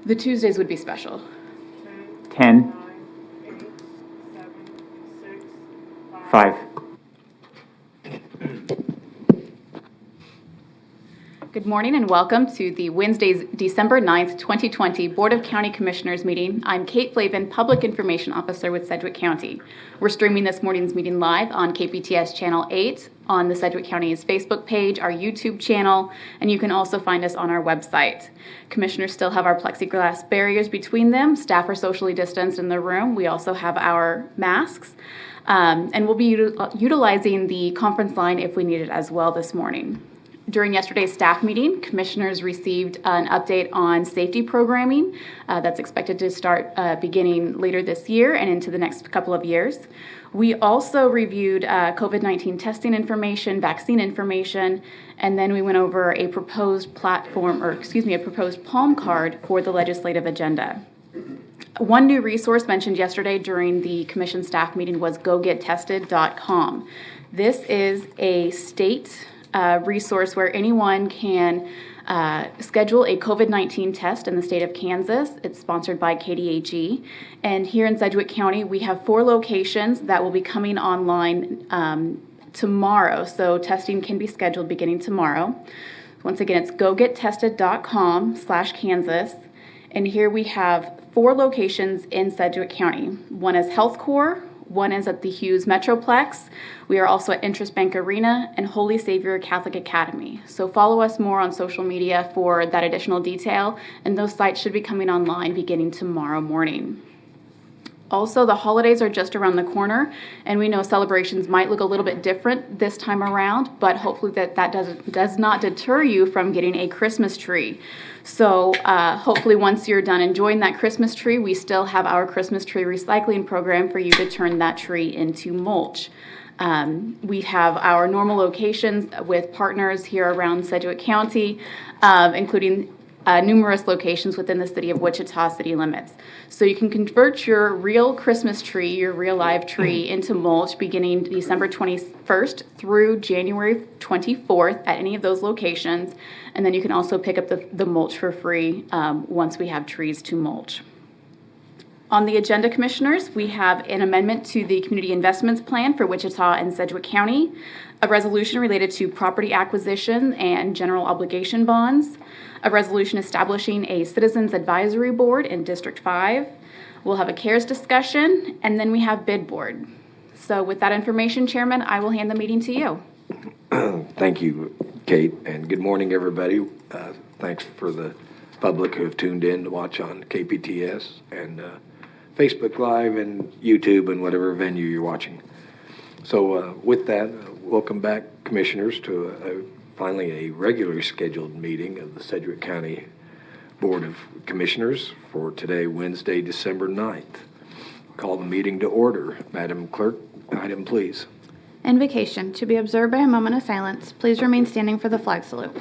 The Tuesdays would be special. 10, 5. Good morning and welcome to the Wednesday's December 9th, 2020 Board of County Commissioners meeting. I'm Kate Flavin, Public Information Officer with Sedgwick County. We're streaming this morning's meeting live on KPTS Channel 8, on the Sedgwick County's Facebook page, our YouTube channel, and you can also find us on our website. Commissioners still have our plexiglass barriers between them. Staff are socially distanced in the room. We also have our masks, and we'll be utilizing the conference line if we need it as well this morning. During yesterday's staff meeting, commissioners received an update on safety programming that's expected to start beginning later this year and into the next couple of years. We also reviewed COVID-19 testing information, vaccine information, and then we went over a proposed proposed palm card for the legislative agenda. One new resource mentioned yesterday during the commission staff meeting was gogettested.com. This is a state resource where anyone can schedule a COVID-19 test in the state of Kansas. It's sponsored by KDAG. And here in Sedgwick County, we have 4 locations that will be coming online tomorrow. So testing can be scheduled beginning tomorrow. Once again, it's gogettested.com/Kansas. And here we have 4 locations in Sedgwick County. One is Health Corps. One is at the Hughes Metroplex. We are also at Interest Bank Arena and Holy Savior Catholic Academy. So follow us more on social media for that additional detail, and those sites should be coming online beginning tomorrow morning. Also, the holidays are just around the corner, and we know celebrations might look a little bit different this time around, but hopefully that does not deter you from getting a Christmas tree. So hopefully once you're done enjoying that Christmas tree, we still have our Christmas tree recycling program for you to turn that tree into mulch. We have our normal locations with partners here around Sedgwick County, including numerous locations within the city of Wichita city limits. So you can convert your real Christmas tree, your real live tree, into mulch beginning December 21st through January 24th at any of those locations. And then you can also pick up the mulch for free once we have trees to mulch. On the agenda, commissioners, we have an amendment to the community investments plan for Wichita and Sedgwick County, a resolution related to property acquisition and general obligation bonds, a resolution establishing a citizens advisory board in District 5. We'll have a CARES discussion, and then we have bid board. So with that information, Chairman, I will hand the meeting to you. Thank you, Kate, and good morning, everybody. Thanks for the public who have tuned in to watch on KPTS and Facebook Live and YouTube and whatever venue you're watching. So with that, welcome back, Commissioners, to finally a regularly scheduled meeting of the Sedgwick County Board of Commissioners for today, Wednesday, December 9th. Call the meeting to order. Madam Clerk, item please. Invocation to be observed by a moment of silence. Please remain standing for the flag salute.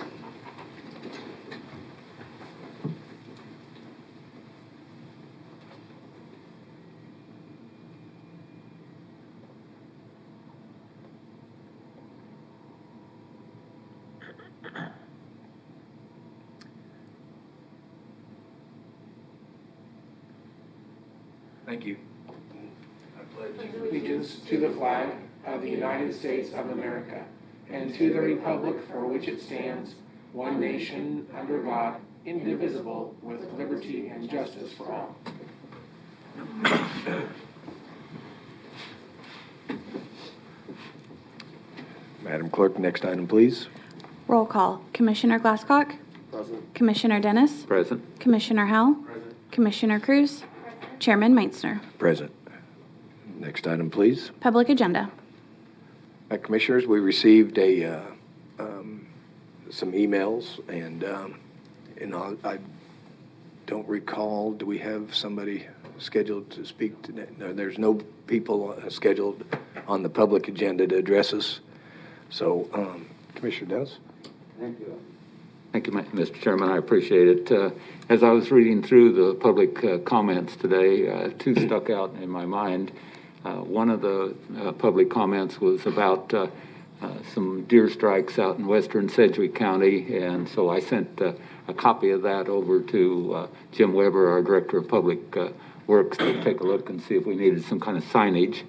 Thank you. I pledge allegiance to the flag of the United States of America and to the republic for which it stands, one nation, under God, indivisible, with liberty and justice for all. Madam Clerk, next item please. Roll call. Commissioner Glasscock? Present. Commissioner Dennis? Present. Commissioner Howell? Present. Commissioner Cruz? Chairman Meitzner. Present. Next item please. Public agenda. Commissioners, we received some emails, and I don't recall, do we have somebody scheduled to speak today? No, there's no people scheduled on the public agenda to address us. So, Commissioner Dennis? Thank you. Thank you, Mr. Chairman. I appreciate it. As I was reading through the public comments today, 2 stuck out in my mind. One of the public comments was about some deer strikes out in western Sedgwick County, and so I sent a a copy of that over to Jim Weber, our Director of Public Works, to take a look and see if we needed some kind of signage.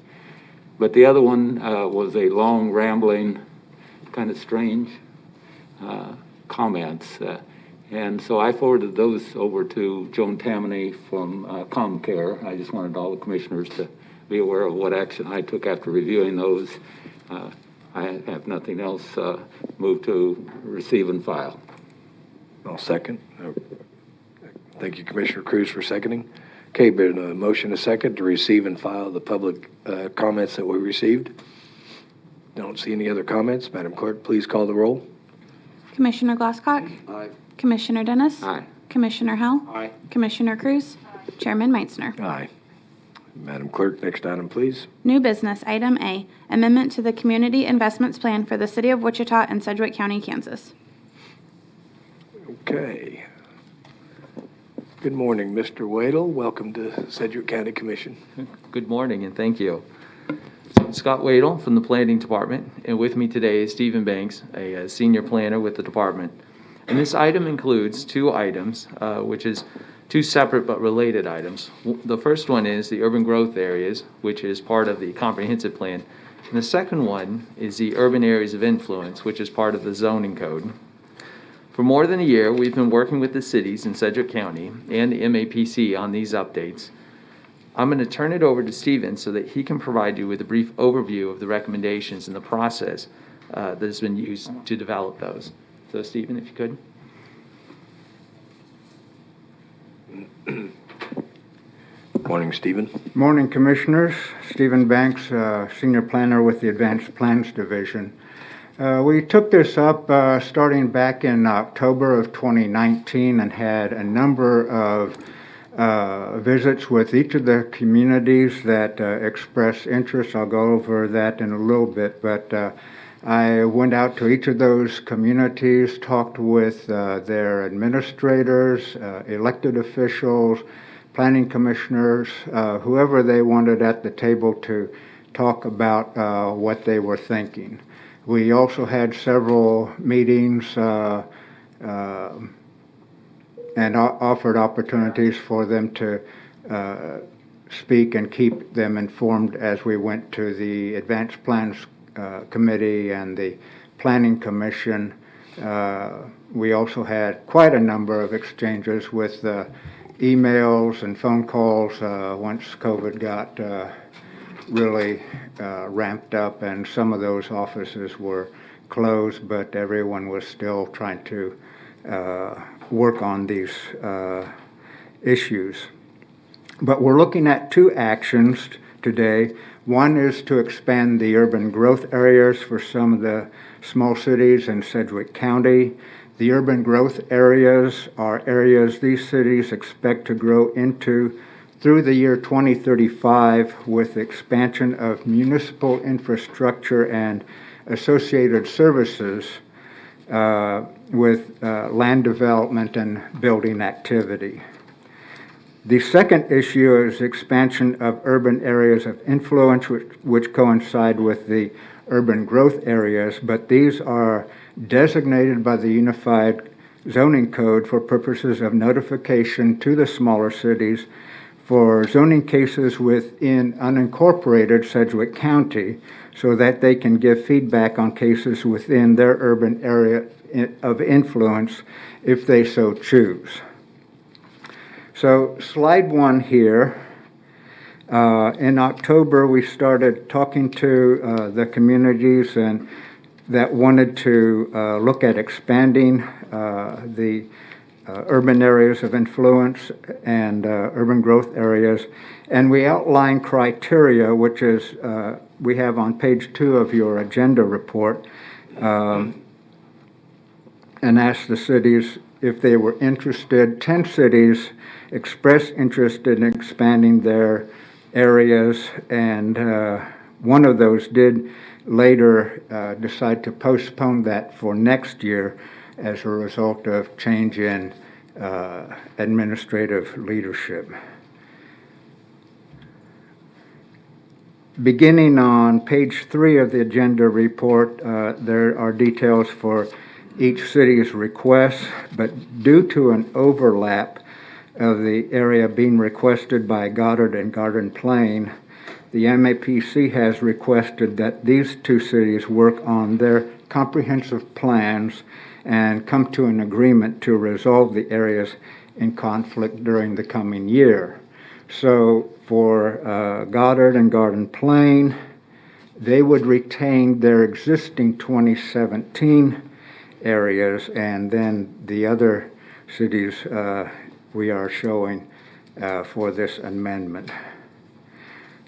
But the other one was a long, rambling, kind of strange comments. And so I forwarded those over to Joan Tammany from ComCare. I just wanted all the commissioners to be aware of what action I took after reviewing those. I have nothing else. Move to receive and file. I'll second. Thank you, Commissioner Cruz, for seconding. Okay, been a motion a second to receive and file the public comments that we received. Don't see any other comments. Madam Clerk, please call the roll. Commissioner Glasscock? Aye. Commissioner Dennis? Aye. Commissioner Howell? Aye. Commissioner Cruz? Chairman Meitzner. Aye. Madam Clerk, next item, please. New business, item A, amendment to the Community Investments Plan for the City of Wichita and Sedgwick County, Kansas. Okay. Good morning, Mr. Wadle. Welcome to Sedgwick County Commission. Good morning, and thank you. I'm Scott Wadle from the Planning Department, and with me today is Stephen Banks, a senior planner with the department. And this item includes two items, which is two separate but related items. The first one is the urban growth areas, which is part of the comprehensive plan. And the second one is the urban areas of influence, which is part of the zoning code. For more than a year, we've been working with the cities in Sedgwick County and the MAPC on these updates. I'm going to turn it over to Stephen so that he can provide you with a brief overview of the recommendations and the process that has been used to develop those. So, Stephen, if you could. Morning, Stephen. Morning, Commissioners. Stephen Banks, Senior Planner with the Advanced Plans Division. We took this up starting back in October of 2019 and had a number of visits with each of the communities that expressed interest. I'll go over that in a little bit, but I went out to each of those communities, talked with their administrators, elected officials, planning commissioners, whoever they wanted at the table to talk about what they were thinking. We also had several meetings and offered opportunities for them to speak and keep them informed as we went to the Advanced Plans Committee and the Planning Commission. We also had quite a number of exchanges with emails and phone calls once COVID got really ramped up, and some of those offices were closed, but everyone was still trying to work on these issues. But we're looking at two actions today. One is to expand the urban growth areas for some of the small cities in Sedgwick County. The urban growth areas are areas these cities expect to grow into through the year 2035 with expansion of municipal infrastructure and associated services with land development and building activity. The second issue is expansion of urban areas of influence, which coincide with the urban growth areas, but these are designated by the Unified Zoning Code for purposes of notification to the smaller cities for zoning cases within unincorporated Sedgwick County so that they can give feedback on cases within their urban area of influence if they so choose. So slide one here. In October, we started talking to the communities and that wanted to look at expanding the urban areas of influence and urban growth areas. And we outline criteria, which is we have on page 2 of your agenda report, and asked the cities if they were interested. 10 cities expressed interest in expanding their areas, and one of those did later decide to postpone that for next year as a result of change in administrative leadership. Beginning on page 3 of the agenda report, there are details for each city's requests, but due to an overlap of the area being requested by Goddard and Garden Plain, the MAPC has requested that these two cities work on their comprehensive plans and come to an agreement to resolve the areas in conflict during the coming year. So for Goddard and Garden Plain, they would retain their existing 2017 areas, and then the other cities we are showing for this amendment.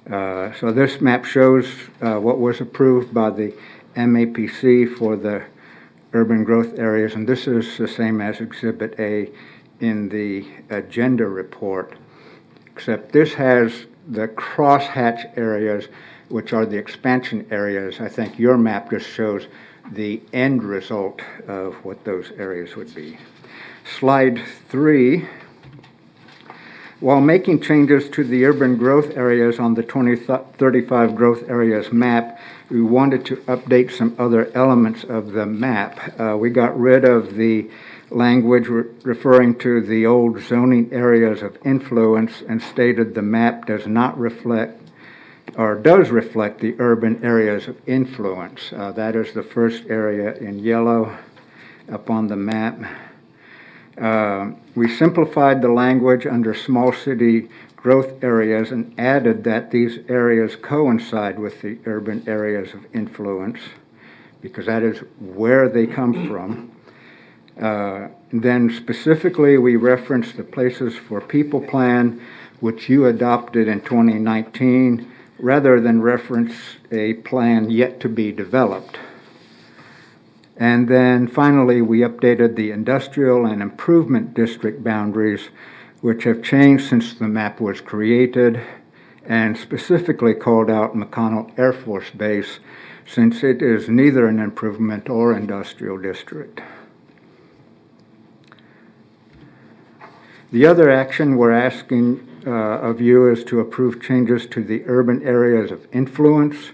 So this map shows what was approved by the MAPC for the urban growth areas, and this is the same as Exhibit A in the agenda report, except this has the crosshatch areas, which are the expansion areas. I think your map just shows the end result of what those areas would be. Slide 3. While making changes to the urban growth areas on the 2035 growth areas map, we wanted to update some other elements of the map. We got rid of the language referring to the old zoning areas of influence and stated the map does not reflect or does reflect the urban areas of influence. That is the first area in yellow up on the map. We simplified the language under small city growth areas and added that these areas coincide with the urban areas of influence, because that is where they come from. Then specifically we referenced the Places for People plan, which you adopted in 2019, rather than reference a plan yet to be developed. And then finally, we updated the industrial and improvement district boundaries, which have changed since the map was created, and specifically called out McConnell Air Force Base, since it is neither an improvement or industrial district. The other action we're asking of you is to approve changes to the urban areas of influence,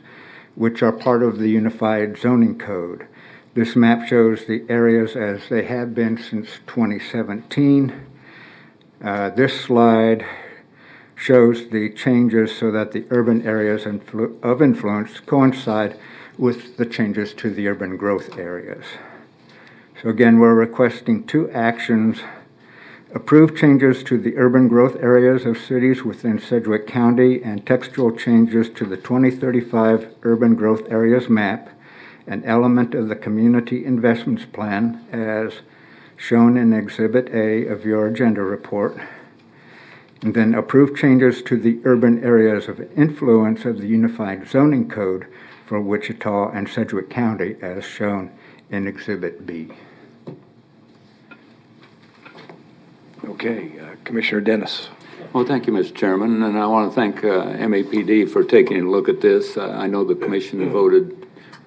which are part of the Unified Zoning Code. This map shows the areas as they have been since 2017. This slide shows the changes so that the urban areas of influence coincide with the changes to the urban growth areas. So again, we're requesting two actions. Approve changes to the urban growth areas of cities within Sedgwick County and textual changes to the 2035 urban growth areas map, an element of the Community Investments Plan as shown in Exhibit A of your agenda report. And then approve changes to the urban areas of influence of the Unified Zoning Code for Wichita and Sedgwick County as shown in Exhibit B. Okay, Commissioner Dennis. Well, thank you, Mr. Chairman, and I want to thank MAPD for taking a look at this. I know the commission voted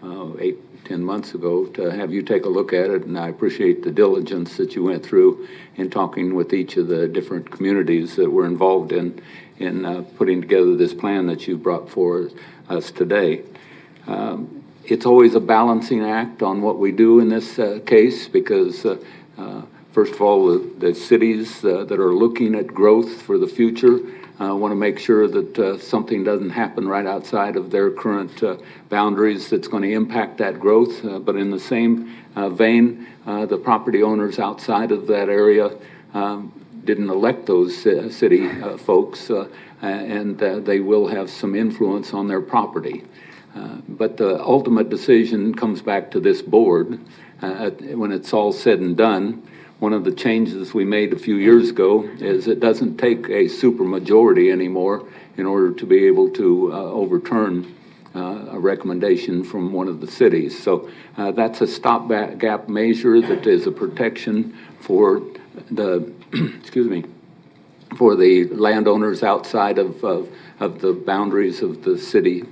8-10 months ago to have you take a look at it, and I appreciate the diligence that you went through in talking with each of the different communities that were involved in putting together this plan that you brought for us today. It's always a balancing act on what we do in this case, because first of all, the cities that are looking at growth for the future want to make sure that something doesn't happen right outside of their current boundaries that's going to impact that growth. But in the same vein, the property owners outside of that area didn't elect those city folks, and they will have some influence on their property. But the ultimate decision comes back to this board when it's all said and done. One of the changes we made a few years ago is it doesn't take a supermajority anymore in order to be able to overturn a recommendation from one of the cities. So that's a stopgap measure that is a protection for the for the landowners outside of the boundaries of the city.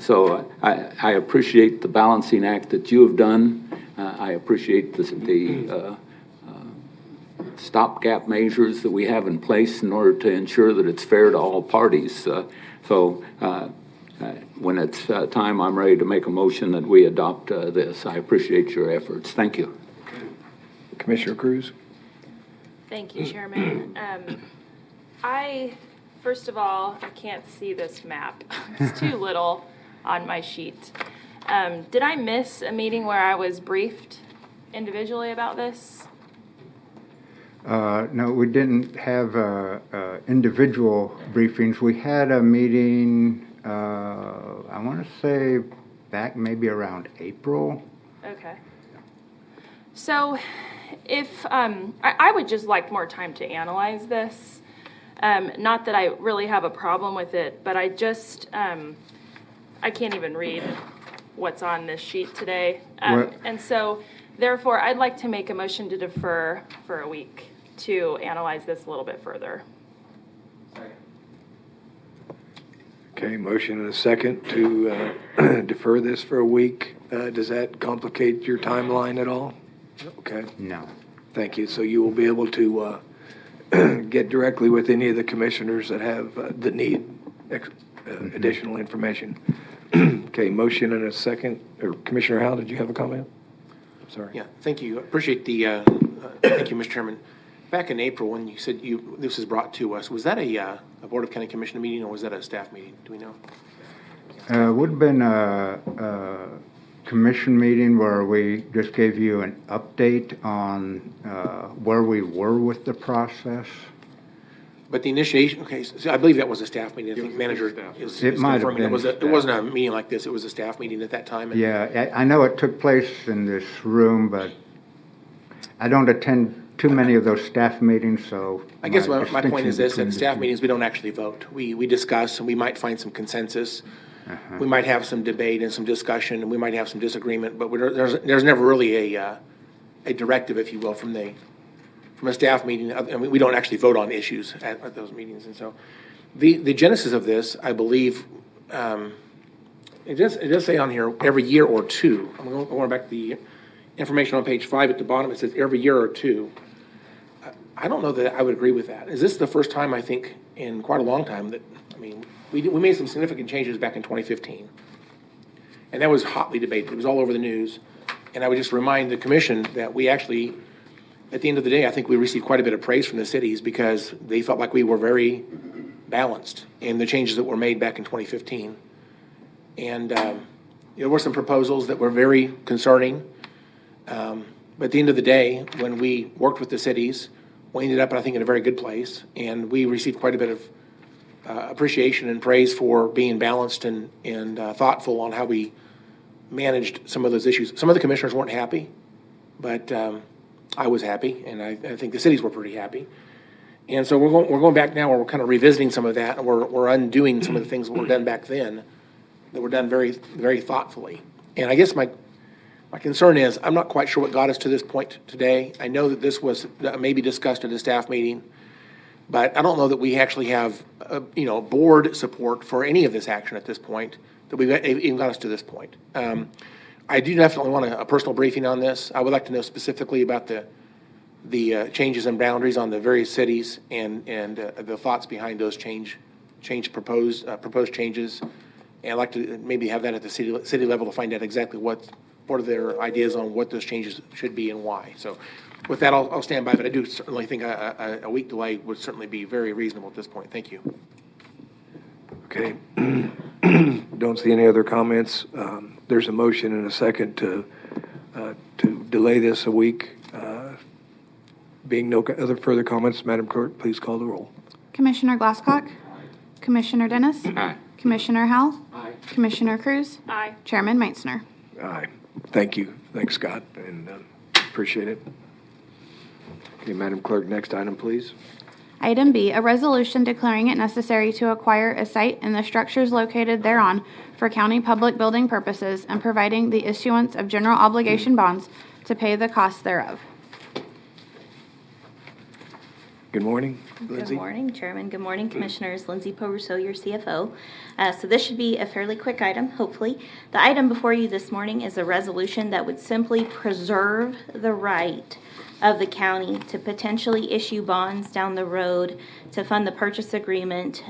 So I appreciate the balancing act that you have done. I appreciate the stopgap measures that we have in place in order to ensure that it's fair to all parties. So when it's time, I'm ready to make a motion that we adopt this. I appreciate your efforts. Thank you. Commissioner Cruz? Thank you, Chairman. First of all, I can't see this map. It's too little on my sheet. Did I miss a meeting where I was briefed individually about this? No, we didn't have individual briefings. We had a meeting, I want to say back maybe around April. Okay. So if, I would just like more time to analyze this. Not that I really have a problem with it, but I just, I can't even read what's on this sheet today. And so therefore, I'd like to make a motion to defer for a week to analyze this a little bit further. Okay, motion and a second to defer this for a week. Does that complicate your timeline at all? Okay, No. thank you. So you will be able to get directly with any of the commissioners that have that need additional information. Okay, motion and a second. Or Commissioner Howell, did you have a comment? Sorry. Yeah, thank you. Appreciate the, thank you, Mr. Chairman. Back in April, when you said this was brought to us, was that a Board of County Commission meeting or was that a staff meeting? Do we know? Would have been a commission meeting where we just gave you an update on where we were with the process. But the initiation, okay, so I believe that was a staff meeting. I think manager is It might have confirming been it wasn't a meeting like this. It was a staff meeting at that time. And Yeah, I know it took place in this room, but I don't attend too many of those staff meetings, so. I guess my distinction point is this, between at the staff two. meetings, we don't actually vote. We discuss and we might find some consensus. We might have some debate and some discussion and we might have some disagreement, but there's never really a directive, if you will, from a staff meeting. I mean, we don't actually vote on issues at those meetings. And so the genesis of this, I believe, it does say on here every year or two. I'm going back to the information on page 5 at the bottom. It says every year or two. I don't know that I would agree with that. Is this the first time, I think, in quite a long time that, I mean, we made some significant changes back in 2015. And that was hotly debated. It was all over the news. And I would just remind the commission that we actually, at the end of the day, I think we received quite a bit of praise from the cities because they felt like we were very balanced in the changes that were made back in 2015. And there were some proposals that were very concerning. But at the end of the day, when we worked with the cities, we ended up, I think, in a very good place. And we received quite a bit of appreciation and praise for being balanced and thoughtful on how we managed some of those issues. Some of the commissioners weren't happy, but I was happy, and I think the cities were pretty happy. And so we're going back now, where we're kind of revisiting some of that, and we're undoing some of the things that were done back then that were done very, very thoughtfully. And I guess my concern is, I'm not quite sure what got us to this point today. I know that this was maybe discussed at a staff meeting, but I don't know that we actually have, board support for any of this action at this point, that we've even got us to this point. I do definitely want a personal briefing on this. I would like to know specifically about the changes and boundaries on the various cities and the thoughts behind those proposed changes. And I'd like to maybe have that at the city level to find out exactly what are their ideas on what those changes should be and why. So with that, I'll stand by, but I do certainly think a week delay would certainly be very reasonable at this point. Thank you. Okay. Don't see any other comments. There's a motion and a second to delay this a week. Being no other further comments, Madam Clerk, please call the roll. Commissioner Glasscock? Commissioner Dennis? Aye. Commissioner Howell? Aye. Commissioner Cruz? Aye. Chairman Meitzner? Aye. Thank you. Thanks, Scott, and appreciate it. Okay, Madam Clerk, next item, please. Item B, a resolution declaring it necessary to acquire a site and the structures located thereon for county public building purposes and providing the issuance of general obligation bonds to pay the costs thereof. Good morning, Good Lindsay. morning, Chairman. Good morning, Commissioners. Lindsay Poruso, your CFO. So this should be a fairly quick item, hopefully. The item before you this morning is a resolution that would simply preserve the right of the county to potentially issue bonds down the road to fund the purchase agreement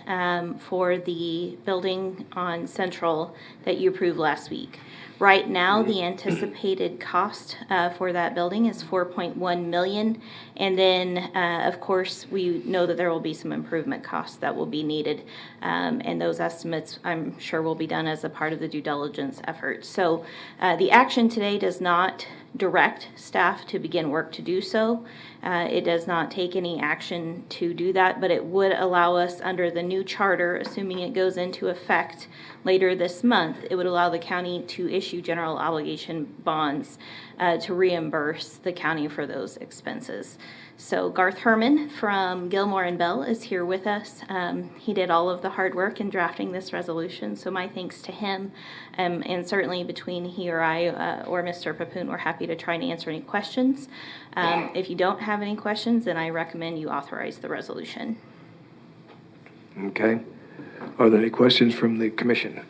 for the building on Central that you approved last week. Right now, the anticipated cost for that building is $4.1 million. And then, of course, we know that there will be some improvement costs that will be needed. And those estimates, I'm sure, will be done as a part of the due diligence effort. So the action today does not direct staff to begin work to do so. It does not take any action to do that, but it would allow us under the new charter, assuming it goes into effect later this month, it would allow the county to issue general obligation bonds to reimburse the county for those expenses. So Garth Herman from Gilmore and Bell is here with us. He did all of the hard work in drafting this resolution, so my thanks to him. And certainly between he or I or Mr. Papoon, we're happy to try and answer any questions. If you don't have any questions, then I recommend you authorize the resolution. Okay. Are there any questions from the commission?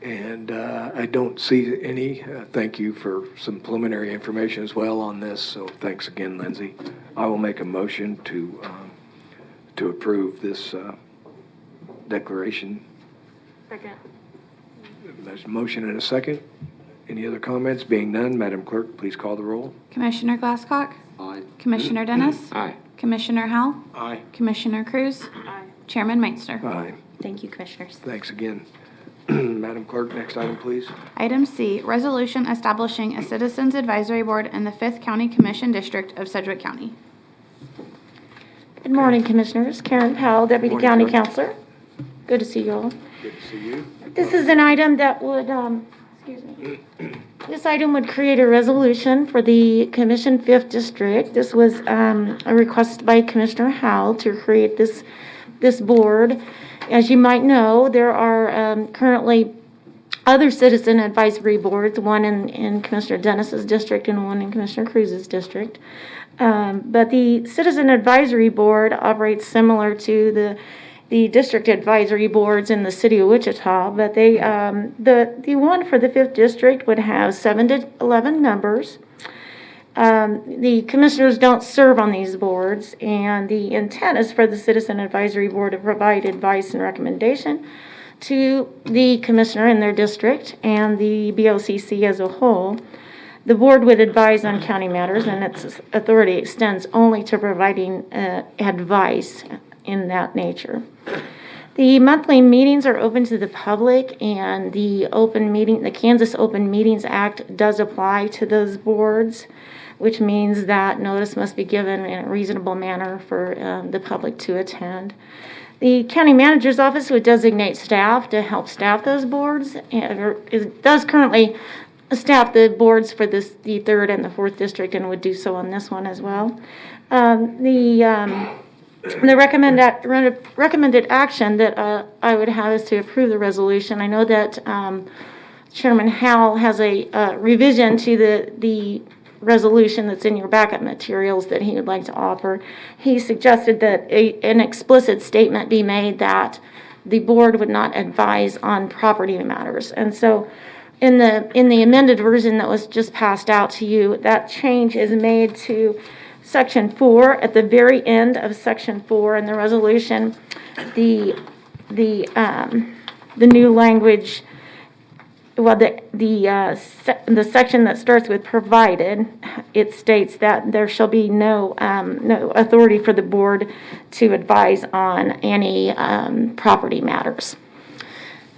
And I don't see any. Thank you for some preliminary information as well on this. So thanks again, Lindsay. I will make a motion to approve this declaration. Second. There's a motion and a second. Any other comments? Being none, Madam Clerk, please call the roll. Commissioner Glasscock? Aye. Commissioner Dennis? Aye. Commissioner Howell? Aye. Commissioner Cruz? Aye. Chairman Meister? Aye. Thank you, Commissioners. Thanks again. Madam Clerk, next item, please. Item C, resolution establishing a Citizens Advisory Board in the 5th County Commission District of Sedgwick County. Good morning, Commissioners. Karen Powell, Deputy Morning, County Karen. Counselor. Good to see you all. Good to see you. This is an item that would, this item would create a resolution for the Commission 5th District. This was a request by Commissioner Howell to create this board. As you might know, there are currently other citizen advisory boards, one in Commissioner Dennis's district and one in Commissioner Cruz's district. But the Citizen Advisory Board operates similar to the district advisory boards in the city of Wichita, but they the one for the 5th District would have 7 to 11 members. The commissioners don't serve on these boards, and the intent is for the Citizen Advisory Board to provide advice and recommendation to the commissioner in their district and the BOCC as a whole. The board would advise on county matters, and its authority extends only to providing advice in that nature. The monthly meetings are open to the public, and the Kansas Open Meetings Act does apply to those boards, which means that notice must be given in a reasonable manner for the public to attend. The county manager's office would designate staff to help staff those boards. It does currently staff the boards for the 3rd and the 4th District, and would do so on this one as well. The recommended action that I would have is to approve the resolution. I know that Chairman Howell has a revision to the resolution that's in your backup materials that he would like to offer. He suggested that an explicit statement be made that the board would not advise on property matters. And so in the amended version that was just passed out to you, that change is made to Section 4. At the very end of Section 4 in the resolution, the new language, well, the section that starts with provided, it states that there shall be no authority for the board to advise on any property matters.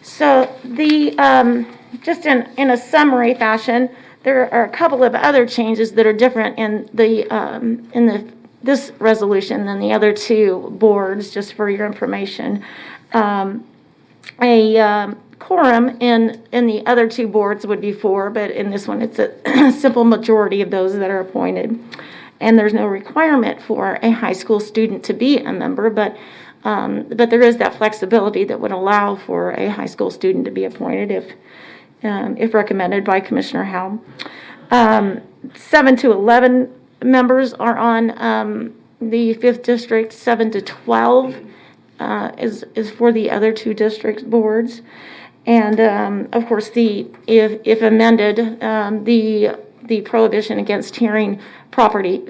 So just in a summary fashion, there are a couple of other changes that are different in this resolution than the other two boards, just for your information. Quorum in the other two boards would be 4, but in this one it's a simple majority of those that are appointed. And there's no requirement for a high school student to be a member, but there is that flexibility that would allow for a high school student to be appointed if recommended by Commissioner Howell. 7 to 11 members are on the 5th District. 7 to 12 is for the other two district boards. And of course, if amended, the the prohibition against hearing property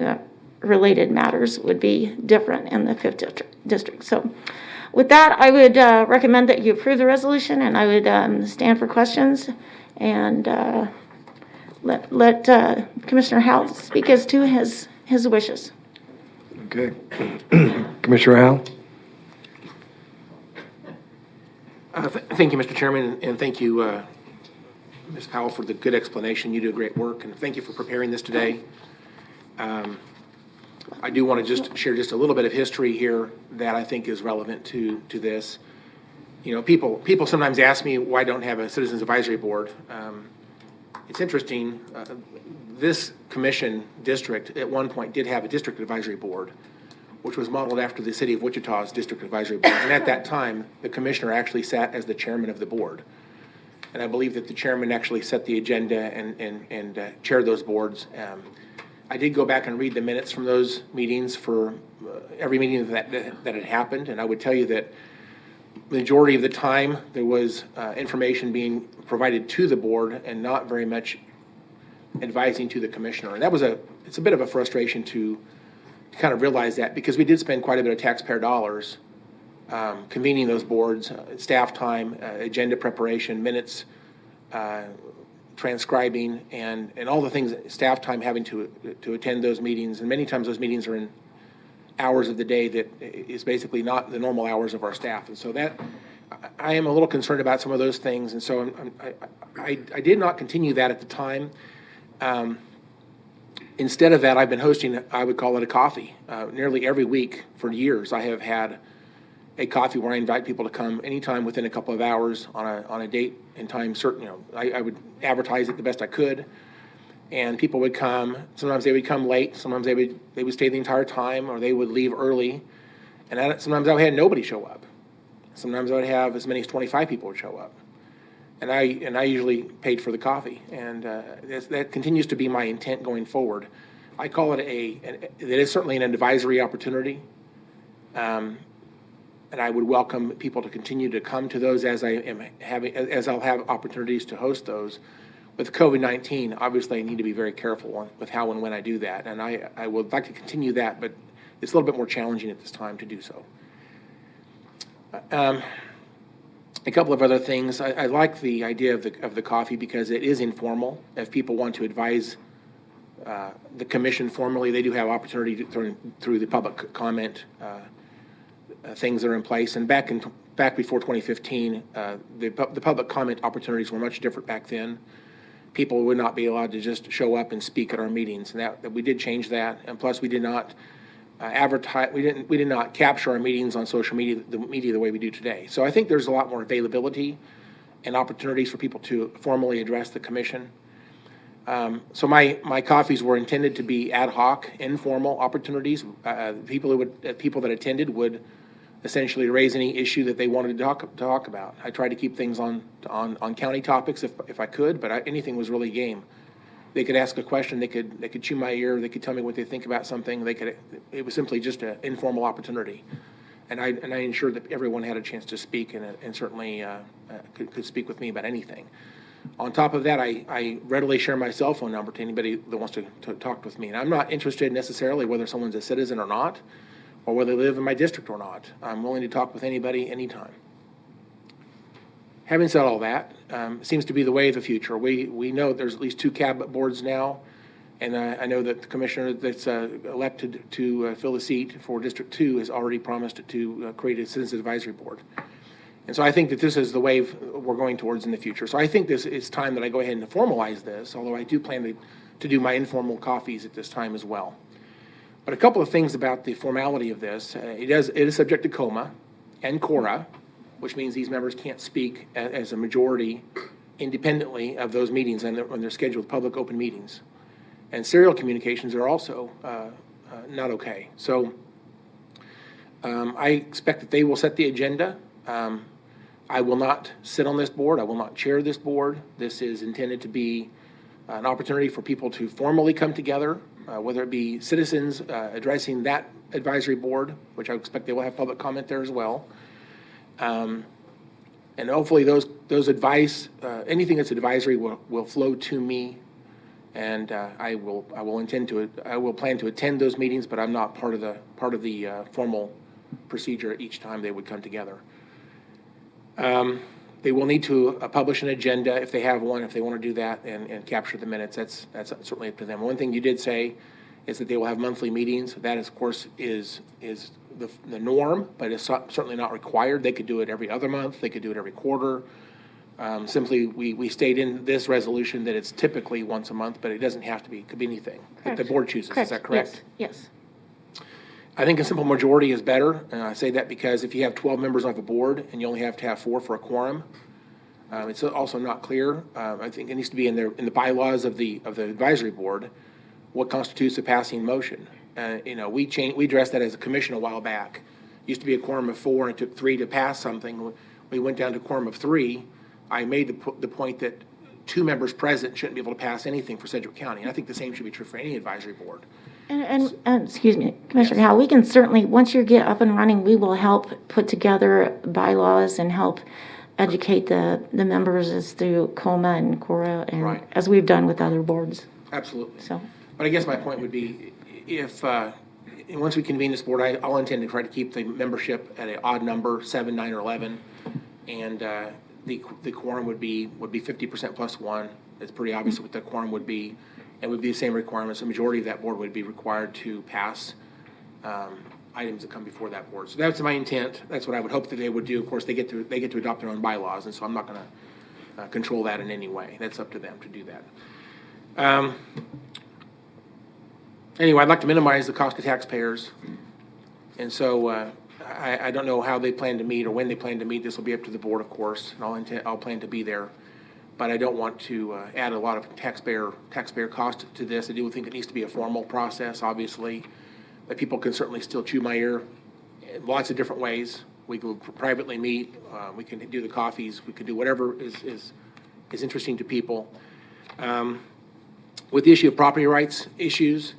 related matters would be different in the 5th district. So with that, I would recommend that you approve the resolution, and I would stand for questions and let Commissioner Howell speak as to his wishes. Okay. Commissioner Howell? Thank you, Mr. Chairman, and thank you, Ms. Powell, for the good explanation. You do great work, and thank you for preparing this today. I do want to just share just a little bit of history here that I think is relevant to this. You know, people sometimes ask me why I don't have a Citizens Advisory Board. It's interesting. This commission district at one point did have a district advisory board, which was modeled after the city of Wichita's district advisory board. And at that time, the commissioner actually sat as the chairman of the board. And I believe that the chairman actually set the agenda and chaired those boards. I did go back and read the minutes from those meetings for every meeting that had happened, and I would tell you that the majority of the time there was information being provided to the board and not very much advising to the commissioner. And it's a bit of a frustration to kind of realize that, because we did spend quite a bit of taxpayer dollars convening those boards, staff time, agenda preparation, minutes, transcribing, and all the things, staff time having to attend those meetings. And many times those meetings are in hours of the day that is basically not the normal hours of our staff. And so that, I am a little concerned about some of those things. And so I did not continue that at the time. Instead of that, I've been hosting, I would call it a coffee. Nearly every week for years, I have had a coffee where I invite people to come anytime within a couple of hours on a date and time certain. You know, I would advertise it the best I could, and people would come. Sometimes they would come late. Sometimes they would stay the entire time, or they would leave early. And sometimes I had nobody show up. Sometimes I would have as many as 25 people would show up, and I usually paid for the coffee. And that continues to be my intent going forward. I call it it is certainly an advisory opportunity. And I would welcome people to continue to come to those as I'll have opportunities to host those. With COVID-19, obviously I need to be very careful with how and when I do that. And I would like to continue that, but it's a little bit more challenging at this time to do so. A couple of other things. I like the idea of the coffee because it is informal. If people want to advise the commission formally, they do have opportunity through the public comment things that are in place. And back before 2015, the public comment opportunities were much different back then. People would not be allowed to just show up and speak at our meetings, and that we did change that. And plus, we did not advertise. We did not capture our meetings on social media, the way we do today. So I think there's a lot more availability and opportunities for people to formally address the commission. So my coffees were intended to be ad hoc, informal opportunities. People that attended would essentially raise any issue that they wanted to talk about. I tried to keep things on county topics if I could, but anything was really game. They could ask a question, they could chew my ear, they could tell me what they think about something. It was simply just an informal opportunity, and I ensured that everyone had a chance to speak and certainly could speak with me about anything. On top of that, I readily share my cell phone number to anybody that wants to talk with me. And I'm not interested necessarily whether someone's a citizen or not, or whether they live in my district or not. I'm willing to talk with anybody, anytime. Having said all that, seems to be the way of the future. We know there's at least 2 cabinet boards now, and I know that the commissioner that's elected to fill the seat for District 2 has already promised to create a Citizens Advisory Board. And so I think that this is the wave we're going towards in the future. So I think it's time that I go ahead and formalize this, although I do plan to do my informal coffees at this time as well. But a couple of things about the formality of this. It is subject to COMA and CORA, which means these members can't speak as a majority independently of those meetings when they're scheduled public open meetings. And serial communications are also not okay. So I expect that they will set the agenda. I will not sit on this board. I will not chair this board. This is intended to be an opportunity for people to formally come together, whether it be citizens addressing that advisory board, which I expect they will have public comment there as well. And hopefully those advice, anything that's advisory will flow to me, And I will plan to attend those meetings, but I'm not part of the formal procedure each time they would come together. They will need to publish an agenda if they have one, if they want to do that, and capture the minutes. That's certainly up to them. One thing you did say is that they will have monthly meetings. That, of course, is the norm, but it's certainly not required. They could do it every other month. They could do it every quarter. Simply, we state in this resolution that it's typically once a month, but it doesn't have to be. It could be anything that the board chooses. Is that correct? Yes. I think a simple majority is better, and I say that because if you have 12 members of a board and you only have to have 4 for a quorum, it's also not clear. I think it needs to be in the bylaws of the advisory board what constitutes a passing motion. We addressed that as a commission a while back. Used to be a quorum of 4, and it took 3 to pass something. We went down to a quorum of 3. I made the point that 2 members present shouldn't be able to pass anything for Sedgwick County, and I think the same should be true for any advisory board. And excuse me, Commissioner Howell, we can certainly, once you get up and running, we will help put together bylaws and help educate the members as through COMA and CORA, and Right. as we've done with other boards. Absolutely. So, But I guess my point would be, if once we convene this board, I'll intend to try to keep the membership at an odd number, 7, 9, or 11, and the quorum would be 50% plus 1. It's pretty obvious what the quorum would be. It would be the same requirements. The majority of that board would be required to pass items that come before that board. So that's my intent. That's what I would hope that they would do. Of course, they get to adopt their own bylaws, and so I'm not going to control that in any way. That's up to them to do that. Anyway, I'd like to minimize the cost to taxpayers, and so I don't know how they plan to meet or when they plan to meet. This will be up to the board, of course, and I'll plan to be there. But I don't want to add a lot of taxpayer cost to this. I do think it needs to be a formal process, obviously. But people can certainly still chew my ear in lots of different ways. We could privately meet. We can do the coffees. We could do whatever is interesting to people. With the issue of property rights issues,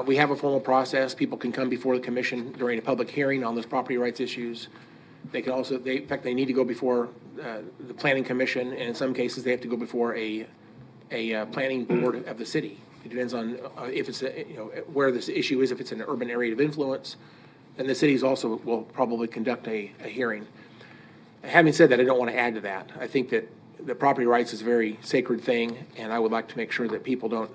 we have a formal process. People can come before the commission during a public hearing on those property rights issues. They can also, in fact, they need to go before the planning commission, and in some cases, they have to go before a planning board of the city. It depends on if it's where this issue is. If it's an urban area of influence, then the cities also will probably conduct a hearing. Having said that, I don't want to add to that. I think that the property rights is a very sacred thing, and I would like to make sure that people don't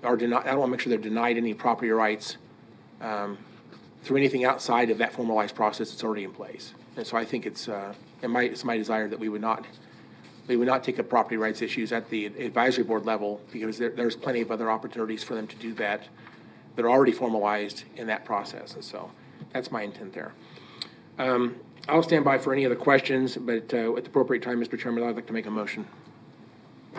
are denied. I don't want to make sure they're denied any property rights through anything outside of that formalized process that's already in place. And so I think it's my desire that we would not take up property rights issues at the advisory board level, because there's plenty of other opportunities for them to do that are already formalized in that process. And so that's my intent there. I'll stand by for any other questions, but at the appropriate time, Mr. Chairman, I'd like to make a motion.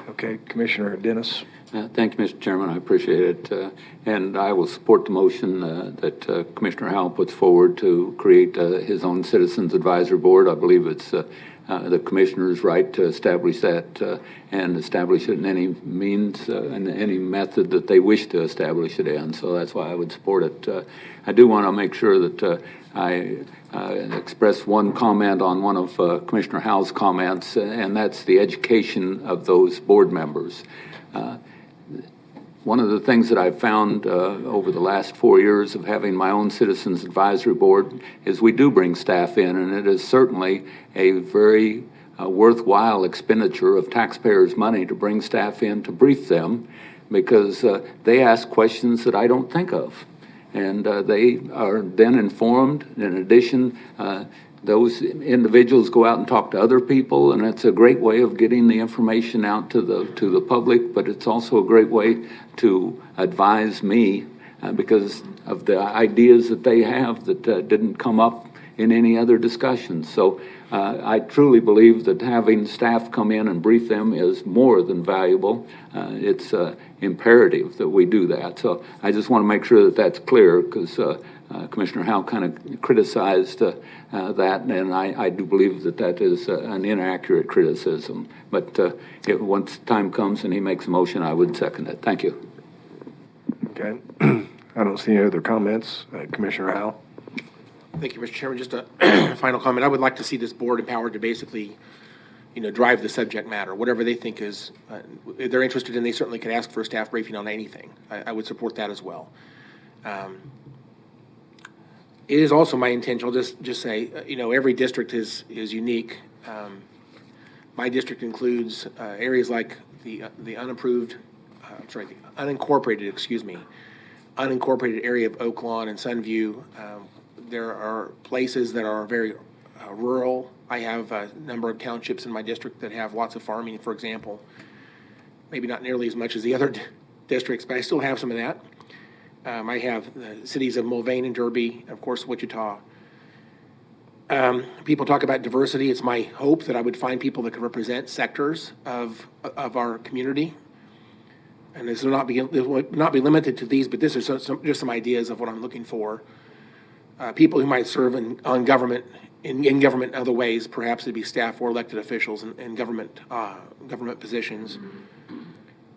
Okay, Commissioner Dennis. Thank you, Mr. Chairman. I appreciate it. And I will support the motion that Commissioner Howell puts forward to create his own Citizens Advisory Board. I believe it's the commissioner's right to establish that and establish it in any means and any method that they wish to establish it in. So that's why I would support it. I do want to make sure that I express one comment on one of Commissioner Howell's comments, and that's the education of those board members. One of the things that I've found over the last 4 years of having my own Citizens Advisory Board is we do bring staff in, and it is certainly a very worthwhile expenditure of taxpayers' money to bring staff in to brief them, because they ask questions that I don't think of. And they are then informed. In addition, those individuals go out and talk to other people, and it's a great way of getting the information out to the public, but it's also a great way to advise me because of the ideas that they have that didn't come up in any other discussion. So I truly believe that having staff come in and brief them is more than valuable. It's imperative that we do that. So I just want to make sure that that's clear, because Commissioner Howell kind of criticized that, and I do believe that that is an inaccurate criticism. But once time comes and he makes a motion, I would second it. Thank you. Okay. I don't see any other comments. Commissioner Howell? Thank you, Mr. Chairman. Just a final comment. I would like to see this board empowered to basically drive the subject matter, whatever they think is, they're interested in, they certainly could ask for a staff briefing on anything. I would support that as well. It is also my intention, I'll just say, every district is unique. My district includes areas like the unincorporated area of Oak Lawn and Sunview. There are places that are very rural. I have a number of townships in my district that have lots of farming, for example. Maybe not nearly as much as the other districts, but I still have some of that. I have the cities of Mulvane and Derby, and of course, Wichita. People talk about diversity. It's my hope that I would find people that could represent sectors of our community. And this will not be limited to these, but this is just some ideas of what I'm looking for. People who might serve in government in other ways, perhaps it'd be staff or elected officials in government positions.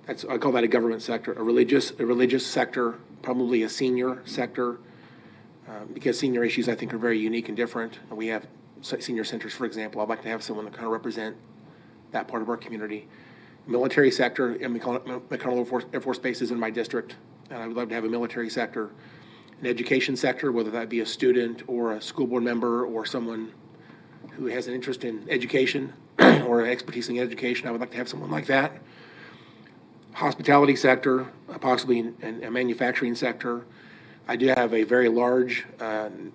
I call that a government sector, a religious sector, probably a senior sector, because senior issues I think are very unique and different. We have senior centers, for example. I'd like to have someone that kind of represent that part of our community. Military sector, and McConnell Air Force Base is in my district, and I would love to have a military sector. An education sector, whether that be a student or a school board member or someone who has an interest in education or expertise in education, I would like to have someone like that. Hospitality sector, possibly a manufacturing sector. I do have a very large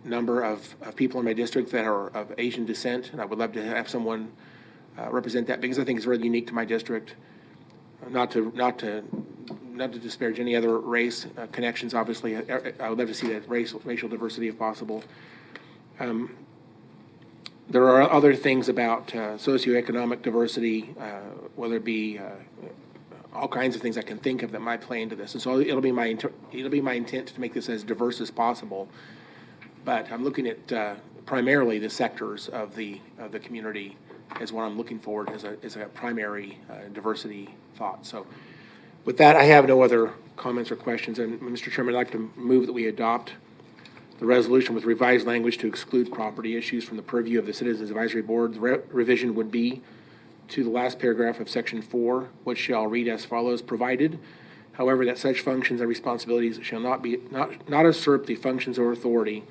number of people in my district that are of Asian descent, and I would love to have someone represent that because I think it's really unique to my district. Not to disparage any other race connections, obviously. I would love to see that racial diversity if possible. There are other things about socioeconomic diversity, whether it be all kinds of things I can think of that might play into this. And so it'll be my intent to make this as diverse as possible. But I'm looking at primarily the sectors of the community as what I'm looking forward as a primary diversity thought. So with that, I have no other comments or questions. And Mr. Chairman, I'd like to move that we adopt the resolution with revised language to exclude property issues from the purview of the Citizens Advisory Board. The revision would be to the last paragraph of Section 4, which shall read as follows: provided, however, that such functions and responsibilities shall not usurp the functions or authority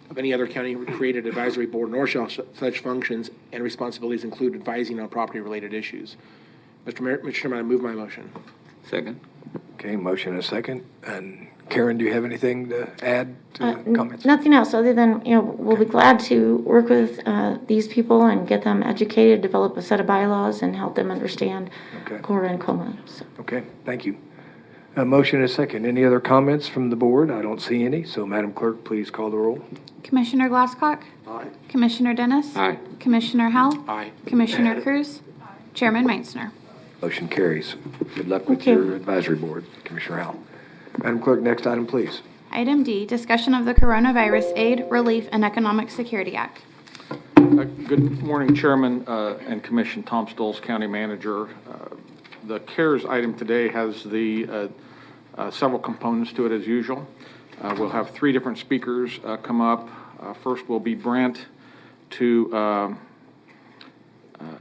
of any other county-created advisory board, nor shall such functions and responsibilities include advising on property-related issues. Mr. Chairman, I move my motion. Second. Okay, motion and a second. And Karen, do you have anything to add to the comments? Nothing else other than, we'll be glad to work with these people and get them educated, develop a set of bylaws, and help them understand CORA and COMA. So. Okay, thank you. Motion and a second. Any other comments from the board? I don't see any. So, Madam Clerk, please call the roll. Commissioner Glasscock? Aye. Commissioner Dennis? Aye. Commissioner Howell? Aye. Commissioner Cruz? Chairman Meitzner. Motion carries. Good luck with Okay. your advisory board, Commissioner Howell. Madam Clerk, next item, please. Item D, discussion of the Coronavirus Aid, Relief, and Economic Security Act. Good morning, Chairman and Commission. Tom Stolz, County Manager. The CARES item today has the several components to it as usual. We'll have three different speakers come up. First will be Brent to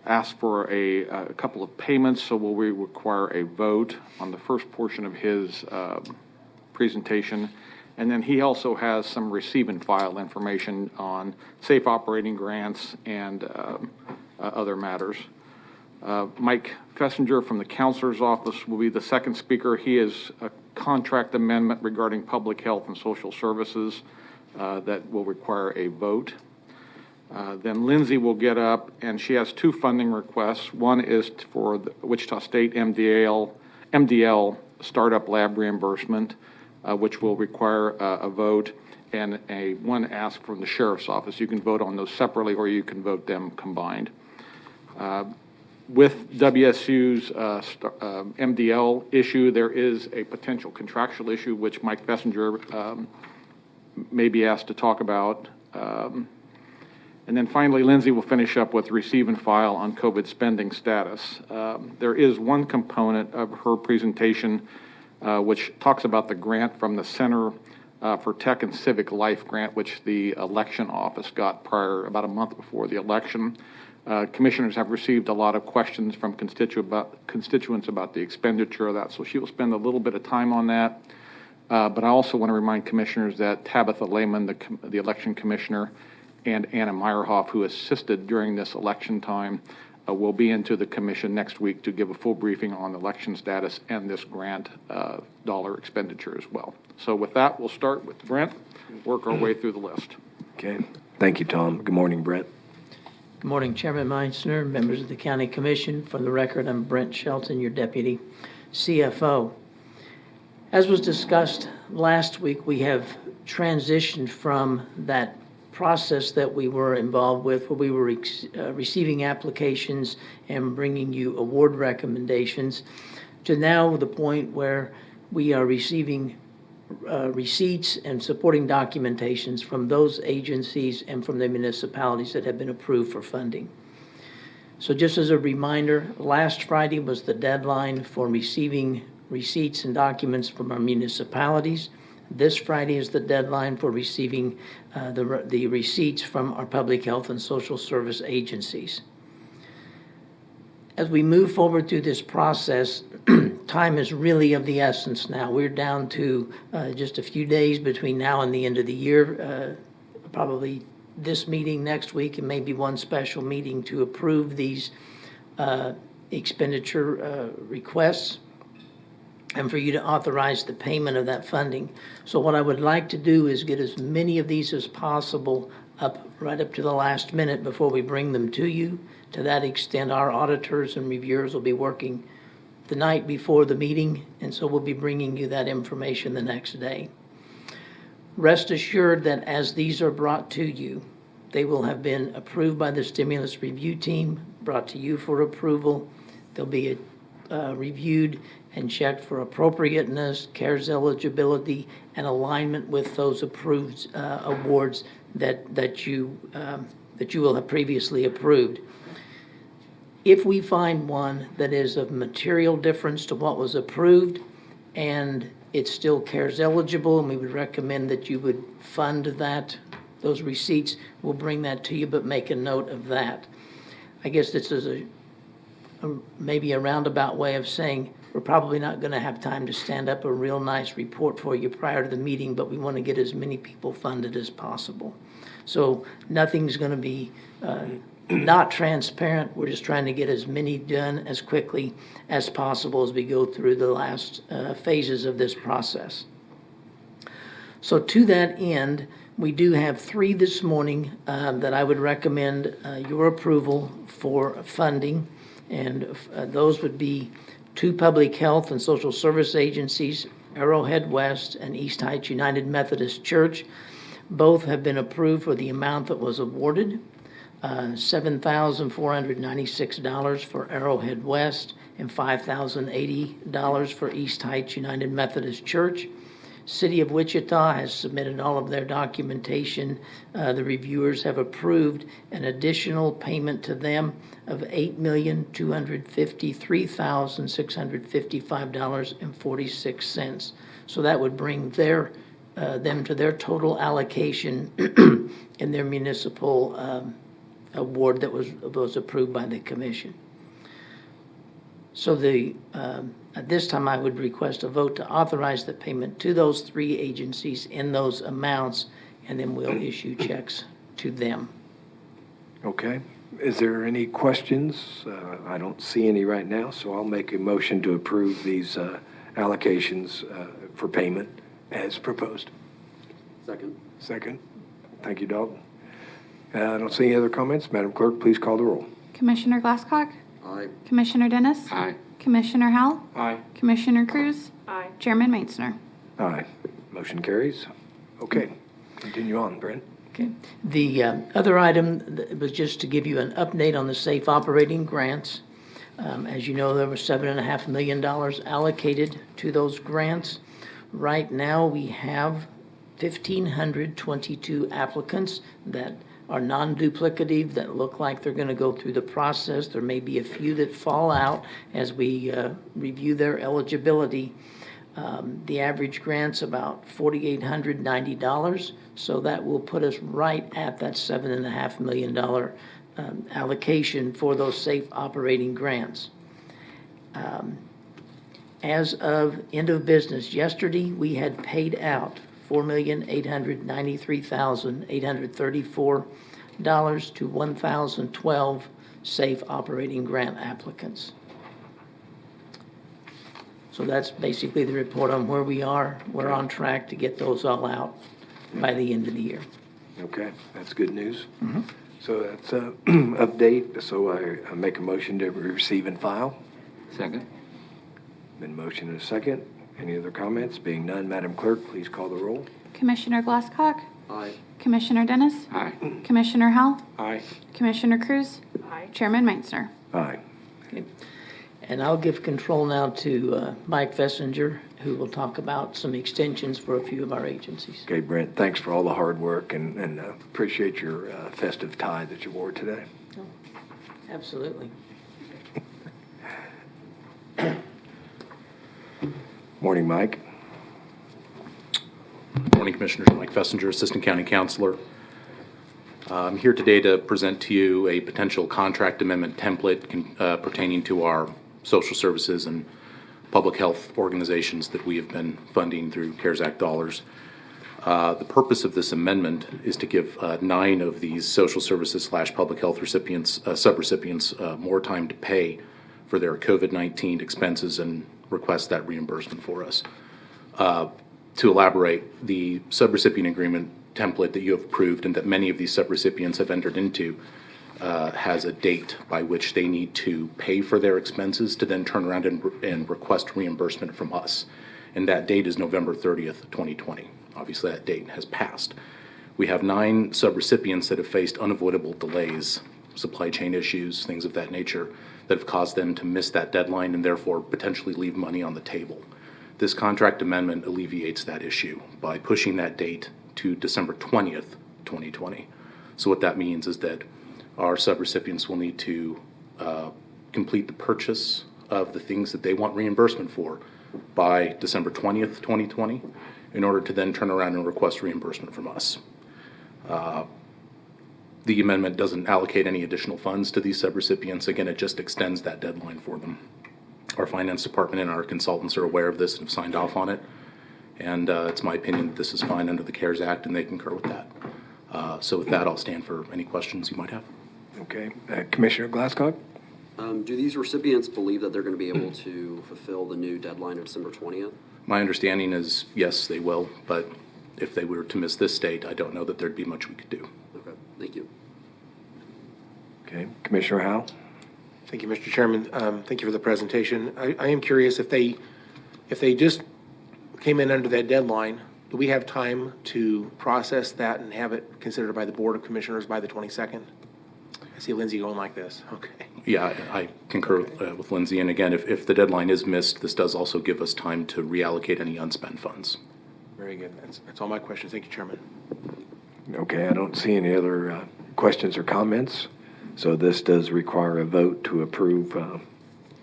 ask for a couple of payments, so will we require a vote on the first portion of his presentation. And then he also has some receive and file information on safe operating grants and other matters. Mike Fessinger from the Counselor's Office will be the second speaker. He is a contract amendment regarding public health and social services that will require a vote. Then Lindsay will get up, and she has two funding requests. One is for the Wichita State MDL startup lab reimbursement, which will require a vote, and one ask from the Sheriff's Office. You can vote on those separately, or you can vote them combined. With WSU's MDL issue, there is a potential contractual issue which Mike Fessinger may be asked to talk about. And then finally, Lindsay will finish up with receive and file on COVID spending status. There is one component of her presentation which talks about the grant from the Center for Tech and Civic Life grant, which the election office got about a month before the election. Commissioners have received a lot of questions from constituents about the expenditure of that, so she will spend a little bit of time on that. But I also want to remind commissioners that Tabitha Lehman, the election commissioner, and Anna Meyerhoff, who assisted during this election time, will be into the commission next week to give a full briefing on election status and this grant dollar expenditure as well. So with that, we'll start with Brent, work our way through the list. Okay, thank you, Tom. Good morning, Brent. Good morning, Chairman Meitzner, members of the County Commission. For the record, I'm Brent Shelton, your Deputy CFO. As was discussed last week, we have transitioned from that process that we were involved with, where we were receiving applications and bringing you award recommendations, to now the point where we are receiving receipts and supporting documentations from those agencies and from the municipalities that have been approved for funding. So just as a reminder, last Friday was the deadline for receiving receipts and documents from our municipalities. This Friday is the deadline for receiving the receipts from our public health and social service agencies. As we move forward through this process, time is really of the essence now. We're down to just a few days between now and the end of the year, probably this meeting next week and maybe one special meeting to approve these expenditure requests and for you to authorize the payment of that funding. So what I would like to do is get as many of these as possible right up to the last minute before we bring them to you. To that extent, our auditors and reviewers will be working the night before the meeting, and so we'll be bringing you that information the next day. Rest assured that as these are brought to you, they will have been approved by the stimulus review team, brought to you for approval. They'll be reviewed and checked for appropriateness, CARES eligibility, and alignment with those approved awards that you will have previously approved. If we find one that is of material difference to what was approved and it's still CARES eligible, and we would recommend that you would fund those receipts, we'll bring that to you, but make a note of that. I guess this is maybe a roundabout way of saying we're probably not going to have time to stand up a real nice report for you prior to the meeting, but we want to get as many people funded as possible. So nothing's going to be not transparent. We're just trying to get as many done as quickly as possible as we go through the last phases of this process. So to that end, we do have 3 this morning that I would recommend your approval for funding, and those would be 2 public health and social service agencies, Arrowhead West and East Heights United Methodist Church. Both have been approved for the amount that was awarded, $7,496 for Arrowhead West and $5,080 for East Heights United Methodist Church. City of Wichita has submitted all of their documentation. The reviewers have approved an additional payment to them of $8,253,655.46. So that would bring them to their total allocation in their municipal award that was approved by the commission. So at this time, I would request a vote to authorize the payment to those 3 agencies in those amounts, and then we'll issue checks to them. Okay. Is there any questions? I don't see any right now, so I'll make a motion to approve these allocations for payment as proposed. Second. Thank you, Dalton. I don't see any other comments. Madam Clerk, please call the roll. Commissioner Glasscock? Aye. Commissioner Dennis? Aye. Commissioner Howell? Aye. Commissioner Cruz? Aye. Chairman Meitzner? Aye. Motion carries. Okay, continue on, Brent. Okay. The other item was just to give you an update on the safe operating grants. As you know, there was $7.5 million allocated to those grants. Right now, we have 1,522 applicants that are non-duplicative, that look like they're going to go through the process. There may be a few that fall out as we review their eligibility. The average grant's about $4,890, so that will put us right at that $7.5 million allocation for those safe operating grants. As of end of business yesterday, we had paid out $4,893,834 to 1,012 safe operating grant applicants. So that's basically the report on where we are. We're on track to get those all out by the end of the year. Okay, that's good news. So that's an update. So I make a motion to receive and file. Second. Been motion and a second. Any other comments? Being none, Madam Clerk, please call the roll. Commissioner Glasscock? Aye. Commissioner Dennis? Aye. Commissioner Howell? Aye. Commissioner Cruz? Aye. Chairman Meitzner. Aye. Okay. And I'll give control now to Mike Fessinger, who will talk about some extensions for a few of our agencies. Okay, Brent, thanks for all the hard work and appreciate your festive tie that you wore today. Absolutely. Morning, Mike. Morning, Commissioners. Mike Fessinger, Assistant County Counselor. I'm here today to present to you a potential contract amendment template pertaining to our social services and public health organizations that we have been funding through CARES Act dollars. The purpose of this amendment is to give 9 of these social services / public health recipients, subrecipients, more time to pay for their COVID-19 expenses and request that reimbursement for us. To elaborate, the subrecipient agreement template that you have approved and that many of these subrecipients have entered into has a date by which they need to pay for their expenses to then turn around and request reimbursement from us. And that date is November 30th, 2020. Obviously, that date has passed. We have 9 subrecipients that have faced unavoidable delays, supply chain issues, things of that nature, that have caused them to miss that deadline and therefore potentially leave money on the table. This contract amendment alleviates that issue by pushing that date to December 20th, 2020. So what that means is that our subrecipients will need to complete the purchase of the things that they want reimbursement for by December 20th, 2020, in order to then turn around and request reimbursement from us. The amendment doesn't allocate any additional funds to these subrecipients. Again, it just extends that deadline for them. Our finance department and our consultants are aware of this and have signed off on it. And it's my opinion that this is fine under the CARES Act, and they concur with that. So with that, I'll stand for any questions you might have. Okay. Commissioner Glasscock? Do these recipients believe that they're going to be able to fulfill the new deadline of December 20th? My understanding is, yes, they will, but if they were to miss this date, I don't know that there'd be much we could do. Okay, thank you. Okay. Commissioner Howell? Thank you, Mr. Chairman. Thank you for the presentation. I am curious if they just came in under that deadline, do we have time to process that and have it considered by the Board of Commissioners by the 22nd? I see Lindsay going like this. Okay. Yeah, I concur with Lindsay. And again, if the deadline is missed, this does also give us time to reallocate any unspent funds. Very good. That's all my questions. Thank you, Chairman. Okay, I don't see any other questions or comments. So this does require a vote to approve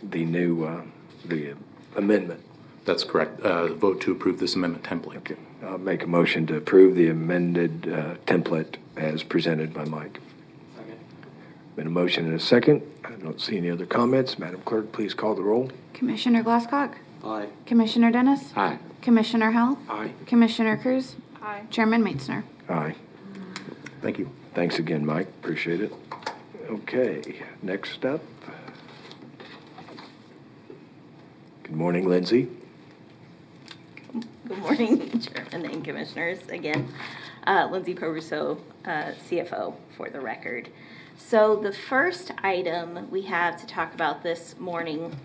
the amendment. That's correct. Vote to approve this amendment template. Okay. I'll make a motion to approve the amended template as presented by Mike. Second. Been a motion and a second. I don't see any other comments. Madam Clerk, please call the roll. Commissioner Glasscock? Aye. Commissioner Dennis? Aye. Commissioner Howell? Aye. Commissioner Cruz? Aye. Chairman Meitzner. Aye. Thank you. Thanks again, Mike. Appreciate it. Okay, next up. Good morning, Lindsay. Good morning, Chairman and Commissioners. Again, Lindsay Prorusso, CFO for the record. So the first item we have to talk about this morning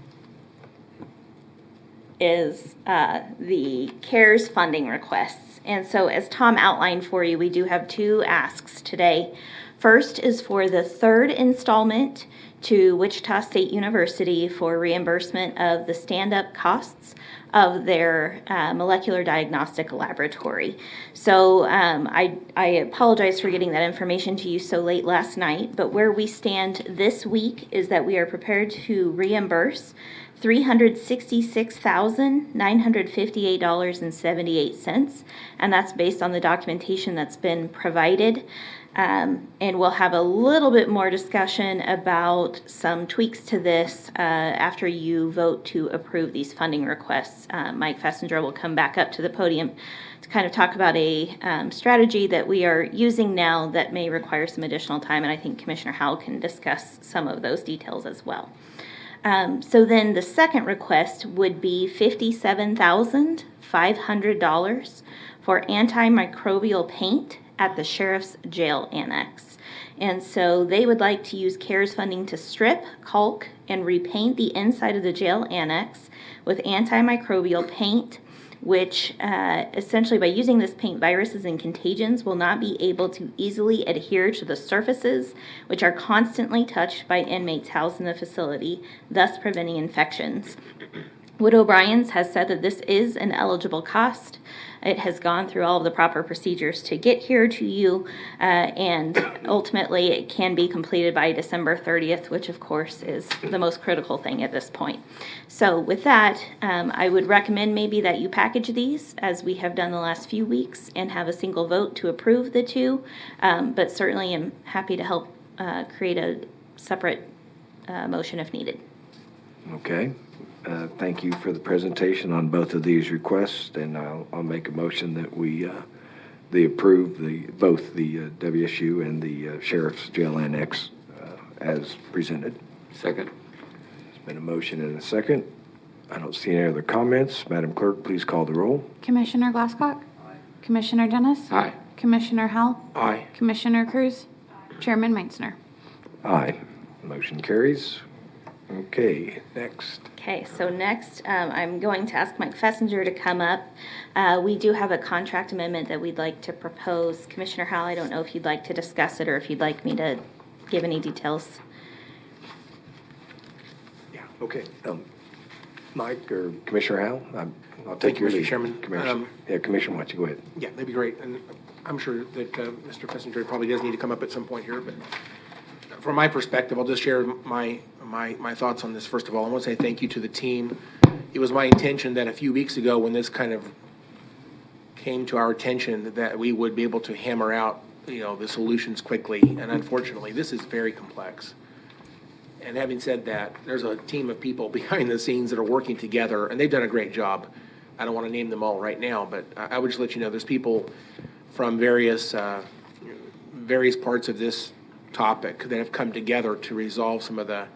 is the CARES funding requests. And so as Tom outlined for you, we do have 2 asks today. First is for the 3rd installment to Wichita State University for reimbursement of the stand-up costs of their molecular diagnostic laboratory. So I apologize for getting that information to you so late last night, but where we stand this week is that we are prepared to reimburse $366,958.78, and that's based on the documentation that's been provided. And we'll have a little bit more discussion about some tweaks to this after you vote to approve these funding requests. Mike Fessinger will come back up to the podium to kind of talk about a strategy that we are using now that may require some additional time, and I think Commissioner Howell can discuss some of those details as well. So then the second request would be $57,500 for antimicrobial paint at the Sheriff's Jail Annex. And so they would like to use CARES funding to strip, caulk, and repaint the inside of the jail annex with antimicrobial paint, which essentially by using this paint, viruses and contagions will not be able to easily adhere to the surfaces, which are constantly touched by inmates housed in the facility, thus preventing infections. Wood O'Brien's has said that this is an eligible cost. It has gone through all of the proper procedures to get here to you, and ultimately it can be completed by December 30th, which of course is the most critical thing at this point. So with that, I would recommend maybe that you package these as we have done the last few weeks and have a single vote to approve the two, but certainly am happy to help create a separate motion if needed. Okay. Thank you for the presentation on both of these requests, and I'll make a motion that we approve both the WSU and the Sheriff's Jail Annex as presented. Second. There's been a motion and a second. I don't see any other comments. Madam Clerk, please call the roll. Commissioner Glasscock? Aye. Commissioner Dennis? Aye. Commissioner Howell? Aye. Commissioner Cruz? Chairman Meitzner? Aye. Motion carries. Okay, next. Okay, so next, I'm going to ask Mike Fessinger to come up. We do have a contract amendment that we'd like to propose. Commissioner Howell, I don't know if you'd like to discuss it or if you'd like me to give any details. Yeah, okay. Mike or Commissioner Howell, I'll Thank take you, your Mr. lead. Chairman. Commissioner, Commissioner, why don't you go ahead? Yeah, that'd be great. And I'm sure that Mr. Fessinger probably does need to come up at some point here, but from my perspective, I'll just share my thoughts on this. First of all, I want to say thank you to the team. It was my intention that a few weeks ago when this kind of came to our attention that we would be able to hammer out, the solutions quickly. And unfortunately, this is very complex. And having said that, there's a team of people behind the scenes that are working together, and they've done a great job. I don't want to name them all right now, but I would just let you know there's people from various parts of this topic that have come together to resolve some of the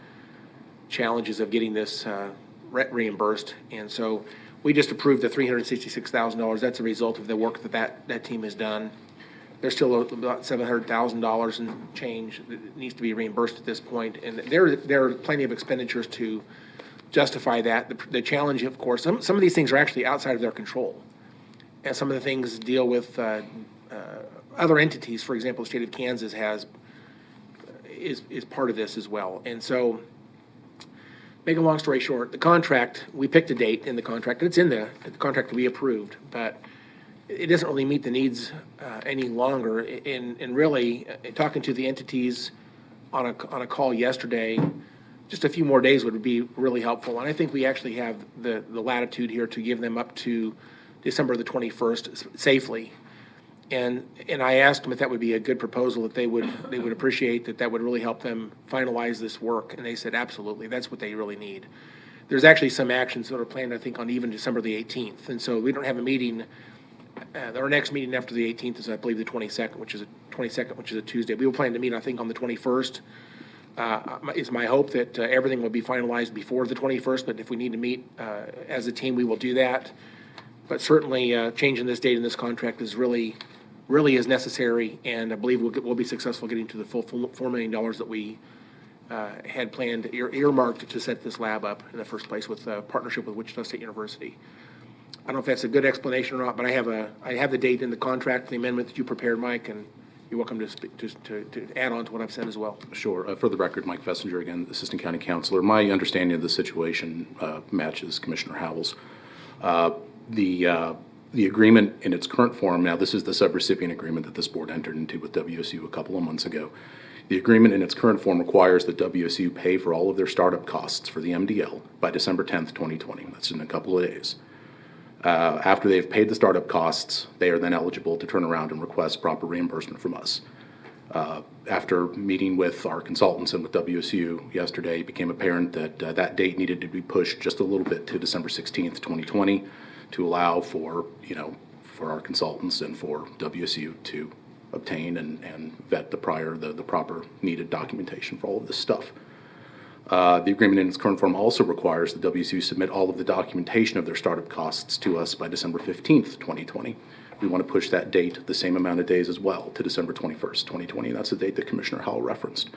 challenges of getting this reimbursed. And so we just approved the $366,000. That's a result of the work that team has done. There's still about $700,000 and change that needs to be reimbursed at this point. And there are plenty of expenditures to justify that. The challenge, of course, some of these things are actually outside of their control. And some of the things deal with other entities. For example, the state of Kansas is part of this as well. And so, make a long story short, the contract, we picked a date in the contract. It's in the contract that we approved, but it doesn't really meet the needs any longer. And really, talking to the entities on a call yesterday, just a few more days would be really helpful. And I think we actually have the latitude here to give them up to December the 21st safely. And I asked them if that would be a good proposal, that they would appreciate, that would really help them finalize this work. And they said, absolutely, that's what they really need. There's actually some actions that are planned, I think, on even December the 18th. And so we don't have a meeting. Our next meeting after the 18th is, I believe, the 22nd, which is a Tuesday. We will plan to meet, I think, on the 21st. It's my hope that everything will be finalized before the 21st, but if we need to meet as a team, we will do that. But certainly, changing this date in this contract is really is necessary, and I believe we'll be successful getting to the full $4 million that we had planned, earmarked to set this lab up in the first place with a partnership with Wichita State University. I don't know if that's a good explanation or not, but I have the date in the contract, the amendment that you prepared, Mike, and you're welcome to speak, to add on to what I've said as well. Sure. For the record, Mike Fessinger, again, Assistant County Counselor. My understanding of the situation matches Commissioner Howell's. The agreement in its current form, now this is the subrecipient agreement that this board entered into with WSU a couple of months ago. The agreement in its current form requires that WSU pay for all of their startup costs for the MDL by December 10th, 2020. That's in a couple of days. After they've paid the startup costs, they are then eligible to turn around and request proper reimbursement from us. After meeting with our consultants and with WSU yesterday, it became apparent that that date needed to be pushed just a little bit to December 16th, 2020, to allow for, for our consultants and for WSU to obtain and vet the proper needed documentation for all of this stuff. The agreement in its current form also requires that WSU submit all of the documentation of their startup costs to us by December 15th, 2020. We want to push that date the same amount of days as well to December 21st, 2020. That's the date that Commissioner Howell referenced.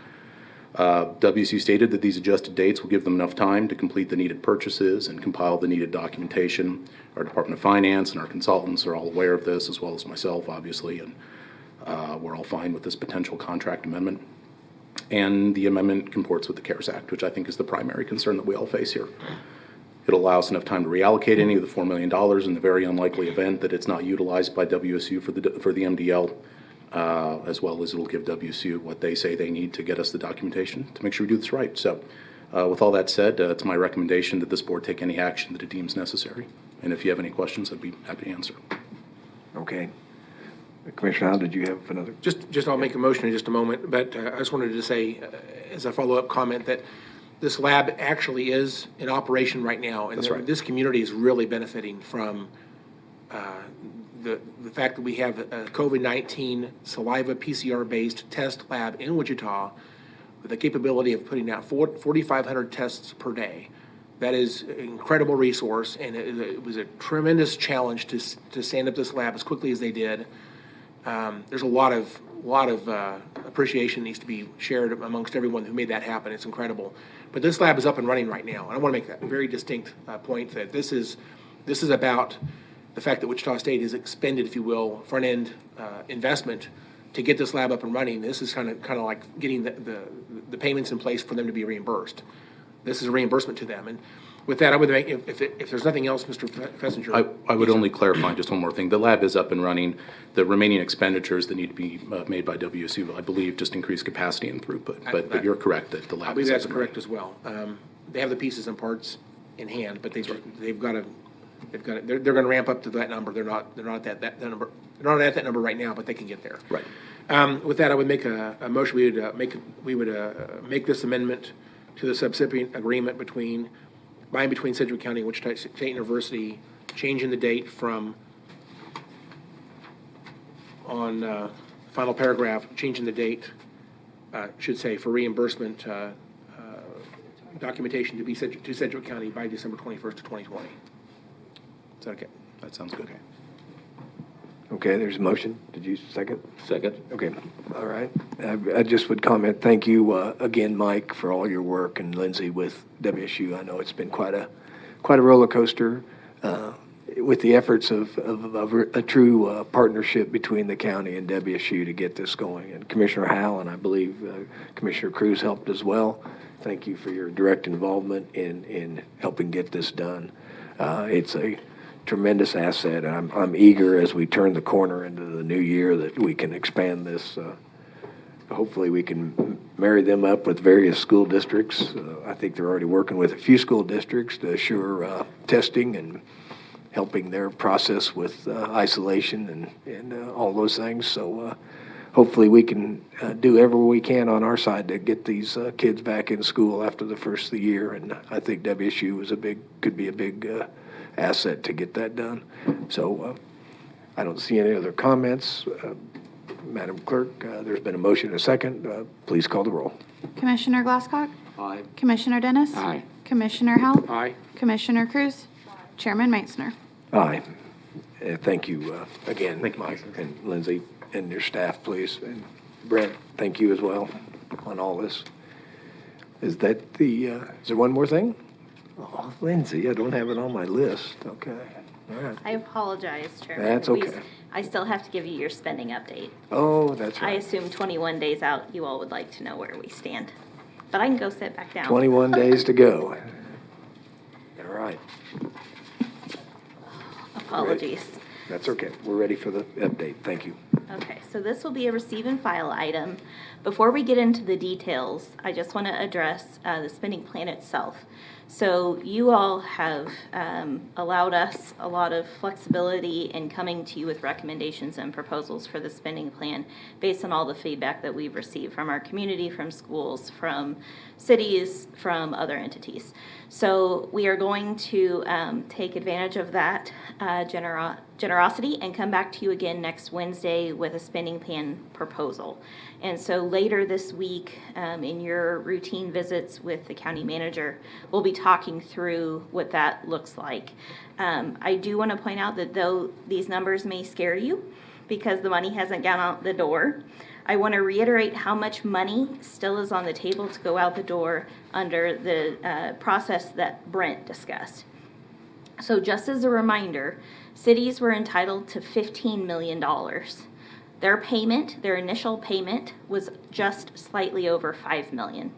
WSU stated that these adjusted dates will give them enough time to complete the needed purchases and compile the needed documentation. Our Department of Finance and our consultants are all aware of this, as well as myself, obviously, and we're all fine with this potential contract amendment. And the amendment comports with the CARES Act, which I think is the primary concern that we all face here. It'll allow us enough time to reallocate any of the $4 million in the very unlikely event that it's not utilized by WSU for the MDL, as well as it'll give WSU what they say they need to get us the documentation to make sure we do this right. So with all that said, it's my recommendation that this board take any action that it deems necessary. And if you have any questions, I'd be happy to answer. Okay. Commissioner Howell, did you have another? Just I'll make a motion in just a moment, but I just wanted to say, as a follow-up comment, that this lab actually is in operation right now. And That's right. This community is really benefiting from the fact that we have a COVID-19 saliva PCR-based test lab in Wichita with the capability of putting out 4,500 tests per day. That is an incredible resource, and it was a tremendous challenge to stand up this lab as quickly as they did. There's a lot of appreciation needs to be shared amongst everyone who made that happen. It's incredible. But this lab is up and running right now, and I want to make that very distinct point that this is about the fact that Wichita State has expended, if you will, front-end investment to get this lab up and running. This is kind of like getting the payments in place for them to be reimbursed. This is a reimbursement to them. And with that, I would make, if there's nothing else, Mr. Fessinger. I would only clarify just one more thing. The lab is up and running. The remaining expenditures that need to be made by WSU, I believe, just increase capacity and throughput. But you're correct that the lab I believe is that's up and correct running. as well. They have the pieces and parts in hand, but they're going to ramp up to that number. They're not at that number. They're not at that number right now, but they can get there. Right. With that, I would make a motion. We would make this amendment to the subsidiary agreement between Sedgwick County and Wichita State University, changing the date from on final paragraph, changing the date, should say, for reimbursement documentation to be to Sedgwick County by December 21st of 2020. Is that okay? That sounds good. Okay, there's a motion. Did you second? Second. Okay, all right. I just would comment, thank you again, Mike, for all your work, and Lindsay with WSU. I know it's been quite a roller coaster with the efforts of a true partnership between the county and WSU to get this going. And Commissioner Howell, and I believe Commissioner Cruz helped as well. Thank you for your direct involvement in helping get this done. It's a tremendous asset. I'm eager as we turn the corner into the new year that we can expand this. Hopefully we can marry them up with various school districts. I think they're already working with a few school districts to assure testing and helping their process with isolation and all those things. So hopefully we can do everything we can on our side to get these kids back in school after the first of the year. And I think WSU could be a big asset to get that done. So I don't see any other comments. Madam Clerk, there's been a motion and a second. Please call the roll. Commissioner Glasscock? Aye. Commissioner Dennis? Aye. Commissioner Howell? Aye. Commissioner Cruz? Chairman Meitzner? Aye. Thank you again, Mike and Lindsay and your staff, please. And Brent, thank you as well on all this. Is there one more thing? Oh, Lindsay, I don't have it on my list. Okay. All right. I apologize, Chairman. That's okay. I still have to give you your spending update. Oh, that's I right. assume 21 days out, you all would like to know where we stand. But I can go sit back down. 21 days to go. All right. Apologies. That's okay. We're ready for the update. Thank you. Okay, so this will be a receive and file item. Before we get into the details, I just want to address the spending plan itself. So you all have allowed us a lot of flexibility in coming to you with recommendations and proposals for the spending plan based on all the feedback that we've received from our community, from schools, from cities, from other entities. So we are going to take advantage of that generosity and come back to you again next Wednesday with a spending plan proposal. And so later this week, in your routine visits with the county manager, we'll be talking through what that looks like. I do want to point out that though these numbers may scare you because the money hasn't gone out the door, I want to reiterate how much money still is on the table to go out the door under the process that Brent discussed. So just as a reminder, cities were entitled to $15 million. Their initial payment was just slightly over $5 million.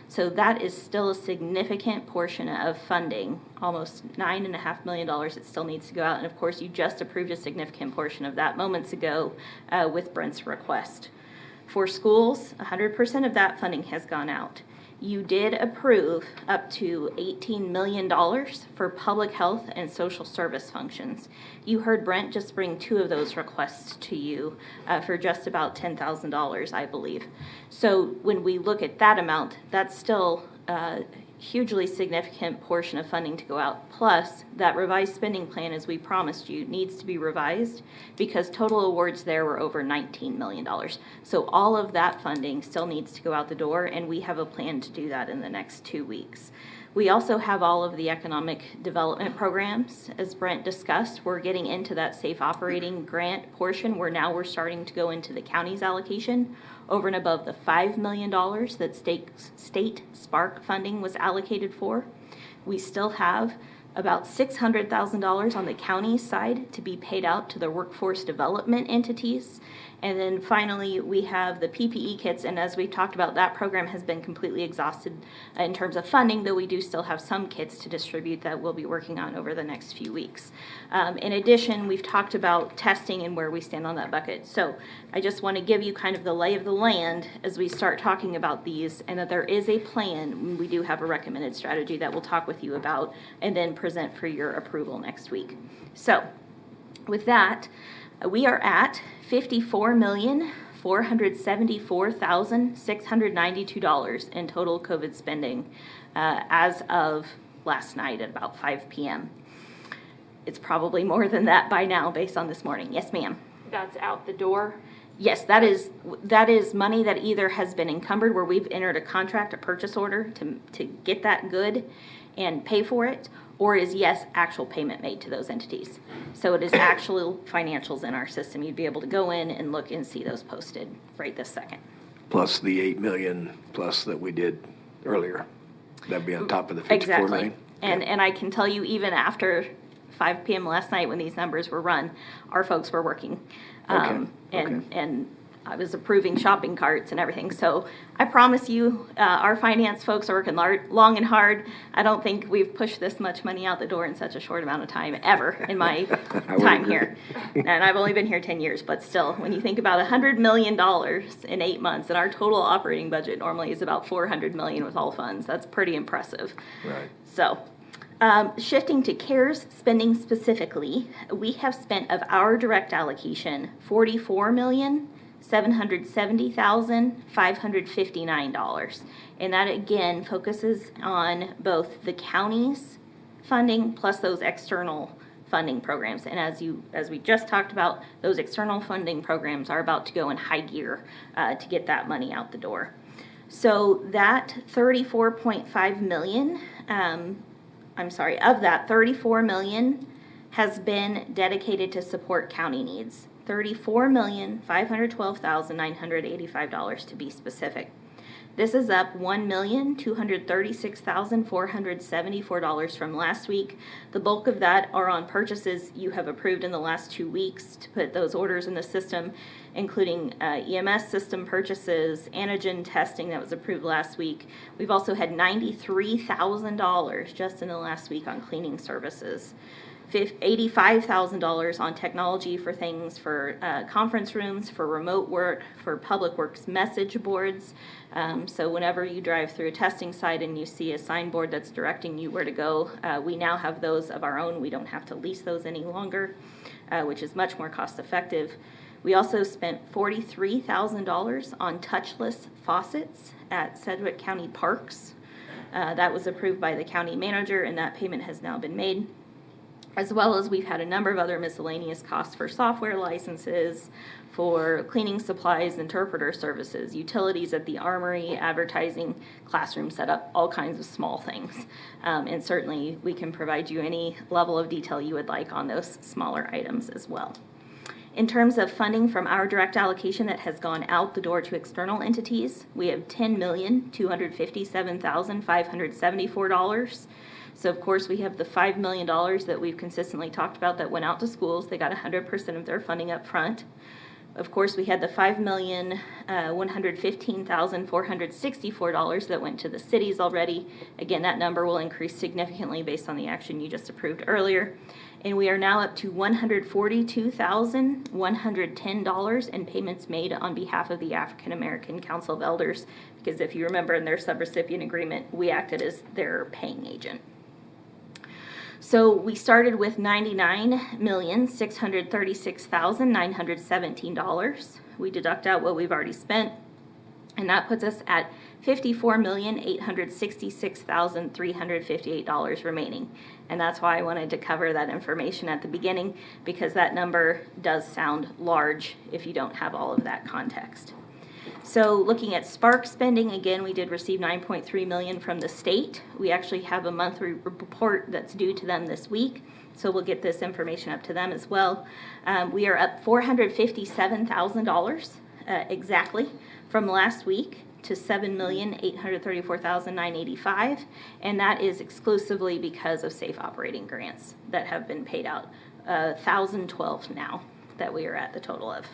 So that is still a significant portion of funding, almost $9.5 million that still needs to go out. And of course, you just approved a significant portion of that moments ago with Brent's request. For schools, 100% of that funding has gone out. You did approve up to $18 million for public health and social service functions. You heard Brent just bring 2 of those requests to you for just about $10,000, I believe. So when we look at that amount, that's still a hugely significant portion of funding to go out. Plus, that revised spending plan, as we promised you, needs to be revised because total awards there were over $19 million. So all of that funding still needs to go out the door, and we have a plan to do that in the next 2 weeks. We also have all of the economic development programs. As Brent discussed, we're getting into that safe operating grant portion where now we're starting to go into the county's allocation over and above the $5 million that state Spark funding was allocated for. We still have about $600,000 on the county side to be paid out to the workforce development entities. And then finally, we have the PPE kits, and as we've talked about, that program has been completely exhausted in terms of funding, though we do still have some kits to distribute that we'll be working on over the next few weeks. In addition, we've talked about testing and where we stand on that bucket. So I just want to give you kind of the lay of the land as we start talking about these, and that there is a plan. We do have a recommended strategy that we'll talk with you about and then present for your approval next week. So with that, we are at $54,474,692 in total COVID spending as of last night at about 5 p.m. It's probably more than that by now based on this morning. Yes, ma'am. That's out the door. Yes, that is money that either has been encumbered where we've entered a contract, a purchase order to get that good and pay for it, or is, yes, actual payment made to those entities. So it is actual financials in our system. You'd be able to go in and look and see those posted right this second. Plus the 8 million plus that we did earlier. That'd be on top of the 54 million. And I can tell you, even after 5 p.m. last night when these numbers were run, our folks were working. And I was approving shopping carts and everything. So I promise you, our finance folks are working long and hard. I don't think we've pushed this much money out the door in such a short amount of time ever in my time here. And I've only been here 10 years, but still, when you think about $100 million in 8 months, and our total operating budget normally is about $400 million with all funds, that's pretty impressive. Right. So shifting to CARES spending specifically, we have spent of our direct allocation $44,770,559. And that again focuses on both the county's funding plus those external funding programs. And as we just talked about, those external funding programs are about to go in high gear to get that money out the door. So that $34.5 million, of that, $34 million has been dedicated to support county needs. $34,512,985 to be specific. This is up $1,236,474 from last week. The bulk of that are on purchases you have approved in the last 2 weeks to put those orders in the system, including EMS system purchases, antigen testing that was approved last week. We've also had $93,000 just in the last week on cleaning services. $85,000 on technology for things for conference rooms, for remote work, for public works message boards. So whenever you drive through a testing site and you see a signboard that's directing you where to go, we now have those of our own. We don't have to lease those any longer, which is much more cost effective. We also spent $43,000 on touchless faucets at Sedgwick County Parks. That was approved by the county manager, and that payment has now been made. As well as we've had a number of other miscellaneous costs for software licenses, for cleaning supplies, interpreter services, utilities at the armory, advertising, classroom setup, all kinds of small things. And certainly we can provide you any level of detail you would like on those smaller items as well. In terms of funding from our direct allocation that has gone out the door to external entities, we have $10,257,574. So of course we have the $5 million that we've consistently talked about that went out to schools. They got 100% of their funding up front. Of course, we had the $5,115,464 that went to the cities already. Again, that number will increase significantly based on the action you just approved earlier. And we are now up to $142,110 in payments made on behalf of the African American Council of Elders, because if you remember in their subrecipient agreement, we acted as their paying agent. So we started with $99,636,917. We deduct out what we've already spent, and that puts us at $54,866,358 remaining. And that's why I wanted to cover that information at the beginning, because that number does sound large if you don't have all of that context. So looking at Spark spending, again, we did receive $9.3 million from the state. We actually have a monthly report that's due to them this week, so we'll get this information up to them as well. We are up $457,000 exactly from last week to $7,834,985, and that is exclusively because of safe operating grants that have been paid out, 1,012 now that we are at the total of.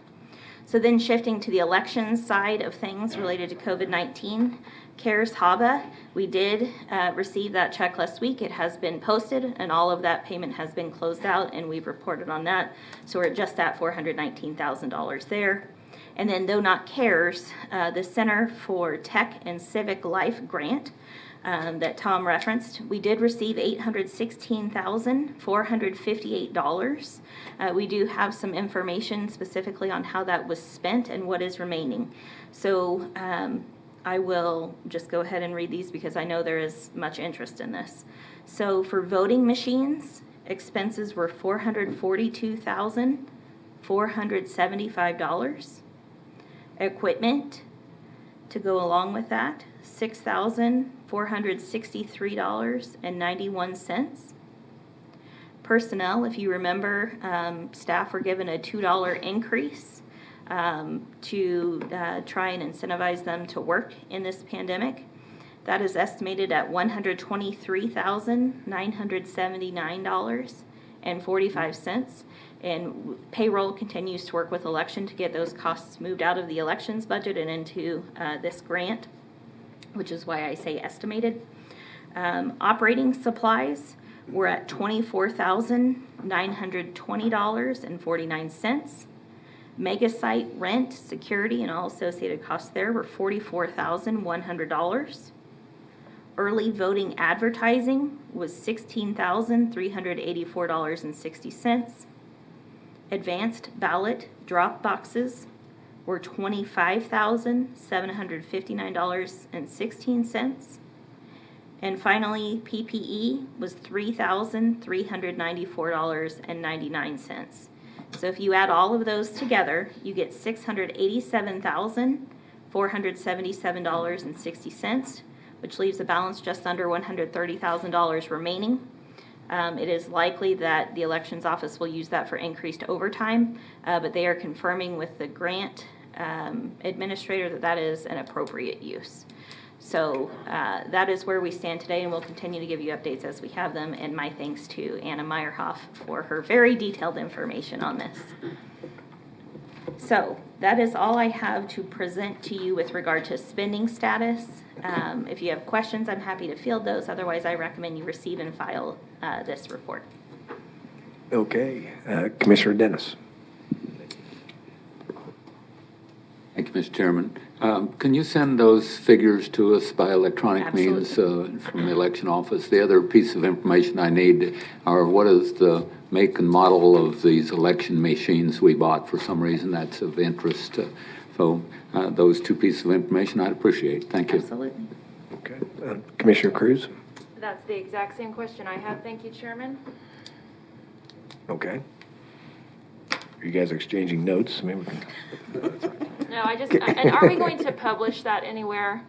So then shifting to the elections side of things related to COVID-19, CARES HAVA, we did receive that check last week. It has been posted, and all of that payment has been closed out, and we've reported on that. So we're just at $419,000 there. And then, though not CARES, the Center for Tech and Civic Life grant that Tom referenced, we did receive $816,458. We do have some information specifically on how that was spent and what is remaining. So I will just go ahead and read these because I know there is much interest in this. So for voting machines, expenses were $442,475. Equipment to go along with that, $6,463.91. Personnel, if you remember, staff were given a $2 increase to try and incentivize them to work in this pandemic. That is estimated at $123,979.45. And payroll continues to work with election to get those costs moved out of the elections budget and into this grant, which is why I say estimated. Operating supplies were at $24,920.49. Mega site rent, security, and all associated costs there were $44,100. Early voting advertising was $16,384.60. Advanced ballot drop boxes were $25,759.16. And finally, PPE was $3,394.99. So if you add all of those together, you get $687,477.60, which leaves a balance just under $130,000 remaining. It is likely that the elections office will use that for increased overtime, but they are confirming with the grant administrator that that is an appropriate use. So that is where we stand today, and we'll continue to give you updates as we have them, and my thanks to Anna Meyerhoff for her very detailed information on this. So that is all I have to present to you with regard to spending status. If you have questions, I'm happy to field those. Otherwise, I recommend you receive and file this report. Okay, Commissioner Dennis. Thank you, Mr. Chairman. Can you send those figures to us by electronic means from the election office? The other piece of information I need are what is the make and model of these election machines we bought. For some reason, that's of interest. So those two pieces of information I'd appreciate. Thank you. Absolutely. Okay. Commissioner Cruz? That's the exact same question I have. Thank you, Chairman. Okay. Are you guys exchanging notes? Maybe we can... No, and are we going to publish that anywhere?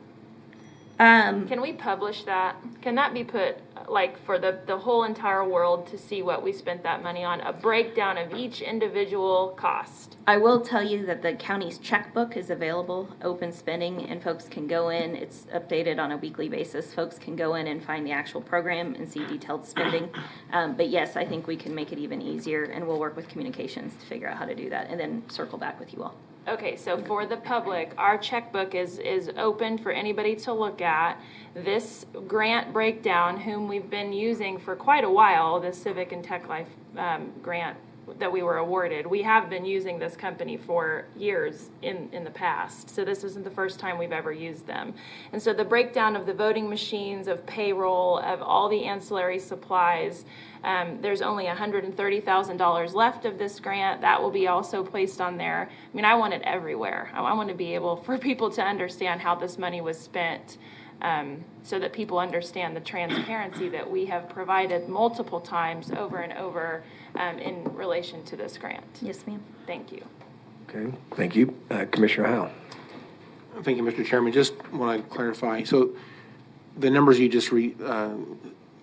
Can we publish that? Can that be put, like, for the whole entire world to see what we spent that money on? A breakdown of each individual cost? I will tell you that the county's checkbook is available, open spending, and folks can go in. It's updated on a weekly basis. Folks can go in and find the actual program and see detailed spending. But yes, I think we can make it even easier, and we'll work with communications to figure out how to do that and then circle back with you all. Okay, so for the public, our checkbook is open for anybody to look at. This grant breakdown, whom we've been using for quite a while, the Civic and Tech Life grant that we were awarded, we have been using this company for years in the past. So this isn't the first time we've ever used them. And so the breakdown of the voting machines, of payroll, of all the ancillary supplies, there's only $130,000 left of this grant. That will be also placed on there. I mean, I want it everywhere. I want to be able for people to understand how this money was spent, so that people understand the transparency that we have provided multiple times over and over in relation to this grant. Yes, ma'am. Thank you. Okay, thank you. Commissioner Howell. Thank you, Mr. Chairman. Just want to clarify. So the numbers you just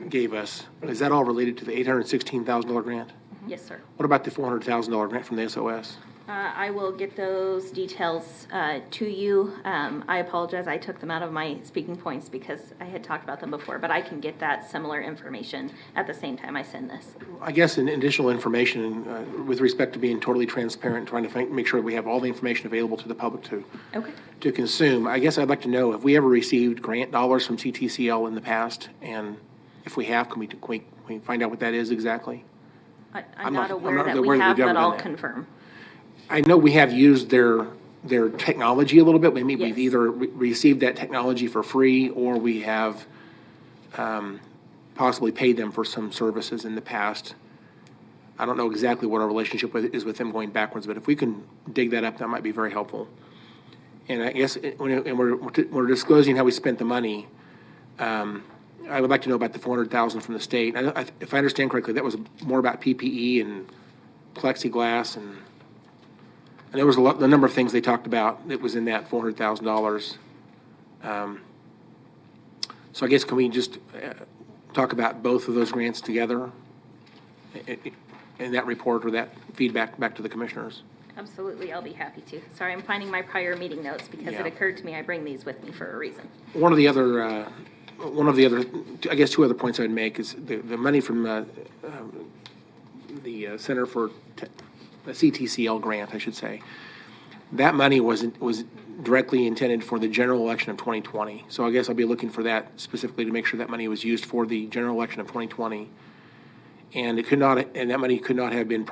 gave us, is that all related to the $816,000 grant? Yes, sir. What about the $400,000 grant from the SOS? I will get those details to you. I apologize, I took them out of my speaking points because I had talked about them before, but I can get that similar information at the same time I send this. I guess an additional information with respect to being totally transparent, trying to make sure we have all the information available to the public to consume. I guess I'd like to know, have we ever received grant dollars from CTCL in the past? And if we have, can we find out what that is exactly? I'm not aware that we have, but I'll confirm. I know we have used their technology a little bit. Maybe we've either received that technology for free or we have possibly paid them for some services in the past. I don't know exactly what our relationship is with them going backwards, but if we can dig that up, that might be very helpful. And I guess when we're disclosing how we spent the money, I would like to know about the $400,000 from the state. If I understand correctly, that was more about PPE and plexiglass and there was the number of things they talked about that was in that $400,000. So I guess can we just talk about both of those grants together in that report or that feedback back to the commissioners? Absolutely, I'll be happy to. Sorry, I'm finding my prior meeting notes because it occurred to me I bring these with me for a reason. One of the other, I guess two other points I'd make is the money from the Center for a CTCL grant, I should say. That money was directly intended for the general election of 2020. So I guess I'll be looking for that specifically to make sure that money was used for the general election of 2020. And that money could not have been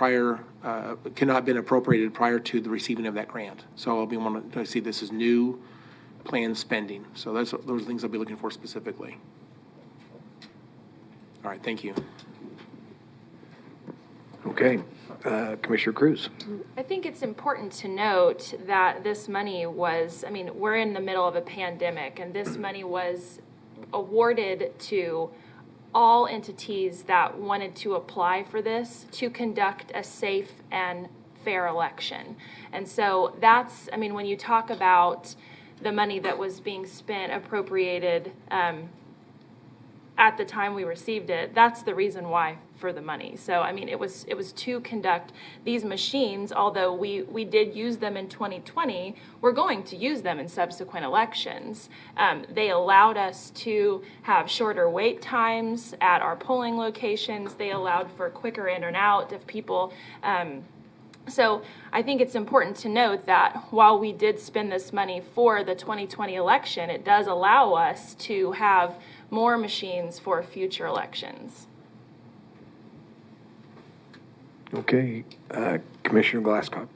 appropriated prior to the receiving of that grant. So I'll be wanting to see this as new planned spending. So those are things I'll be looking for specifically. All right, thank you. Okay. Commissioner Cruz. I think it's important to note that this money was, we're in the middle of a pandemic, and this money was awarded to all entities that wanted to apply for this to conduct a safe and fair election. And so that's, when you talk about the money that was being spent, appropriated at the time we received it, that's the reason why for the money. So, it was to conduct these machines, although we did use them in 2020, we're going to use them in subsequent elections. They allowed us to have shorter wait times at our polling locations. They allowed for quicker in and out of people. So I think it's important to note that while we did spend this money for the 2020 election, it does allow us to have more machines for future elections. Okay, Commissioner Glasscock.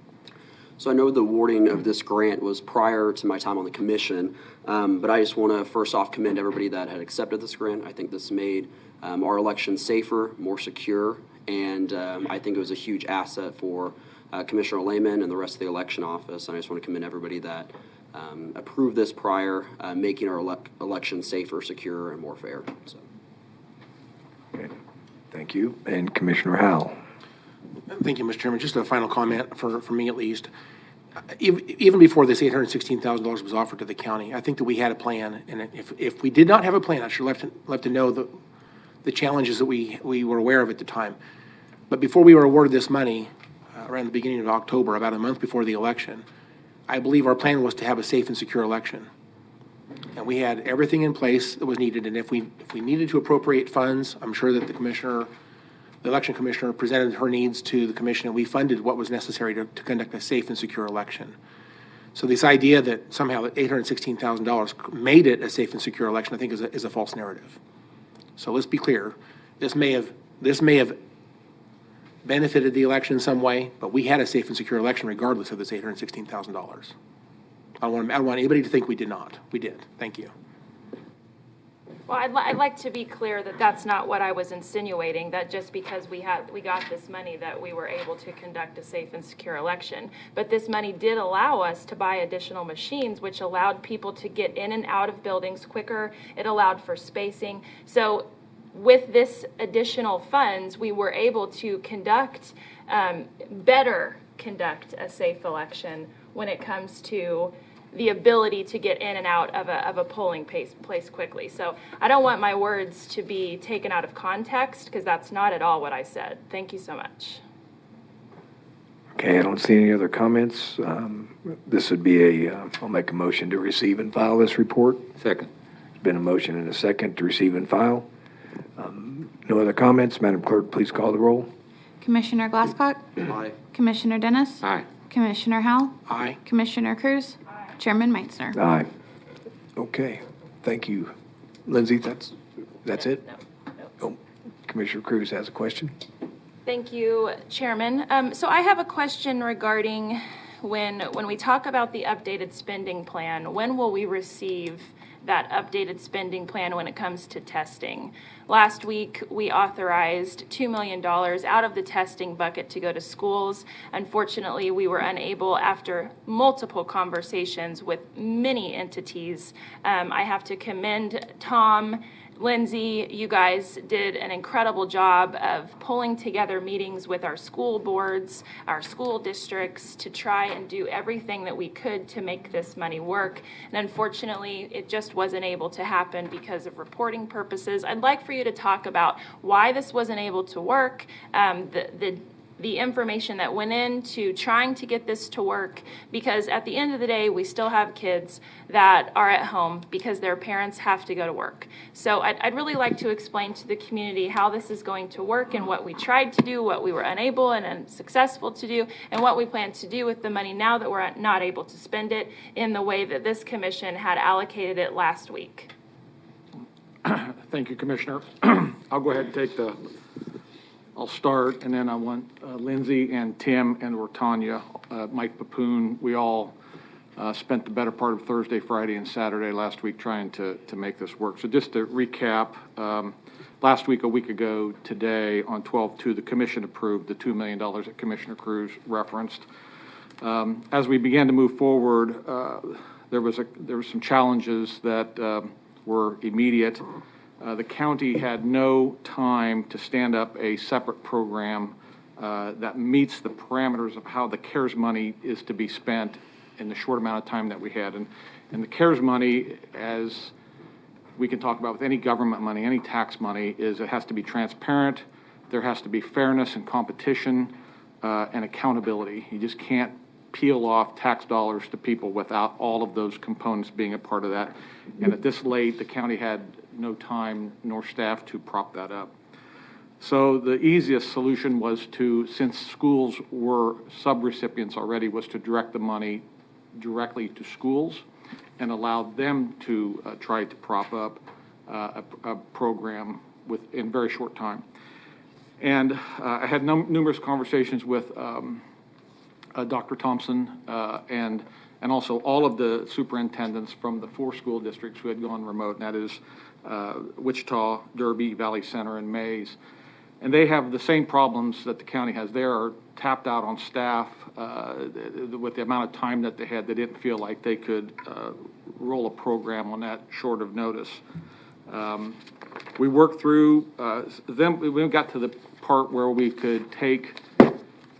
So I know the awarding of this grant was prior to my time on the commission, but I just want to first off commend everybody that had accepted this grant. I think this made our election safer, more secure, and I think it was a huge asset for Commissioner Lehman and the rest of the election office. And I just want to commend everybody that approved this prior, making our election safer, secure, and more fair. So. Okay, thank you. And Commissioner Howell. Thank you, Mr. Chairman. Just a final comment for me at least. Even before this $816,000 was offered to the county, I think that we had a plan. And if we did not have a plan, I should have left to know the challenges that we were aware of at the time. But before we were awarded this money, around the beginning of October, about a month before the election, I believe our plan was to have a safe and secure election. And we had everything in place that was needed. And if we needed to appropriate funds, I'm sure that the election commissioner presented her needs to the commission, and we funded what was necessary to conduct a safe and secure election. So this idea that somehow that $816,000 made it a safe and secure election, I think is a false narrative. So let's be clear. This may have benefited the election in some way, but we had a safe and secure election regardless of this $816,000. I don't want anybody to think we did not. We did. Thank you. Well, I'd like to be clear that that's not what I was insinuating, that just because we got this money that we were able to conduct a safe and secure election. But this money did allow us to buy additional machines, which allowed people to get in and out of buildings quicker. It allowed for spacing. So with this additional funds, we were able to better conduct a safe election when it comes to the ability to get in and out of a polling place quickly. So I don't want my words to be taken out of context, because that's not at all what I said. Thank you so much. Okay, I don't see any other comments. This would be I'll make a motion to receive and file this report. Second. There's been a motion and a second to receive and file. No other comments. Madam Clerk, please call the roll. Commissioner Glasscock? Aye. Commissioner Dennis? Aye. Commissioner Howell? Aye. Commissioner Cruz? Chairman Meitzner. Aye. Okay, thank you. Lindsay, that's it? No. Oh, Commissioner Cruz has a question. Thank you, Chairman. So I have a question regarding when we talk about the updated spending plan, when will we receive that updated spending plan when it comes to testing? Last week, we authorized $2 million out of the testing bucket to go to schools. Unfortunately, we were unable, after multiple conversations with many entities. I have to commend Tom, Lindsay, you guys did an incredible job of pulling together meetings with our school boards, our school districts, to try and do everything that we could to make this money work. And unfortunately, it just wasn't able to happen because of reporting purposes. I'd like for you to talk about why this wasn't able to work, the information that went into trying to get this to work, because at the end of the day, we still have kids that are at home because their parents have to go to work. So I'd really like to explain to the community how this is going to work and what we tried to do, what we were unable and unsuccessful to do, and what we plan to do with the money now that we're not able to spend it in the way that this commission had allocated it last week. Thank you, Commissioner. I'll go ahead and I'll start, and then I want Lindsay and Tim and Tanya, Mike Papoon. We all spent the better part of Thursday, Friday, and Saturday last week trying to make this work. So just to recap, last week, a week ago today, on 12/2, the commission approved the $2 million that Commissioner Cruz referenced. As we began to move forward, there was some challenges that were immediate. The county had no time to stand up a separate program that meets the parameters of how the CARES money is to be spent in the short amount of time that we had. And the CARES money, as we can talk about with any government money, any tax money, is it has to be transparent, there has to be fairness and competition, and accountability. You just can't peel off tax dollars to people without all of those components being a part of that. And at this late, the county had no time nor staff to prop that up. So the easiest solution was to, since schools were subrecipients already, was to direct the money directly to schools and allow them to try to prop up a program in very short time. And I had numerous conversations with Dr. Thompson and also all of the superintendents from the 4 school districts who had gone remote, and that is Wichita, Derby, Valley Center, and Mays. And they have the same problems that the county has. They are tapped out on staff with the amount of time that they had. They didn't feel like they could roll a program on that short of notice. We worked through, then we got to the part where we could take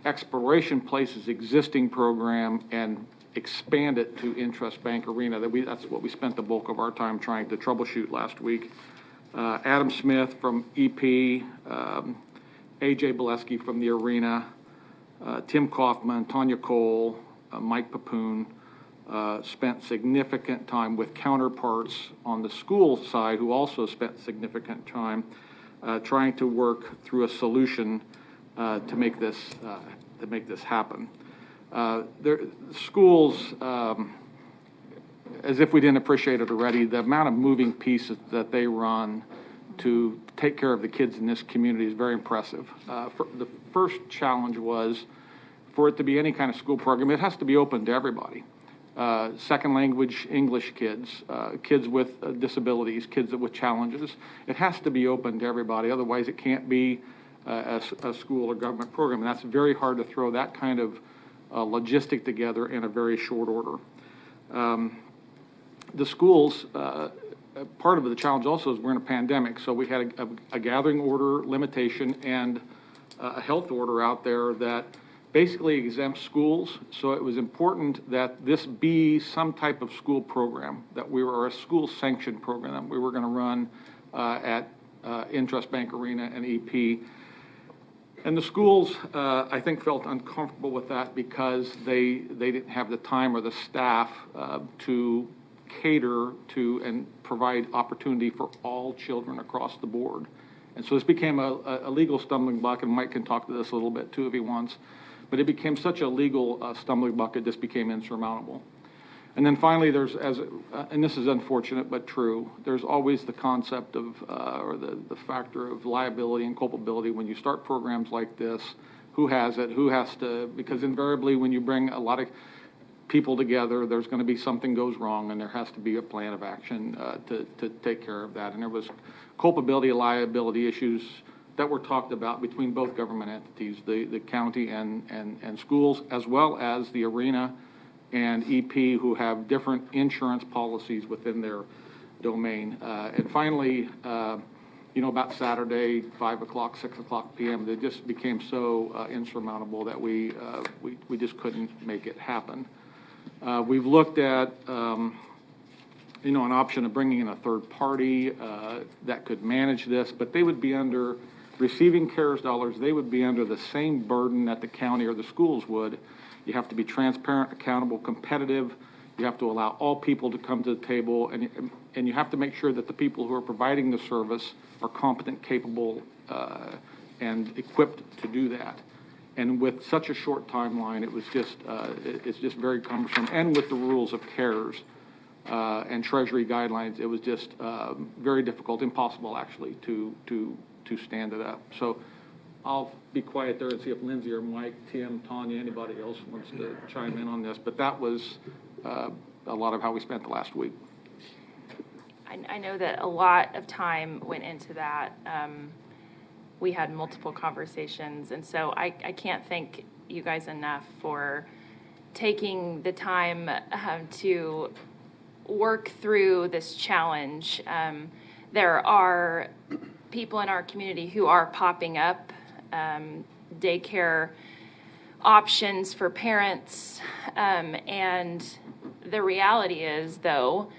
Exploration Place's existing program and expand it to Interest Bank Arena. That's what we spent the bulk of our time trying to troubleshoot last week. Adam Smith from EP, AJ Bolesky from the Arena, Tim Kaufman, Tanya Cole, Mike Papoon, spent significant time with counterparts on the school side who also spent significant time trying to work through a solution to make this happen. Schools, as if we didn't appreciate it already, the amount of moving pieces that they run to take care of the kids in this community is very impressive. The first challenge was for it to be any kind of school program, it has to be open to everybody. Second language English kids, kids with disabilities, kids with challenges. It has to be open to everybody, otherwise it can't be a school or government program. And that's very hard to throw that kind of logistic together in a very short order. The schools, part of the challenge also is we're in a pandemic, so we had a gathering order limitation and a health order out there that basically exempts schools. So it was important that this be some type of school program, that we were a school sanctioned program that we were going to run at Interest Bank Arena and EP. And the schools, I think, felt uncomfortable with that because they didn't have the time or the staff to cater to and provide opportunity for all children across the board. And so this became a legal stumbling block, and Mike can talk to this a little bit too if he wants. But it became such a legal stumbling block, it just became insurmountable. And then finally, and this is unfortunate but true, there's always the concept of, or the factor of liability and culpability when you start programs like this. Who has it? Who has to? Because invariably, when you bring a lot of people together, there's going to be something goes wrong, and there has to be a plan of action to take care of that. And there was culpability and liability issues that were talked about between both government entities, the county and schools, as well as the Arena and EP, who have different insurance policies within their domain. And finally, about Saturday, 5 o'clock, 6 o'clock p.m., it just became so insurmountable that we just couldn't make it happen. We've looked at, an option of bringing in a third party that could manage this, but they would be under receiving CARES dollars. They would be under the same burden that the county or the schools would. You have to be transparent, accountable, competitive. You have to allow all people to come to the table, and you have to make sure that the people who are providing the service are competent, capable, and equipped to do that. And with such a short timeline, it was just it's just very cumbersome. And with the rules of CARES and Treasury guidelines, it was just very difficult, impossible actually to stand it up. So I'll be quiet there and see if Lindsay or Mike, Tim, Tanya, anybody else wants to chime in on this. But that was a lot of how we spent the last week. I know that a lot of time went into that. We had multiple conversations, and so I can't thank you guys enough for taking the time to work through this challenge. There are people in our community who are popping up daycare options for parents, and the reality is, though,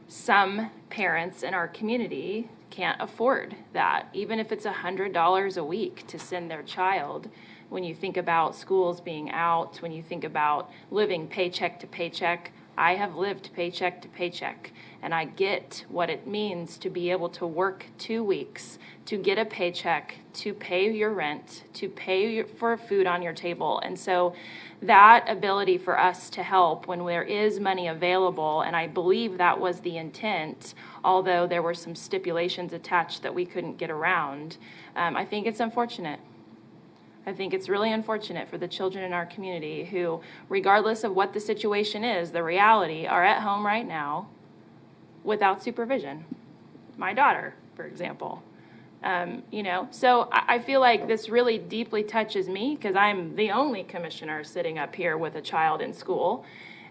some parents in our community can't afford that, even if it's $100 a week to send their child. When you think about schools being out, when you think about living paycheck to paycheck, I have lived paycheck to paycheck, and I get what it means to be able to work 2 weeks, to get a paycheck, to pay your rent, to pay for food on your table. And so that ability for us to help when there is money available, and I believe that was the intent, although there were some stipulations attached that we couldn't get around, I think it's unfortunate. I think it's really unfortunate for the children in our community who, regardless of what the situation is, the reality, are at home right now without supervision. My daughter, for example. So I feel like this really deeply touches me because I'm the only commissioner sitting up here with a child in school.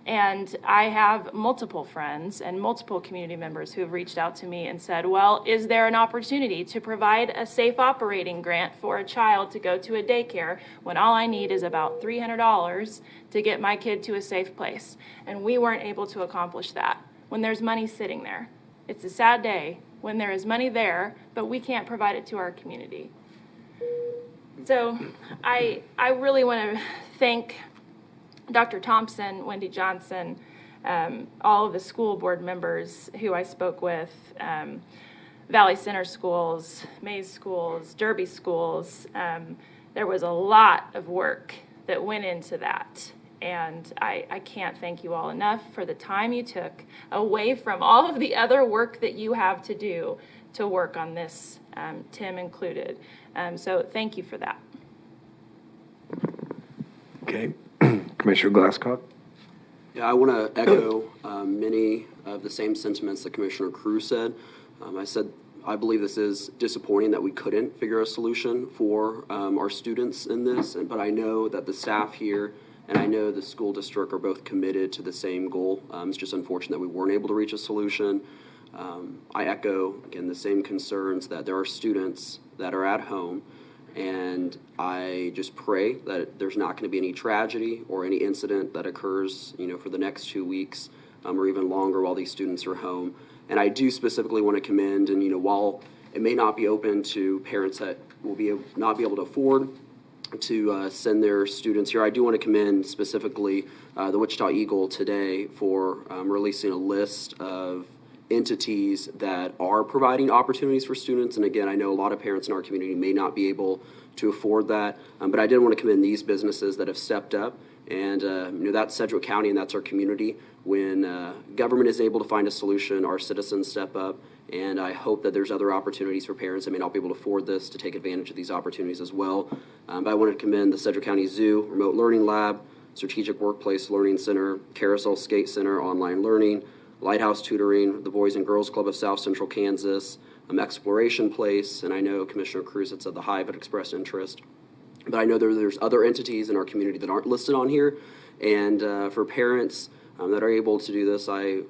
And I have multiple friends and multiple community members who have reached out to me and said, well, is there an opportunity to provide a safe operating grant for a child to go to a daycare when all I need is about $300 to get my kid to a safe place? And we weren't able to accomplish that when there's money sitting there. It's a sad day when there is money there, but we can't provide it to our community. So I really want to thank Dr. Thompson, Wendy Johnson, all of the school board members who I spoke with, Valley Center Schools, Mays Schools, Derby Schools. There was a lot of work that went into that. And I can't thank you all enough for the time you took away from all of the other work that you have to do to work on this, Tim included. So thank you for that. Okay. Commissioner Glasscock? Yeah, I want to echo many of the same sentiments that Commissioner Cruz said. I believe this is disappointing that we couldn't figure a solution for our students in this, but I know that the staff here and I know the school district are both committed to the same goal. It's just unfortunate that we weren't able to reach a solution. I echo, again, the same concerns that there are students that are at home, and I just pray that there's not going to be any tragedy or any incident that occurs, for the next 2 weeks or even longer while these students are home. And I do specifically want to commend, and while it may not be open to parents that will not be able to afford to send their students here, I do want to commend specifically the Wichita Eagle today for releasing a list of entities that are providing opportunities for students. And again, I know a lot of parents in our community may not be able to afford that, but I did want to commend these businesses that have stepped up. And that's Sedgwick County, and that's our community. When government is able to find a solution, our citizens step up. And I hope that there's other opportunities for parents that may not be able to afford this to take advantage of these opportunities as well. But I wanted to commend the Sedgwick County Zoo, Remote Learning Lab, Strategic Workplace Learning Center, Carousel Skate Center, Online Learning, Lighthouse Tutoring, the Boys and Girls Club of South Central Kansas, Exploration Place, and I know Commissioner Cruz had said the Hive had expressed interest. But I know there's other entities in our community that aren't listed on here. And for parents that are able to do this, I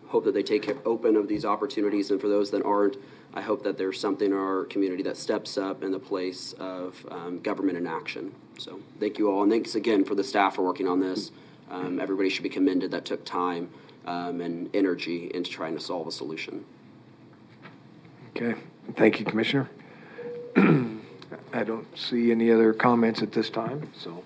hope that they take open of these opportunities. And for those that aren't, I hope that there's something in our community that steps up in the place of government in action. So thank you all. And thanks again for the staff for working on this. Everybody should be commended that took time and energy into trying to solve a solution. Okay. Thank you, Commissioner. I don't see any other comments at this time, so.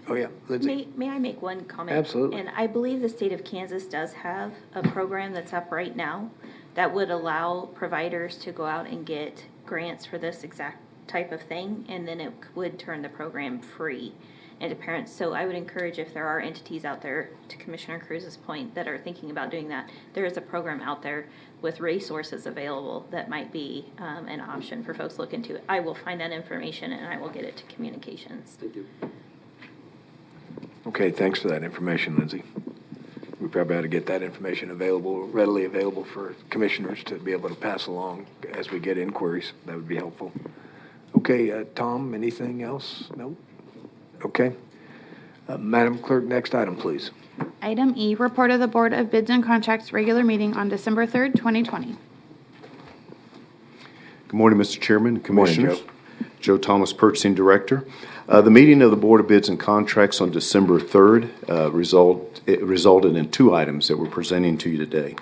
Oh, yeah, Lindsay. May I make one comment? Absolutely. And I believe the state of Kansas does have a program that's up right now that would allow providers to go out and get grants for this exact type of thing, and then it would turn the program free and to parents. So I would encourage, if there are entities out there, to Commissioner Cruz's point, that are thinking about doing that, there is a program out there with resources available that might be an option for folks to look into. I will find that information and I will get it to communications. Thank you. Okay, thanks for that information, Lindsay. We probably ought to get that information readily available for commissioners to be able to pass along as we get inquiries. That would be helpful. Okay, Tom, anything else? No? Okay. Madam Clerk, next item, please. Item E, report of the Board of Bids and Contracts regular meeting on December 3rd, 2020. Good morning, Mr. Chairman, Commissioners. Morning, Joe Thomas, Purchasing Director. The meeting of the Board of Bids and Contracts on December 3rd resulted in 2 items that we're presenting to you today.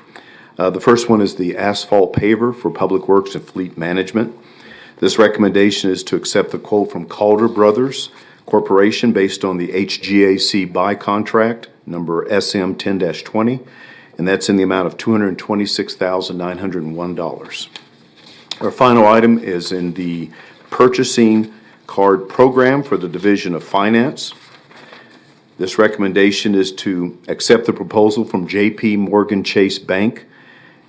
The first one is the asphalt paver for Public Works and Fleet Management. This recommendation is to accept the quote from Calder Brothers Corporation based on the HGAC buy contract, number SM 10-20, and that's in the amount of $226,901. Our final item is in the purchasing card program for the Division of Finance. This recommendation is to accept the proposal from J.P. Morgan Chase Bank,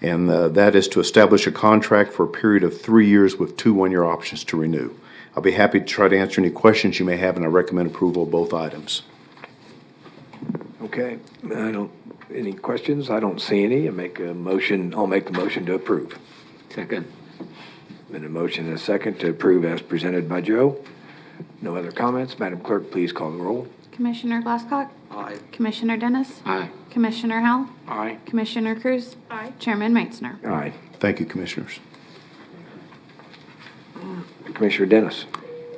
and that is to establish a contract for a period of 3 years with 2 one-year options to renew. I'll be happy to try to answer any questions you may have, and I recommend approval of both items. Okay, any questions? I don't see any. I'll make the motion to approve. Second. Been a motion and a second to approve as presented by Joe. No other comments. Madam Clerk, please call the roll. Commissioner Glasscock? Aye. Commissioner Dennis? Aye. Commissioner Howell? Aye. Commissioner Cruz? Aye. Chairman Meitzner? Aye. Thank you, Commissioners. Commissioner Dennis.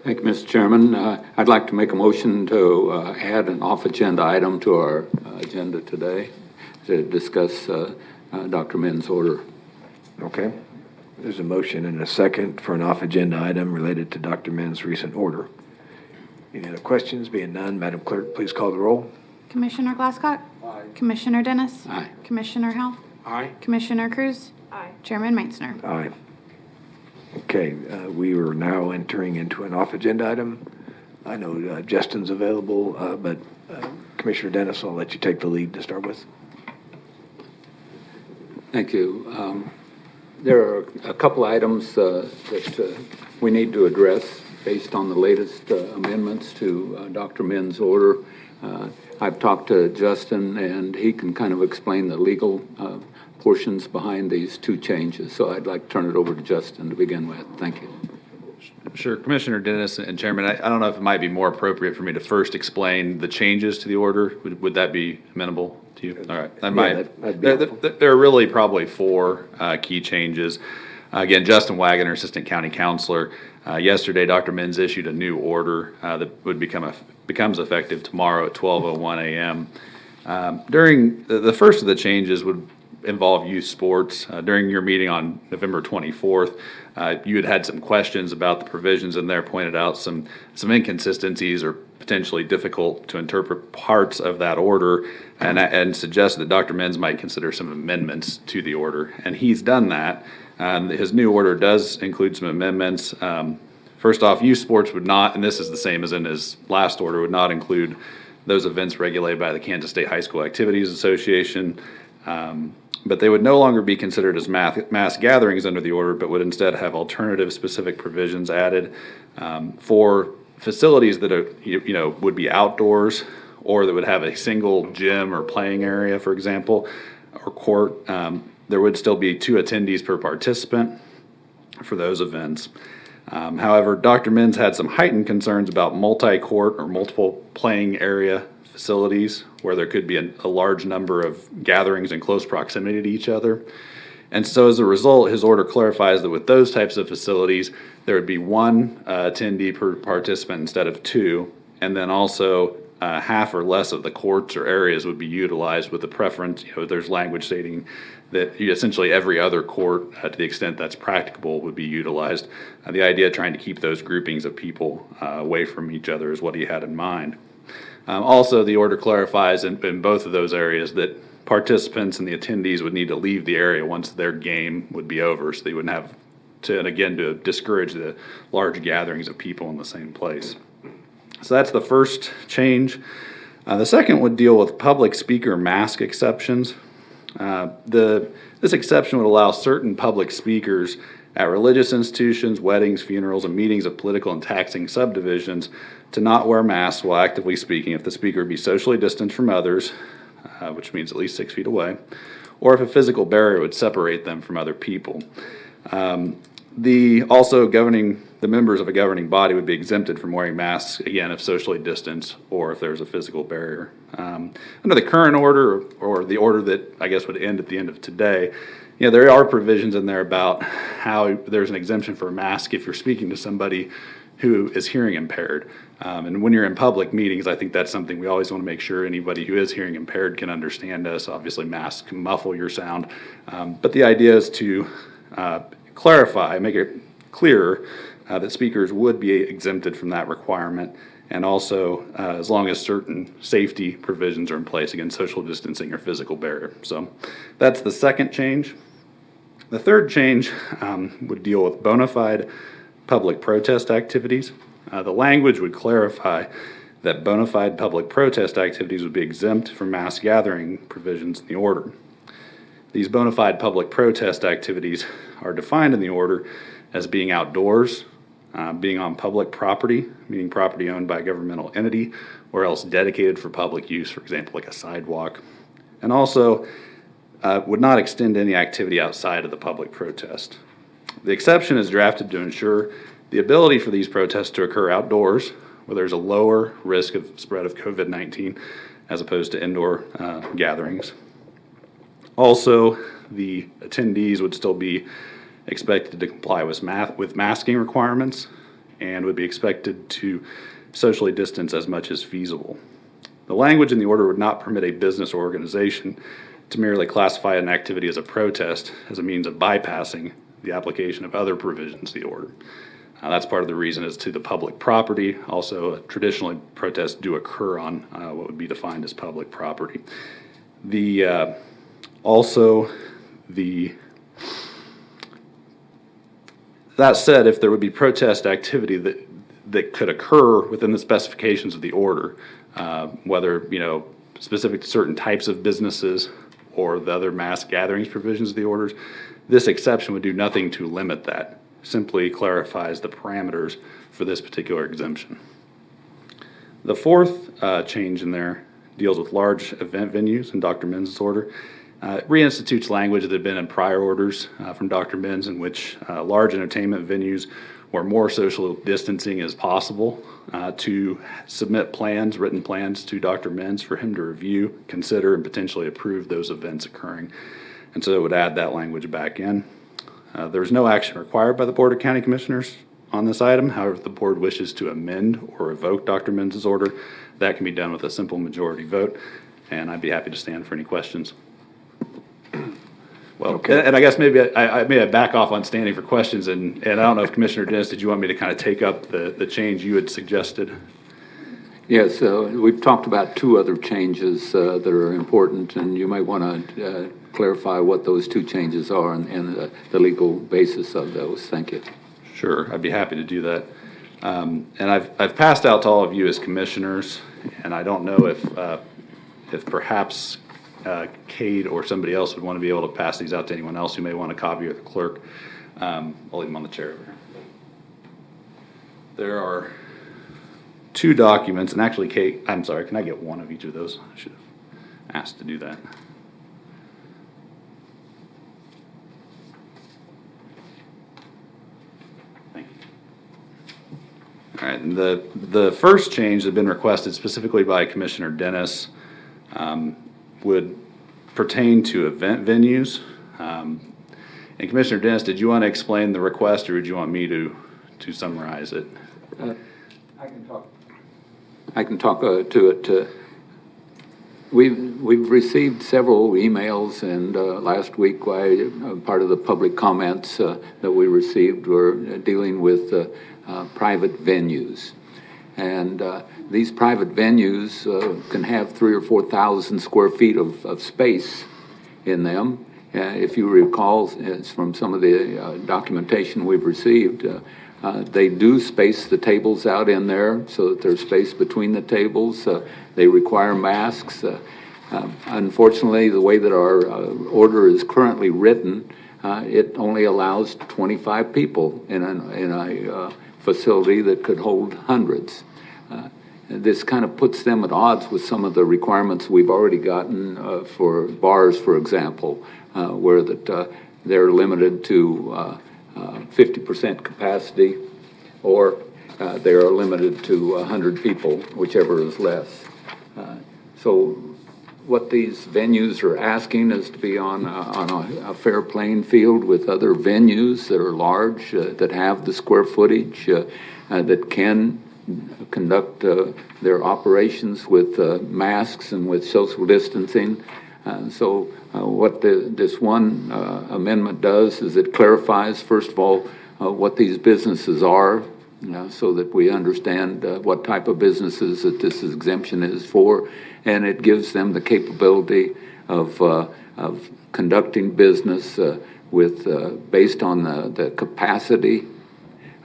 Thank you, Mr. Chairman. I'd like to make a motion to add an off-agenda item to our agenda today to discuss Dr. Min's order. Okay. There's a motion and a second for an off-agenda item related to Dr. Min's recent order. Any other questions? Being none, Madam Clerk, please call the roll. Commissioner Glasscock? Aye. Commissioner Dennis? Aye. Commissioner Howell? Aye. Commissioner Cruz? Aye. Chairman Meitzner? Aye. Okay, we are now entering into an off-agenda item. I know Justin's available, but Commissioner Dennis, I'll let you take the lead to start with. Thank you. There are a couple items that we need to address based on the latest amendments to Dr. Min's order. I've talked to Justin, and he can kind of explain the legal portions behind these 2 changes. So I'd like to turn it over to Justin to begin with. Thank you. Sure. Commissioner Dennis and Chairman, I don't know if it might be more appropriate for me to first explain the changes to the order. Would that be amenable to you? All right. That'd be helpful. There are really probably 4 key changes. Again, Justin Wagoner, Assistant County Counselor. Yesterday, Dr. Min's issued a new order that would becomes effective tomorrow at 12:01 a.m. During the first of the changes would involve youth sports. During your meeting on November 24th, you had some questions about the provisions in there, pointed out some inconsistencies or potentially difficult to interpret parts of that order, and suggested that Dr. Min's might consider some amendments to the order. And he's done that. His new order does include some amendments. First off, youth sports would not, and this is the same as in his last order, would not include those events regulated by the Kansas State High School Activities Association. But they would no longer be considered as mass gatherings under the order, but would instead have alternative specific provisions added for facilities that are, would be outdoors, or that would have a single gym or playing area, for example, or court. There would still be 2 attendees per participant for those events. However, Dr. Min's had some heightened concerns about multi-court or multiple playing area facilities where there could be a large number of gatherings in close proximity to each other. And so as a result, his order clarifies that with those types of facilities, there would be 1 attendee per participant instead of 2, and then also half or less of the courts or areas would be utilized with the preference. There's language stating that essentially every other court, to the extent that's practicable, would be utilized. The idea of trying to keep those groupings of people away from each other is what he had in mind. Also, the order clarifies in both of those areas that participants and the attendees would need to leave the area once their game would be over, so they wouldn't have to, and again, to discourage the large gatherings of people in the same place. So that's the first change. The second would deal with public speaker mask exceptions. This exception would allow certain public speakers at religious institutions, weddings, funerals, and meetings of political and taxing subdivisions to not wear masks while actively speaking if the speaker be socially distanced from others, which means at least 6 feet away, or if a physical barrier would separate them from other people. The members of a governing body would be exempted from wearing masks, again, if socially distanced or if there's a physical barrier. Under the current order, or the order that I guess would end at the end of today, there are provisions in there about how there's an exemption for a mask if you're speaking to somebody who is hearing impaired. And when you're in public meetings, I think that's something we always want to make sure anybody who is hearing impaired can understand us. Obviously, masks can muffle your sound. But the idea is to clarify, make it clearer that speakers would be exempted from that requirement. and also as long as certain safety provisions are in place against social distancing or physical barrier. So that's the second change. The third change would deal with bona fide public protest activities. The language would clarify that bona fide public protest activities would be exempt from mass gathering provisions in the order. These bona fide public protest activities are defined in the order as being outdoors, being on public property, meaning property owned by a governmental entity, or else dedicated for public use, for example, like a sidewalk, and also would not extend to any activity outside of the public protest. The exception is drafted to ensure the ability for these protests to occur outdoors, where there's a lower risk of spread of COVID-19 as opposed to indoor gatherings. Also, the attendees would still be expected to comply with masking requirements and would be expected to socially distance as much as feasible. The language in the order would not permit a business or organization to merely classify an activity as a protest as a means of bypassing the application of other provisions of the order. That's part of the reason as to the public property. Also, traditionally, protests do occur on what would be defined as public property. That said, if there would be protest activity that could occur within the specifications of the order, whether specific to certain types of businesses or the other mass gatherings provisions of the orders, this exception would do nothing to limit that. Simply clarifies the parameters for this particular exemption. The fourth change in there deals with large event venues in Dr. Minz's order. It reinstitutes language that had been in prior orders from Dr. Minz, in which large entertainment venues where more social distancing is possible to submit written plans to Dr. Minz for him to review, consider, and potentially approve those events occurring. And so it would add that language back in. There's no action required by the Board of County Commissioners on this item. However, if the board wishes to amend or revoke Dr. Minz's order, that can be done with a simple majority vote, and I'd be happy to stand for any questions. Well, okay. And I guess maybe I may back off on standing for questions, and I don't know if Commissioner Dennis, did you want me to kind of take up the change you had suggested? Yes, we've talked about two other changes that are important, and you might want to clarify what those two changes are and the legal basis of those. Thank you. Sure, I'd be happy to do that. And I've passed out to all of you as commissioners, and I don't know if perhaps Kate or somebody else would want to be able to pass these out to anyone else who may want a copy or the clerk. I'll leave them on the chair. There are two documents, and actually, Kate, I'm sorry, can I get one of each of those? I should have asked to do that. Thank you. All right, and the first change that had been requested specifically by Commissioner Dennis would pertain to event venues. And Commissioner Dennis, did you want to explain the request, or would you want me to summarize it? I can talk to it. We've received several emails, and last week, part of the public comments that we received were dealing with private venues. And these private venues can have 3,000 or 4,000 square feet of space in them. If you recall, it's from some of the documentation we've received, they do space the tables out in there so that there's space between the tables. They require masks. Unfortunately, the way that our order is currently written, it only allows 25 people in a facility that could hold hundreds. This kind of puts them at odds with some of the requirements we've already gotten for bars, for example, where they're limited to 50% capacity, or they are limited to 100 people, whichever is less. So what these venues are asking is to be on a fair playing field with other venues that are large, that have the square footage, that can conduct their operations with masks and with social distancing. So what this one amendment does is it clarifies, first of all, what these businesses are, so that we understand what type of businesses that this exemption is for, and it gives them the capability of conducting business based on the capacity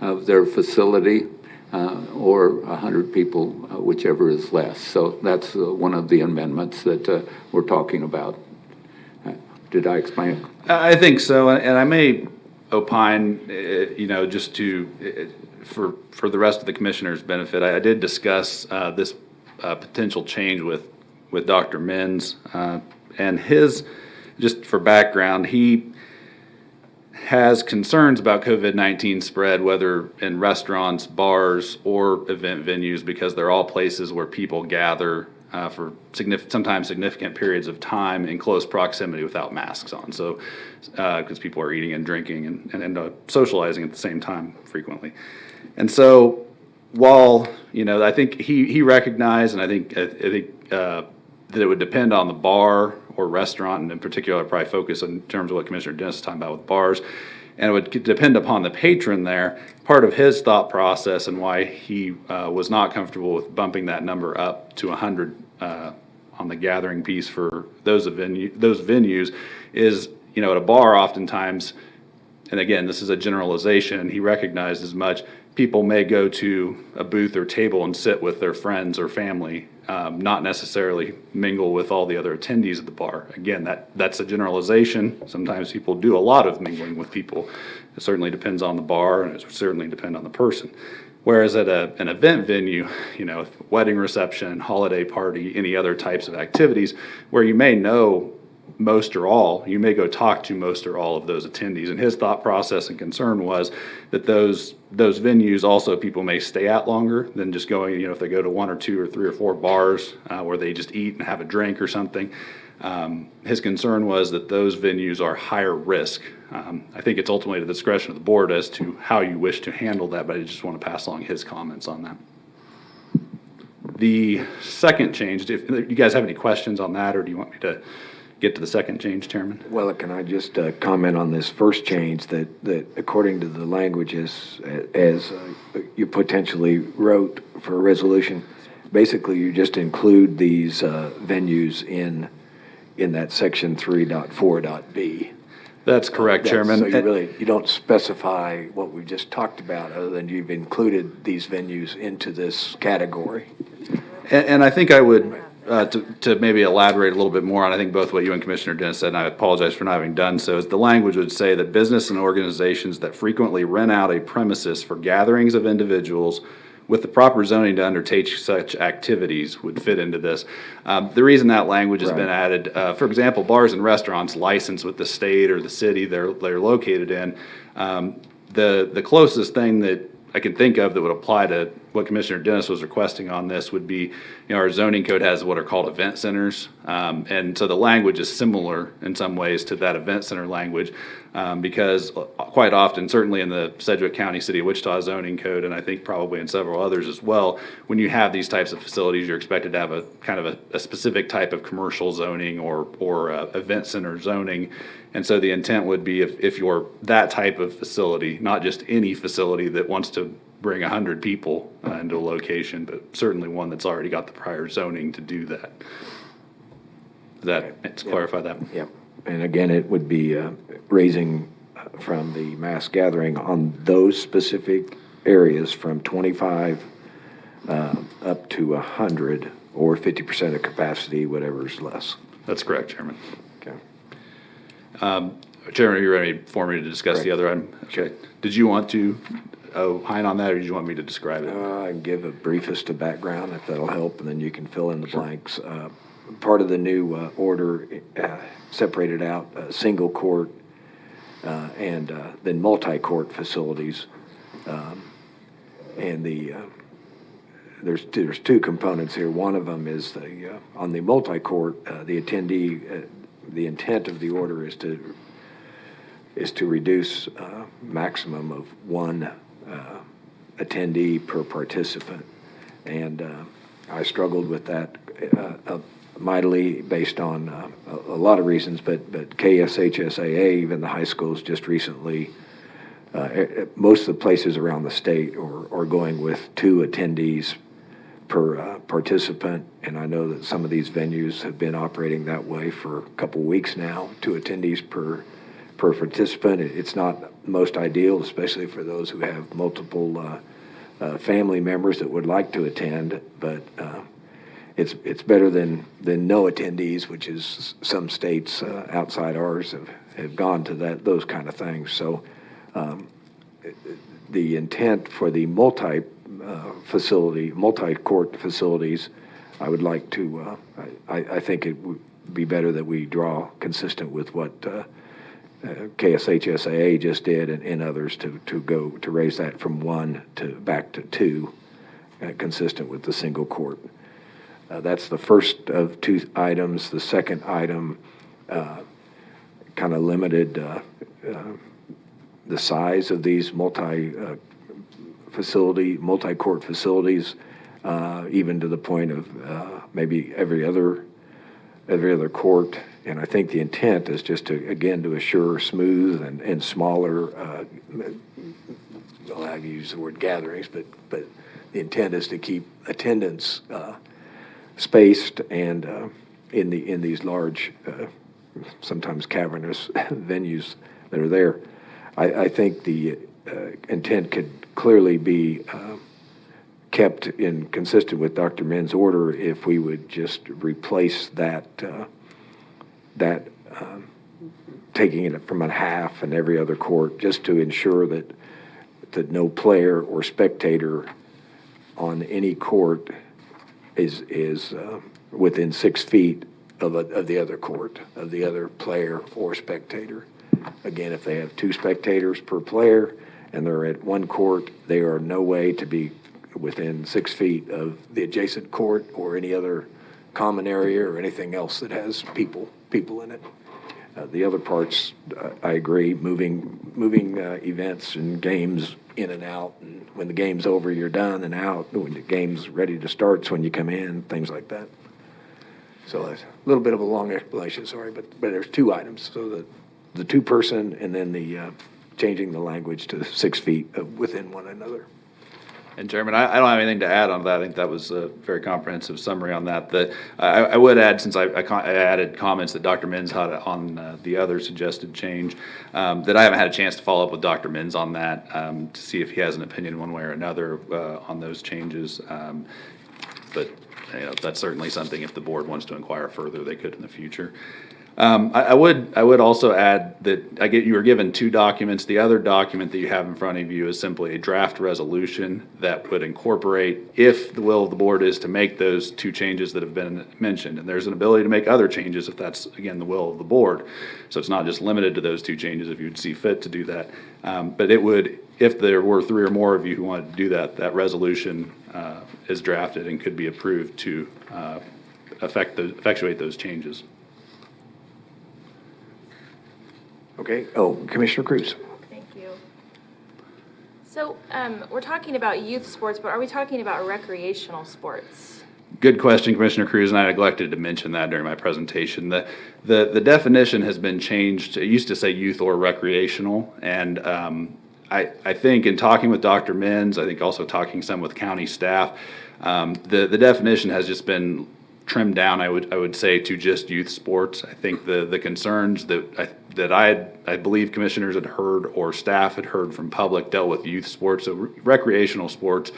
of their facility, or 100 people, whichever is less. So that's one of the amendments that we're talking about. Did I explain? I think so, and I may opine, just for the rest of the commissioners' benefit. I did discuss this potential change with Dr. Menz, and just for background, he has concerns about COVID-19 spread, whether in restaurants, bars, or event venues, because they're all places where people gather for sometimes significant periods of time in close proximity without masks on. So, because people are eating and drinking and socializing at the same time frequently. And so, while, I think he recognized, and I think that it would depend on the bar or restaurant, and in particular, I'd probably focus in terms of what Commissioner Dennis is talking about with bars, and it would depend upon the patron there. Part of his thought process and why he was not comfortable with bumping that number up to 100 on the gathering piece for those venues is, at a bar oftentimes, and again, this is a generalization, and he recognized as much, people may go to a booth or table and sit with their friends or family, not necessarily mingle with all the other attendees at the bar. Again, that's a generalization. Sometimes people do a lot of mingling with people. It certainly depends on the bar, and it certainly depends on the person. Whereas at an event venue, wedding reception, holiday party, any other types of activities where you may know most or all, you may go talk to most or all of those attendees. And his thought process and concern was that those venues also people may stay at longer than just going, if they go to 1 or 2 or 3 or 4 bars where they just eat and have a drink or something. His concern was that those venues are higher risk. I think it's ultimately the discretion of the board as to how you wish to handle that, but I just want to pass along his comments on that. The second change, if you guys have any questions on that, or do you want me to get to the second change, Chairman? Well, can I just comment on this first change that according to the language as you potentially wrote for a resolution, basically you just include these venues in that section 3.4.b. That's correct, Chairman. So you don't specify what we've just talked about, other than you've included these venues into this category. And I think I would, to maybe elaborate a little bit more on, I think both what you and Commissioner Dennis said, and I apologize for not having done so, is the language would say that business and organizations that frequently rent out a premises for gatherings of individuals with the proper zoning to undertake such activities would fit into this. The reason that language has been added, for example, bars and restaurants licensed with the state or the city they're located in, the closest thing that I can think of that would apply to what Commissioner Dennis was requesting on this would be, our zoning code has what are called event centers. And so the language is similar in some ways to that event center language, because quite often, certainly in the Sedgwick County, City of Wichita zoning code, and I think probably in several others as well, when you have these types of facilities, you're expected to have a kind of a specific type of commercial zoning or event center zoning. And so the intent would be if you're that type of facility, not just any facility that wants to bring 100 people into a location, but certainly one that's already got the prior zoning to do that. Let's clarify that. Yep. And again, it would be raising from the mass gathering on those specific areas from 25 up to 100, or 50% of capacity, whatever's less. That's correct, Chairman. Okay. Chairman, are you ready for me to discuss the other item? Okay. Did you want to opine on that, or did you want me to describe it? I can give a briefest of background, if that'll help, and then you can fill in the blanks. Part of the new order separated out single court and then multi-court facilities. And there's two components here. One of them is on the multi-court, the attendee. The intent of the order is to reduce maximum of one attendee per participant, and I struggled with that mightily based on a lot of reasons, but KSHSAA, even the high schools, just recently most of the places around the state are going with 2 attendees per participant, and I know that some of these venues have been operating that way for a couple weeks now, 2 attendees per participant. It's not most ideal, especially for those who have multiple family members that would like to attend, but it's better than no attendees, which is some states outside ours have gone to those kind of things. So the intent for the multi-court facilities, I would like to, I think it would be better that we draw consistent with what KSHSAA just did and others to raise that from 1 back to 2, consistent with the single court. That's the first of 2 items. The second item kind of limited the size of these multi-court facilities, even to the point of maybe every other court. And I think the intent is just to assure smooth and smaller, well, I use the word gatherings, but the intent is to keep attendance spaced and in these large, sometimes cavernous venues that are there. I think the intent could clearly be kept consistent with Dr. Min's order if we would just replace that taking it from a half in every other court, just to ensure that no player or spectator on any court is within 6 feet of the other court, of the other player or spectator. Again, if they have 2 spectators per player and they're at one court, they are no way to be within 6 feet of the adjacent court or any other common area or anything else that has people in it. The other parts, I agree, moving events and games in and out, and when the game's over, you're done and out. When the game's ready to start, it's when you come in, things like that. So a little bit of a long explanation, sorry, but there's 2 items. So the 2-person and then the changing the language to 6 feet within one another. And Chairman, I don't have anything to add on that. I think that was a very comprehensive summary on that. I would add, since I added comments that Dr. Min's had on the other suggested change, that I haven't had a chance to follow up with Dr. Min's on that to see if he has an opinion one way or another on those changes. But that's certainly something, if the board wants to inquire further, they could in the future. I would also add that you were given 2 documents. The other document that you have in front of you is simply a draft resolution that would incorporate, if the will of the board is to make those 2 changes that have been mentioned. And there's an ability to make other changes if that's, again, the will of the board. So it's not just limited to those 2 changes if you'd see fit to do that. But it would, if there were 3 or more of you who wanted to do that, that resolution is drafted and could be approved to effectuate those changes. Okay. Oh, Commissioner Cruz. Thank you. So we're talking about youth sports, but are we talking about recreational sports? Good question, Commissioner Cruz, and I neglected to mention that during my presentation. The definition has been changed. It used to say youth or recreational, and I think in talking with Dr. Min's, I think also talking some with county staff, the definition has just been trimmed down, I would say, to just youth sports. I think the concerns that I believe commissioners had heard or staff had heard from public dealt with youth sports. So recreational sports,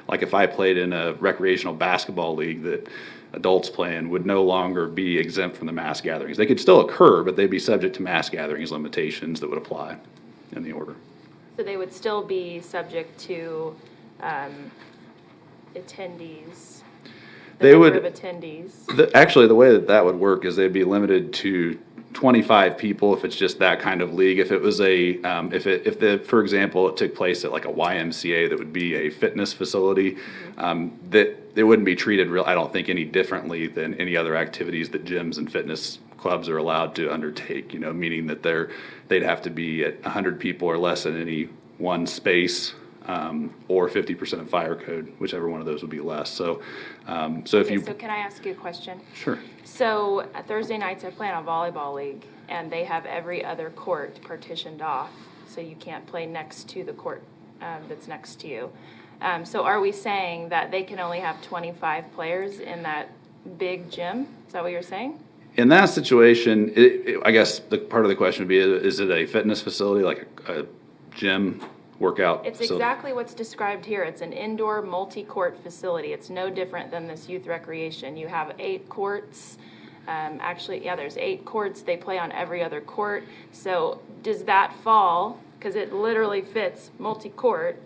like if I played in a recreational basketball league that adults play in, would no longer be exempt from the mass gatherings. They could still occur, but they'd be subject to mass gatherings limitations that would apply in the order. So they would still be subject to attendees. They would. Of attendees. Actually, the way that would work is they'd be limited to 25 people if it's just that kind of league. If it was for example, it took place at like a YMCA that would be a fitness facility, that it wouldn't be treated I don't think any differently than any other activities that gyms and fitness clubs are allowed to undertake. Meaning that they'd have to be at 100 people or less in any one space. Or 50% of fire code, whichever one of those would be less. So can I ask you a question? Sure. So Thursday nights I play on a volleyball league, and they have every other court partitioned off. so you can't play next to the court that's next to you. So are we saying that they can only have 25 players in that big gym? Is that what you're saying? In that situation, I guess the part of the question would be, is it a fitness facility, like a gym workout It's facility? exactly what's described here. It's an indoor multi-court facility. It's no different than this youth recreation. You have 8 courts. There's 8 courts. They play on every other court. So does that fall, because it literally fits multi-court?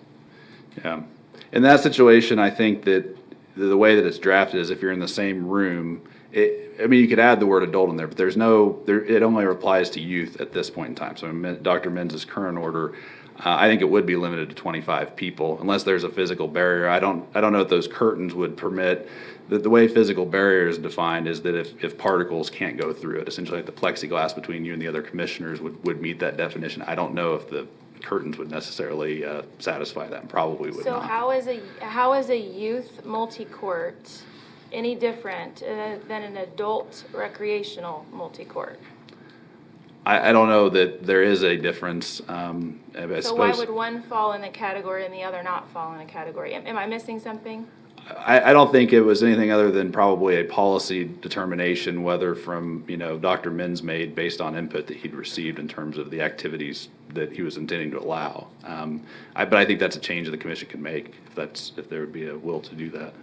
Yeah. In that situation, I think that the way that it's drafted is if you're in the same room, you could add the word adult in there, but it only applies to youth at this point in time. So Dr. Men's current order, I think it would be limited to 25 people unless there's a physical barrier. I don't know if those curtains would permit. The way physical barrier is defined is that if particles can't go through it, essentially like the plexiglass between you and the other commissioners would meet that definition. I don't know if the curtains would necessarily satisfy that, and probably would So not. how is a youth multi-court any different than an adult recreational multi-court? I don't know that there is a difference. I So suppose, why would one fall in a category and the other not fall in a category? Am I missing something? I don't think it was anything other than probably a policy determination, whether from, Dr. Men's made based on input that he'd received in terms of the activities that he was intending to allow. But I think that's a change that the commission can make if there would be a will to do that.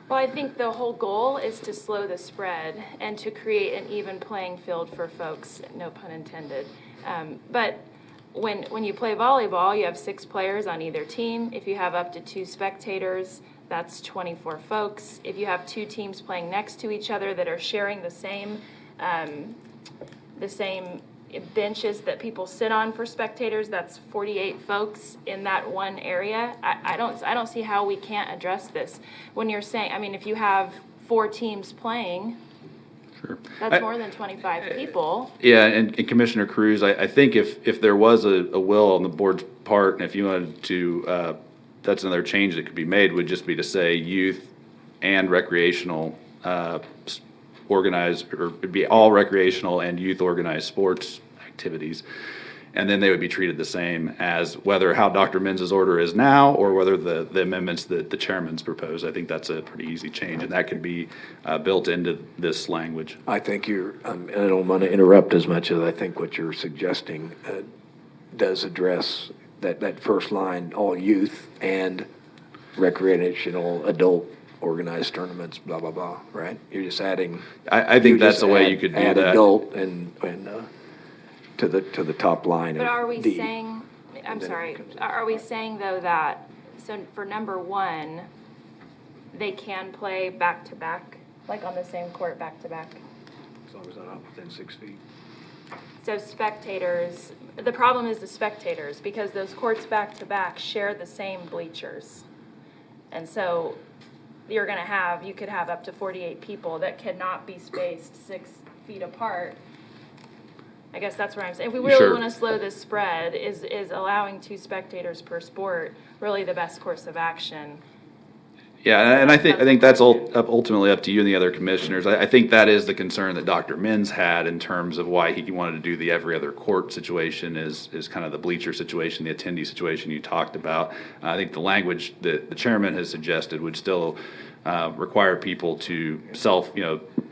Well, I think the whole goal is to slow the spread and to create an even playing field for folks, no pun intended. But when you play volleyball, you have 6 players on either team. If you have up to 2 spectators, that's 24 folks. If you have 2 teams playing next to each other that are sharing the same benches that people sit on for spectators, that's 48 folks in that one area. I don't see how we can't address this. When you're saying, if you have 4 teams playing, Sure. that's more than 25 people. Yeah, and Commissioner Cruz, I think if there was a will on the board's part, and if you wanted to, that's another change that could be made, would just be to say youth and recreational organized, or it'd be all recreational and youth organized sports activities. And then they would be treated the same as how Dr. Men's order is now, or whether the amendments that the chairman's proposed. I think that's a pretty easy change, and that could be built into this language. I think and I don't want to interrupt as much as I think what you're suggesting does address that first line, all youth and recreational adult organized tournaments, blah, blah, blah, right? You're just adding. I think that's the way you could do add that. Adult and to the top line. But are we D. saying, are we saying though that, so for number 1, they can play back-to-back, like on the same court back-to-back? As long as they're not within 6 feet. So spectators, the problem is the spectators, because those courts back-to-back share the same bleachers. And so you could have up to 48 people that cannot be spaced 6 feet apart. I guess that's where I'm saying, if we really Sure. want to slow this spread, is allowing 2 spectators per sport really the best course of action? Yeah, and I think that's ultimately up to you and the other commissioners. I think that is the concern that Dr. Men's had in terms of why he wanted to do the every other court situation is kind of the bleacher situation, the attendee situation you talked about. I think the language that the chairman has suggested would still require people to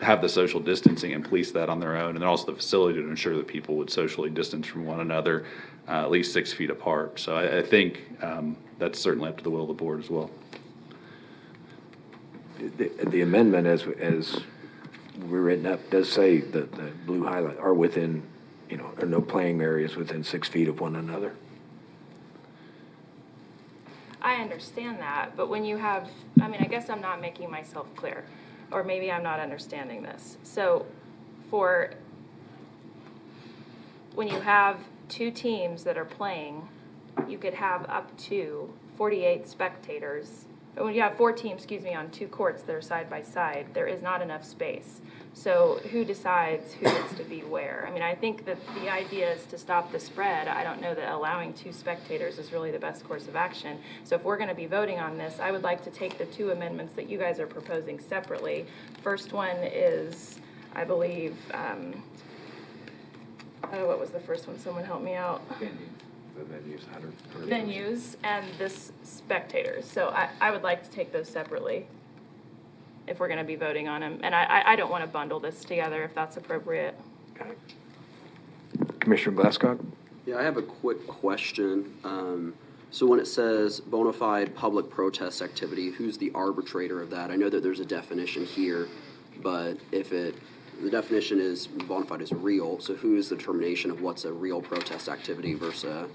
have the social distancing and police that on their own, and then also the facility to ensure that people would socially distance from one another at least 6 feet apart. So I think that's certainly up to the will of the board as well. The amendment as we're written up does say that the blue highlight are within, are no playing areas within 6 feet of one another. I understand that, but when you have, I guess I'm not making myself clear, or maybe I'm not understanding this. So when you have 2 teams that are playing, you could have up to 48 spectators. But when you have 4 teams, on 2 courts that are side by side, there is not enough space. So who decides who gets to be where? I think that the idea is to stop the spread. I don't know that allowing 2 spectators is really the best course of action. So if we're going to be voting on this, I would like to take the 2 amendments that you guys are proposing separately. First one is, I believe, what was the first one? Someone help me out. Venues and this spectators. So I would like to take those separately if we're going to be voting on them. And I don't want to bundle this together if that's appropriate. Commissioner Glasscock? Yeah, I have a quick question. So when it says bona fide public protest activity, who's the arbitrator of that? I know that there's a definition here, but the definition is bona fide is real, so who is the determination of what's a real protest activity versus a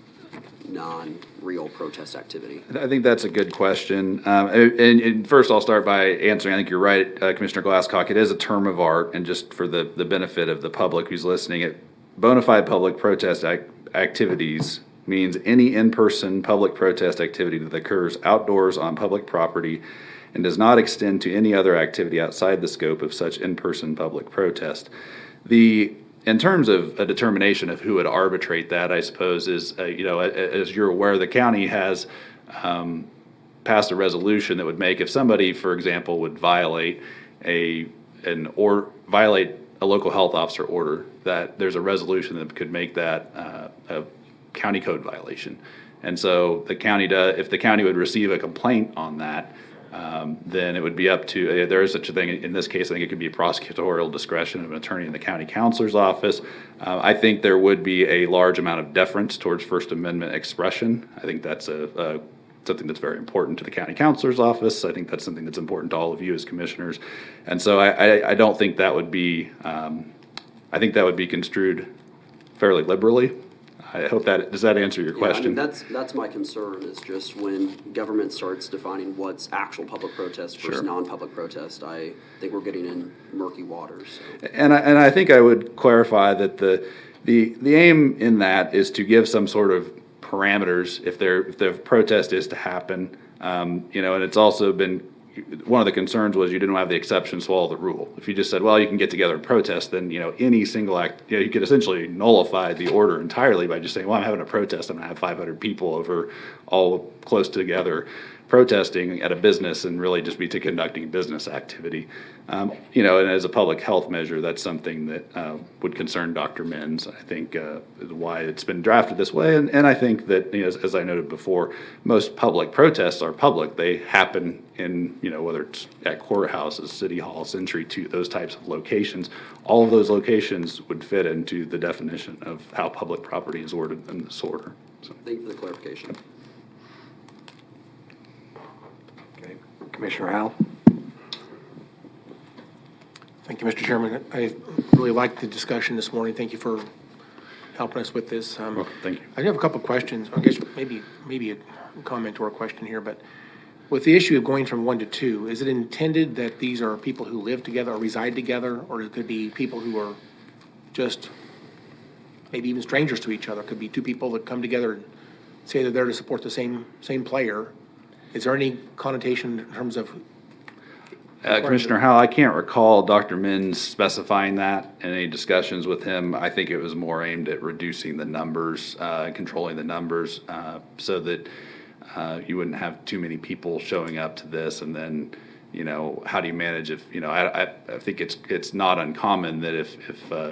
non-real protest activity? I think that's a good question. And first, I'll start by answering. I think you're right, Commissioner Glasscock. It is a term of art, and just for the benefit of the public who's listening, bona fide public protest activities means any in-person public protest activity that occurs outdoors on public property and does not extend to any other activity outside the scope of such in-person public protest. In terms of a determination of who would arbitrate that, I suppose, is, as you're aware, the county has passed a resolution that would make if somebody, for example, would violate a local health officer order, that there's a resolution that could make that a county code violation. And so if the county would receive a complaint on that, then it would be up to, there is such a thing, in this case, I think it could be prosecutorial discretion of an attorney in the county counselor's office. I think there would be a large amount of deference towards First Amendment expression. I think that's something that's very important to the county counselor's office. I think that's something that's important to all of you as commissioners. And so I don't think that would be, I think that would be construed fairly liberally. I hope does that answer your question? I mean, that's my concern, is just when government starts defining what's actual public protest versus non-public protest, I think we're getting in murky waters. So. And I think I would clarify that the aim in that is to give some sort of parameters if the protest is to happen. And it's also been, one of the concerns was you didn't have the exception swallow the rule. If you just said, well, you can get together and protest, then, any single act, you could essentially nullify the order entirely by just saying, well, I'm having a protest, I'm going to have 500 people over all close together protesting at a business and really just be conducting business activity. And as a public health measure, that's something that would concern Dr. Menz. I think why it's been drafted this way. And I think that, as I noted before, most public protests are public. They happen in, whether it's at courthouses, city hall, Century 2, those types of locations. All of those locations would fit into the definition of how public property is ordered in this order. So. Thank you for the clarification. Commissioner Howell? Thank you, Mr. Chairman. I really liked the discussion this morning. Thank you for helping us with this. Well, thank you. I have a couple of questions. I guess maybe a comment or a question here, but with the issue of going from 1 to 2, is it intended that these are people who live together or reside together, or it could be people who are just maybe even strangers to each other? It could be two people that come together and say that they're to support the same player. Is there any connotation in terms of? Commissioner Howell, I can't recall Dr. Menz specifying that in any discussions with him. I think it was more aimed at reducing the numbers, controlling the numbers, so that you wouldn't have too many people showing up to this. And then, how do you manage if, I think it's not uncommon that if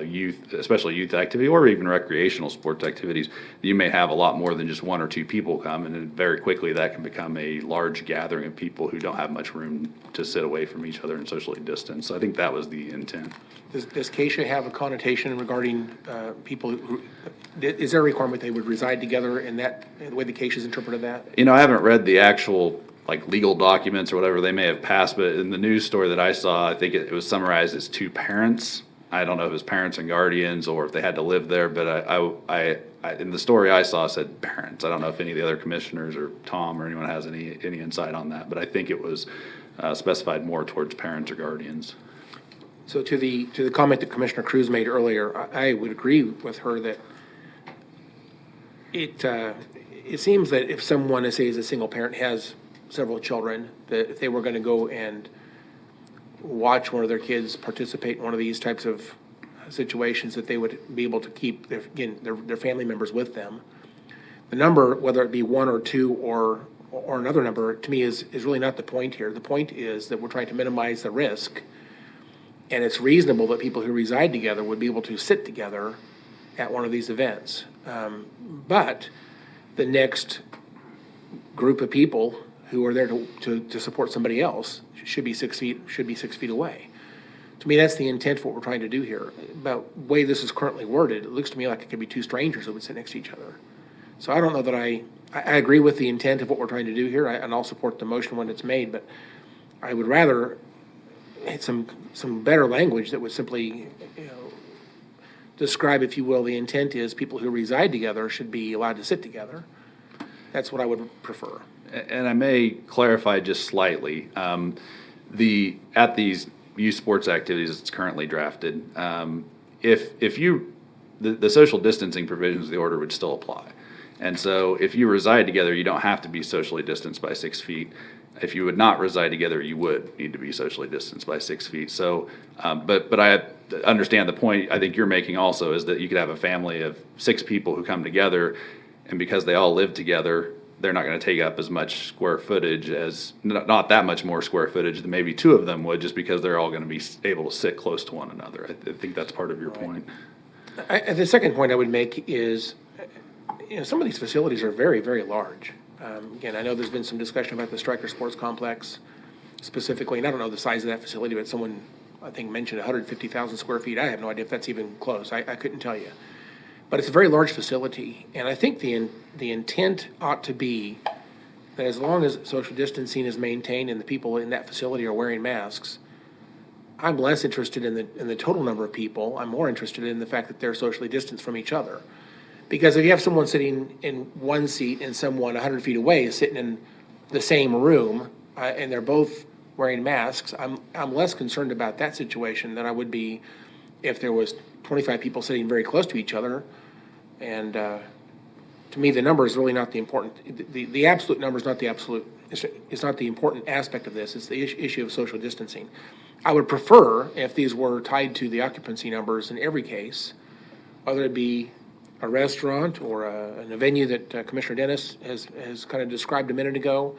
youth, especially youth activity or even recreational sports activities, you may have a lot more than just one or two people come, and then very quickly that can become a large gathering of people who don't have much room to sit away from each other and socially distance. So I think that was the intent. Does CASHA have a connotation regarding people who, is there a requirement they would reside together in the way the CASHA's interpreted that? I haven't read the actual legal documents or whatever they may have passed, but in the news story that I saw, I think it was summarized as two parents. I don't know if it was parents and guardians or if they had to live there, but I in the story I saw said parents. I don't know if any of the other commissioners or Tom or anyone has any insight on that, but I think it was specified more towards parents or guardians. So to the comment that Commissioner Cruz made earlier, I would agree with her that it seems that if someone, let's say, is a single parent, has several children, that if they were going to go and watch one of their kids participate in one of these types of situations, that they would be able to keep their family members with them. The number, whether it be 1 or 2 or another number, to me is really not the point here. The point is that we're trying to minimize the risk, and it's reasonable that people who reside together would be able to sit together at one of these events. But the next group of people who are there to support somebody else should be 6 feet away. To me, that's the intent of what we're trying to do here. About the way this is currently worded, it looks to me like it could be two strangers that would sit next to each other. So I don't know that I agree with the intent of what we're trying to do here, and I'll support the motion when it's made, but I would rather some better language that would simply, describe, if you will, the intent is people who reside together should be allowed to sit together. That's what I would prefer. And I may clarify just slightly. At these youth sports activities it's currently drafted, the social distancing provisions of the order would still apply. And so if you reside together, you don't have to be socially distanced by 6 feet. If you would not reside together, you would need to be socially distanced by 6 feet. So, but I understand the point I think you're making also is that you could have a family of 6 people who come together, and because they all live together, they're not going to take up as much square footage not that much more square footage than maybe 2 of them would, just because they're all going to be able to sit close to one another. I think that's part of your point. The second point I would make is, some of these facilities are very, very large. Again, I know there's been some discussion about the Stryker Sports Complex specifically, and I don't know the size of that facility, but someone, I think, mentioned 150,000 square feet. I have no idea if that's even close. I couldn't tell you. But it's a very large facility, and I think the intent ought to be that as long as social distancing is maintained and the people in that facility are wearing masks, I'm less interested in the total number of people. I'm more interested in the fact that they're socially distanced from each other. Because if you have someone sitting in one seat and someone 100 feet away is sitting in the same room, and they're both wearing masks, I'm less concerned about that situation than I would be if there was 25 people sitting very close to each other. And to me, the number is really not the important. The absolute number is not the absolute. It's not the important aspect of this. It's the issue of social distancing. I would prefer if these were tied to the occupancy numbers in every case, whether it be a restaurant or a venue that Commissioner Dennis has kind of described a minute ago,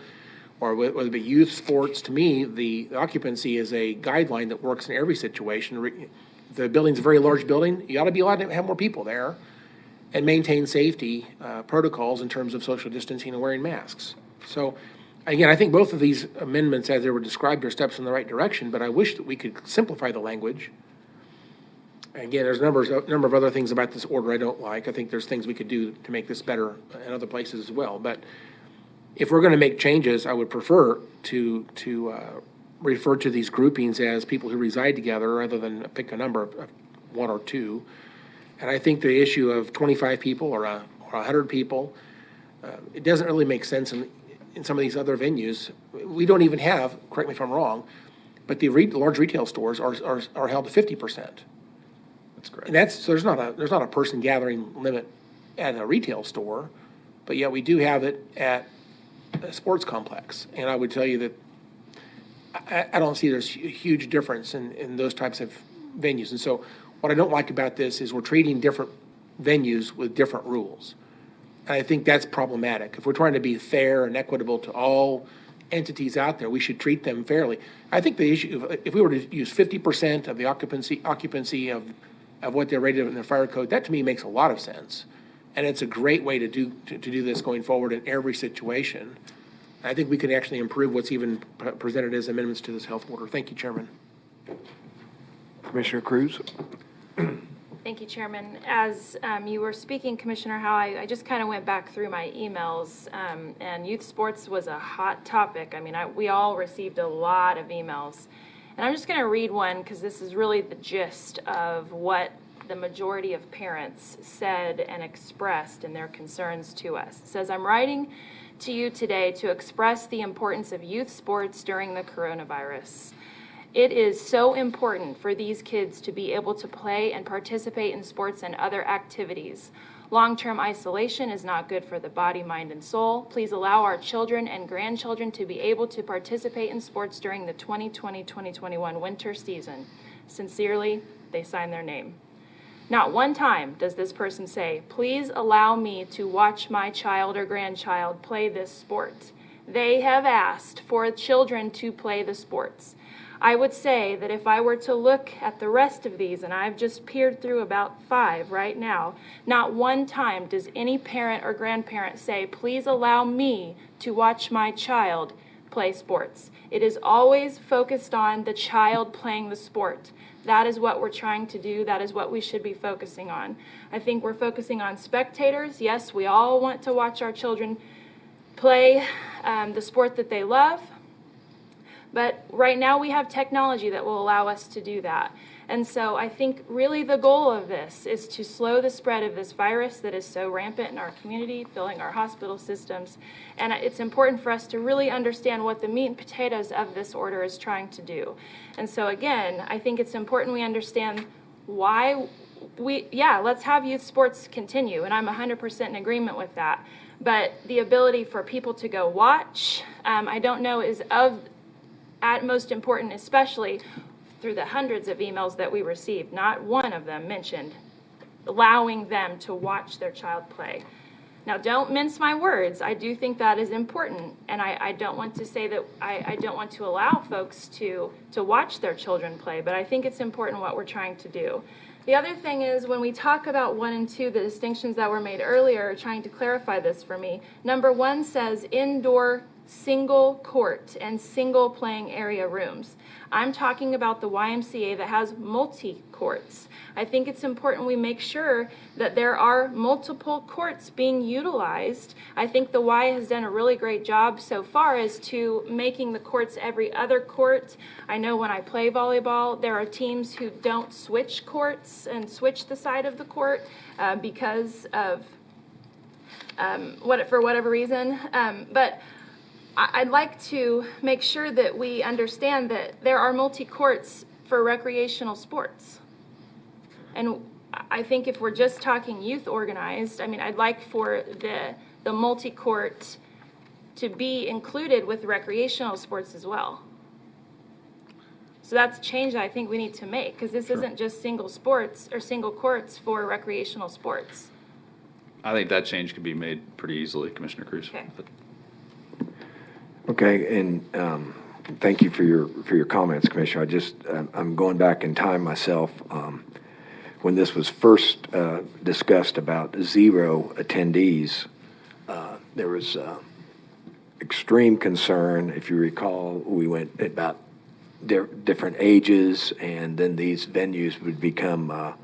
or whether it be youth sports. To me, the occupancy is a guideline that works in every situation. The building's a very large building. You ought to be allowed to have more people there and maintain safety protocols in terms of social distancing and wearing masks. So, again, I think both of these amendments, as they were described, are steps in the right direction, but I wish that we could simplify the language. Again, there's a number of other things about this order I don't like. I think there's things we could do to make this better in other places as well. But if we're going to make changes, I would prefer to refer to these groupings as people who reside together rather than pick a number of 1 or 2. And I think the issue of 25 people or 100 people, it doesn't really make sense in some of these other venues. We don't even have, correct me if I'm wrong, but the large retail stores are held to 50%. That's correct. And so there's not a person gathering limit at a retail store, but yet we do have it at a sports complex. And I would tell you that I don't see there's a huge difference in those types of venues. And so what I don't like about this is we're treating different venues with different rules. And I think that's problematic. If we're trying to be fair and equitable to all entities out there, we should treat them fairly. I think the issue, if we were to use 50% of the occupancy of what they're rated in the fire code, that to me makes a lot of sense. And it's a great way to do this going forward in every situation. I think we can actually improve what's even presented as amendments to this health order. Thank you, Chairman. Commissioner Cruz? Thank you, Chairman. As you were speaking, Commissioner Howe, I just kind of went back through my emails, and youth sports was a hot topic. I mean, we all received a lot of emails. And I'm just going to read one because this is really the gist of what the majority of parents said and expressed in their concerns to us. It says, I'm writing to you today to express the importance of youth sports during the coronavirus. It is so important for these kids to be able to play and participate in sports and other activities. Long-term isolation is not good for the body, mind, and soul. Please allow our children and grandchildren to be able to participate in sports during the 2020-2021 winter season. Sincerely, they sign their name. Not one time does this person say, please allow me to watch my child or grandchild play this sport. They have asked for children to play the sports. I would say that if I were to look at the rest of these, and I've just peered through about 5 right now, not one time does any parent or grandparent say, please allow me to watch my child play sports. It is always focused on the child playing the sport. That is what we're trying to do. That is what we should be focusing on. I think we're focusing on spectators. Yes, we all want to watch our children play the sport that they love. But right now we have technology that will allow us to do that. And so I think really the goal of this is to slow the spread of this virus that is so rampant in our community, filling our hospital systems. And it's important for us to really understand what the meat and potatoes of this order is trying to do. And so again, I think it's important we understand why let's have youth sports continue. And I'm 100% in agreement with that. But the ability for people to go watch, I don't know, is of at most important, especially through the hundreds of emails that we received. Not one of them mentioned allowing them to watch their child play. Now, don't mince my words. I do think that is important, and I don't want to say that I don't want to allow folks to watch their children play, but I think it's important what we're trying to do. The other thing is when we talk about 1 and 2, the distinctions that were made earlier, trying to clarify this for me. Number 1 says indoor single court and single playing area rooms. I'm talking about the YMCA that has multi-courts. I think it's important we make sure that there are multiple courts being utilized. I think the Y has done a really great job so far as to making the courts every other court. I know when I play volleyball, there are teams who don't switch courts and switch the side of the court because of for whatever reason. But I'd like to make sure that we understand that there are multi-courts for recreational sports. And I think if we're just talking youth organized, I'd like for the multi-court to be included with recreational sports as well. So that's a change that I think we need to make, because this isn't just single sports or single courts for recreational sports. I think that change could be made pretty easily, Commissioner Cruz. Okay. Okay, and thank you for your comments, Commissioner. I'm going back in time myself. When this was first discussed about 0 attendees, there was extreme concern. If you recall, we went about different ages, and then these venues would become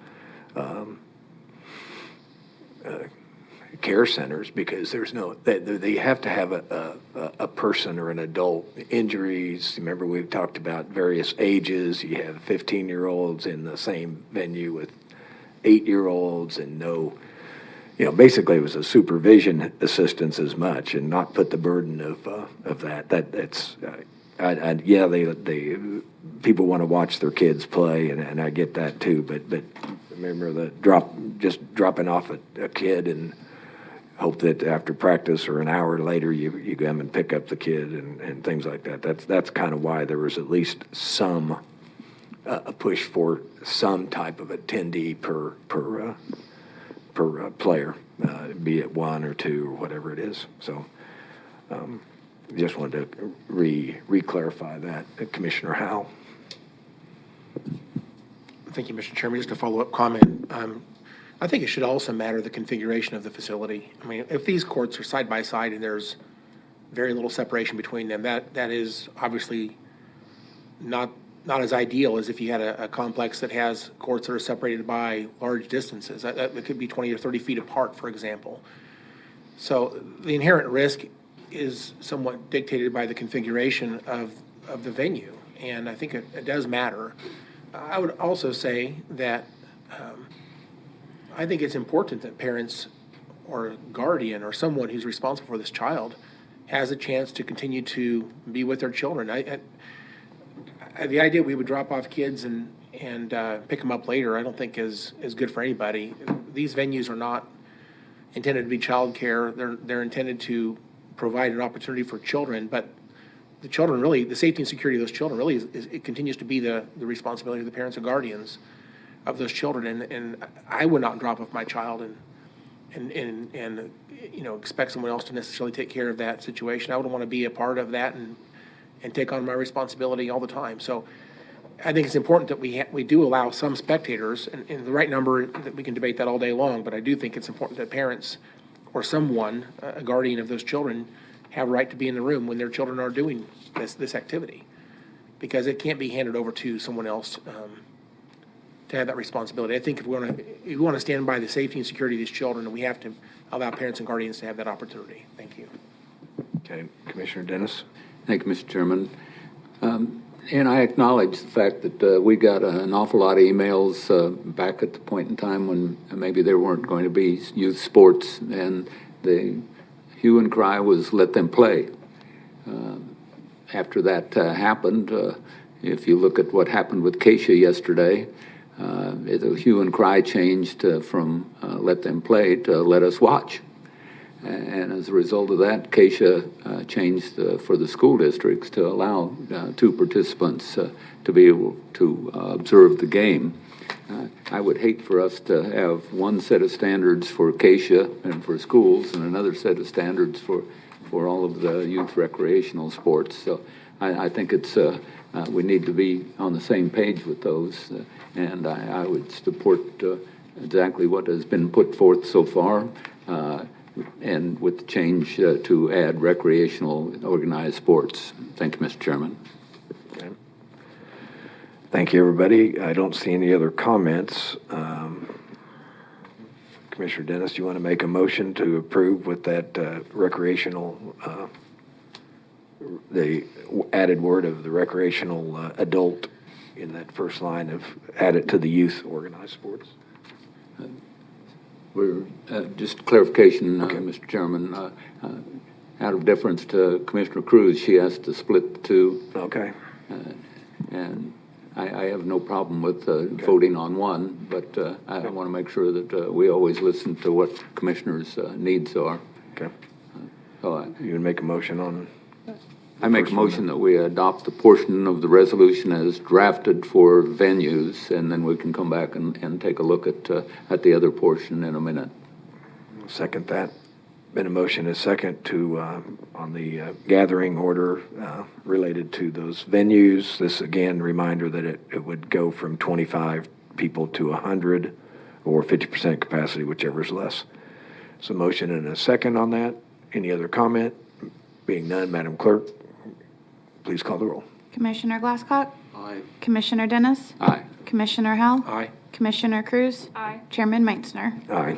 care centers because there's they have to have a person or an adult. Injuries, remember we've talked about various ages. You have 15-year-olds in the same venue with 8-year-olds and basically it was a supervision assistance as much, and not put the burden of that. They people want to watch their kids play, and I get that too, but remember just dropping off a kid and hope that after practice or an hour later you come and pick up the kid and things like that. That's kind of why there was at least some a push for some type of attendee per player, be it 1 or 2 or whatever it is. So just wanted to re-clarify that. Commissioner Howell. Thank you, Mr. Chairman. Just a follow-up comment. I think it should also matter the configuration of the facility. If these courts are side by side and there's very little separation between them, that is obviously not as ideal as if you had a complex that has courts that are separated by large distances. That could be 20 or 30 feet apart, for example. So the inherent risk is somewhat dictated by the configuration of the venue, and I think it does matter. I would also say that I think it's important that parents or a guardian or someone who's responsible for this child has a chance to continue to be with their children. The idea we would drop off kids and pick them up later, I don't think is good for anybody. These venues are not intended to be child care. They're intended to provide an opportunity for children, but the children really, the safety and security of those children really it continues to be the responsibility of the parents and guardians of those children, and I would not drop off my child and expect someone else to necessarily take care of that situation. I would want to be a part of that and take on my responsibility all the time. So I think it's important that we do allow some spectators, and the right number, that we can debate that all day long, but I do think it's important that parents or someone, a guardian of those children, have a right to be in the room when their children are doing this activity. Because it can't be handed over to someone else to have that responsibility. I think if we want to stand by the safety and security of these children, we have to allow parents and guardians to have that opportunity. Thank you. Okay, Commissioner Dennis? Thank you, Mr. Chairman. And I acknowledge the fact that we got an awful lot of emails back at the point in time when maybe there weren't going to be youth sports, and the hue and cry was let them play. After that happened, if you look at what happened with Keisha yesterday, the hue and cry changed from let them play to let us watch. And as a result of that, Keisha changed for the school districts to allow two participants to be able to observe the game. I would hate for us to have one set of standards for Keisha and for schools and another set of standards for all of the youth recreational sports. So I think it's we need to be on the same page with those, and I would support exactly what has been put forth so far, and with the change to add recreational organized sports. Thank you, Mr. Chairman. Okay. Thank you, everybody. I don't see any other comments. Commissioner Dennis, do you want to make a motion to approve with that recreational, the added word of the recreational adult in that first line of add it to the youth organized sports? We're just clarification, Mr. Chairman. Out of deference to Commissioner Cruz, she has to split the two. Okay. And I have no problem with voting on one, but I want to make sure that we always listen to what commissioners' needs are. Okay. So you would make a motion on? I make a motion that we adopt the portion of the resolution as drafted for venues, and then we can come back and take a look at the other portion in a minute. Second that. Been a motion and a second to, on the gathering order related to those venues. This, again, reminder that it would go from 25 people to 100 or 50% capacity, whichever is less. So motion and a second on that. Any other comment? Being none, Madam Clerk, please call the roll. Commissioner Glasscock? Aye. Commissioner Dennis? Aye. Commissioner Howell? Aye. Commissioner Cruz? Aye. Chairman Meitzner? Aye.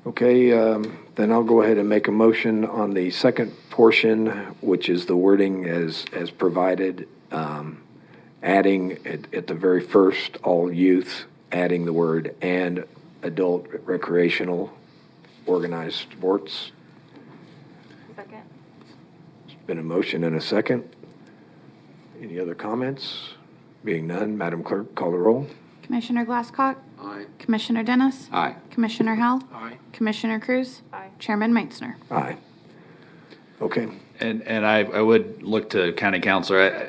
Okay, then I'll go ahead and make a motion on the second portion, which is the wording as provided, adding at the very first, all youth, adding the word and adult recreational organized sports. Second. It's been a motion and a second. Any other comments? Being none, Madam Clerk, call the roll. Commissioner Glasscock? Aye. Commissioner Dennis? Aye. Commissioner Howell? Aye. Commissioner Cruz? Aye. Chairman Meitzner? Aye. Okay. And I would look to County Councilor.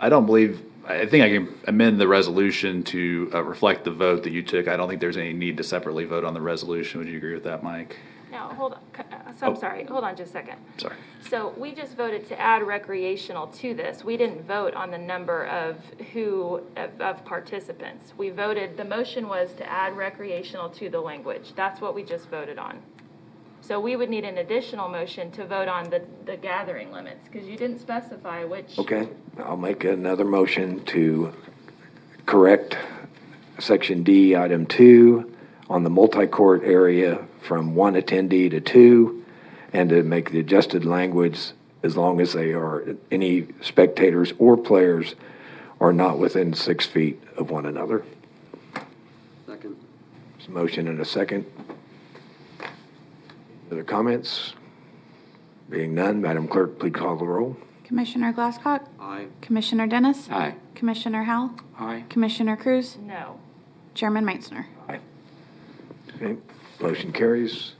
I don't believe, I think I can amend the resolution to reflect the vote that you took. I don't think there's any need to separately vote on the resolution. Would you agree with that, Mike? No, hold on. So I'm sorry. Hold on just a second. Sorry. So we just voted to add recreational to this. We didn't vote on the number of of participants. We voted, the motion was to add recreational to the language. That's what we just voted on. So we would need an additional motion to vote on the gathering limits, because you didn't specify which. Okay, I'll make another motion to correct Section D, Item 2, on the multi-court area from 1 attendee to 2, and to make the adjusted language as long as they are, any spectators or players are not within 6 feet of one another. Second. There's a motion and a second. Other comments? Being none, Madam Clerk, please call the roll. Commissioner Glasscock? Aye. Commissioner Dennis? Aye. Commissioner Howell? Aye. Commissioner Cruz? No. Chairman Meitzner? Aye. Okay, motion carries.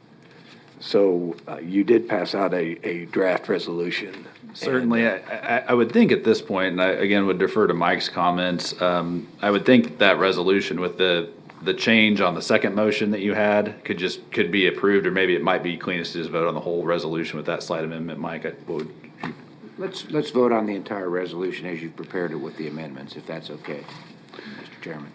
So you did pass out a draft resolution. Certainly, I would think at this point, and I, again, would defer to Mike's comments, I would think that resolution with the change on the second motion that you had could be approved, or maybe it might be cleanest to just vote on the whole resolution with that slight amendment. Mike, what would you Let's vote on the entire resolution as you've prepared it with the amendments, if that's okay, Mr. Chairman.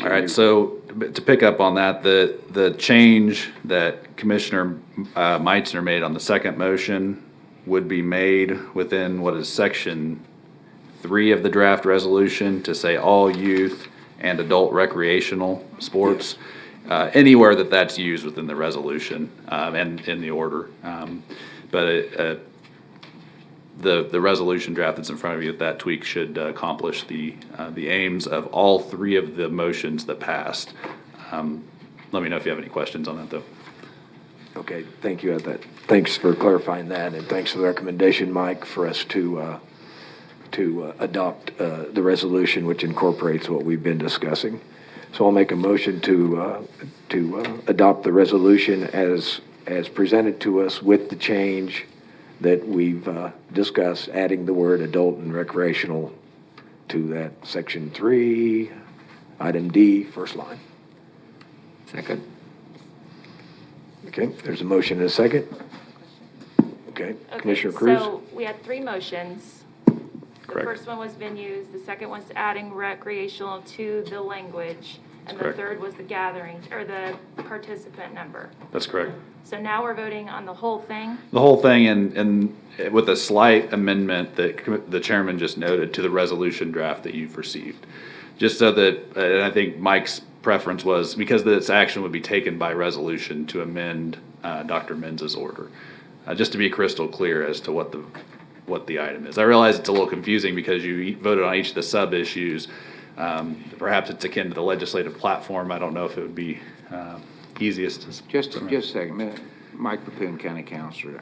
All right, so to pick up on that, the change that Commissioner Meitzner made on the second motion would be made within what is section 3 of the draft resolution to say all youth and adult recreational sports, anywhere that's used within the resolution and in the order. But the resolution draft that's in front of you, that tweak should accomplish the aims of all 3 of the motions that passed. Let me know if you have any questions on that, though. Okay, thank you. Thanks for clarifying that, and thanks for the recommendation, Mike, for us to adopt the resolution which incorporates what we've been discussing. So I'll make a motion to adopt the resolution as presented to us with the change that we've discussed, adding the word adult and recreational to that section 3, item D, first line. Second. Okay, there's a motion and a second. Okay, Commissioner Cruz? So we had 3 motions. The first one was venues, the second one's adding recreational to the language, and the third was the gathering, or the participant number. That's correct. So now we're voting on the whole thing? The whole thing, and with a slight amendment that the chairman just noted to the resolution draft that you've received. Just so that, and I think Mike's preference was, because this action would be taken by resolution to amend Dr. Menz's order. Just to be crystal clear as to what the item is. I realize it's a little confusing because you voted on each of the sub-issues. Perhaps it's akin to the legislative platform. I don't know if it would be easiest to... Just a second. Mike Papoon, County Councilor.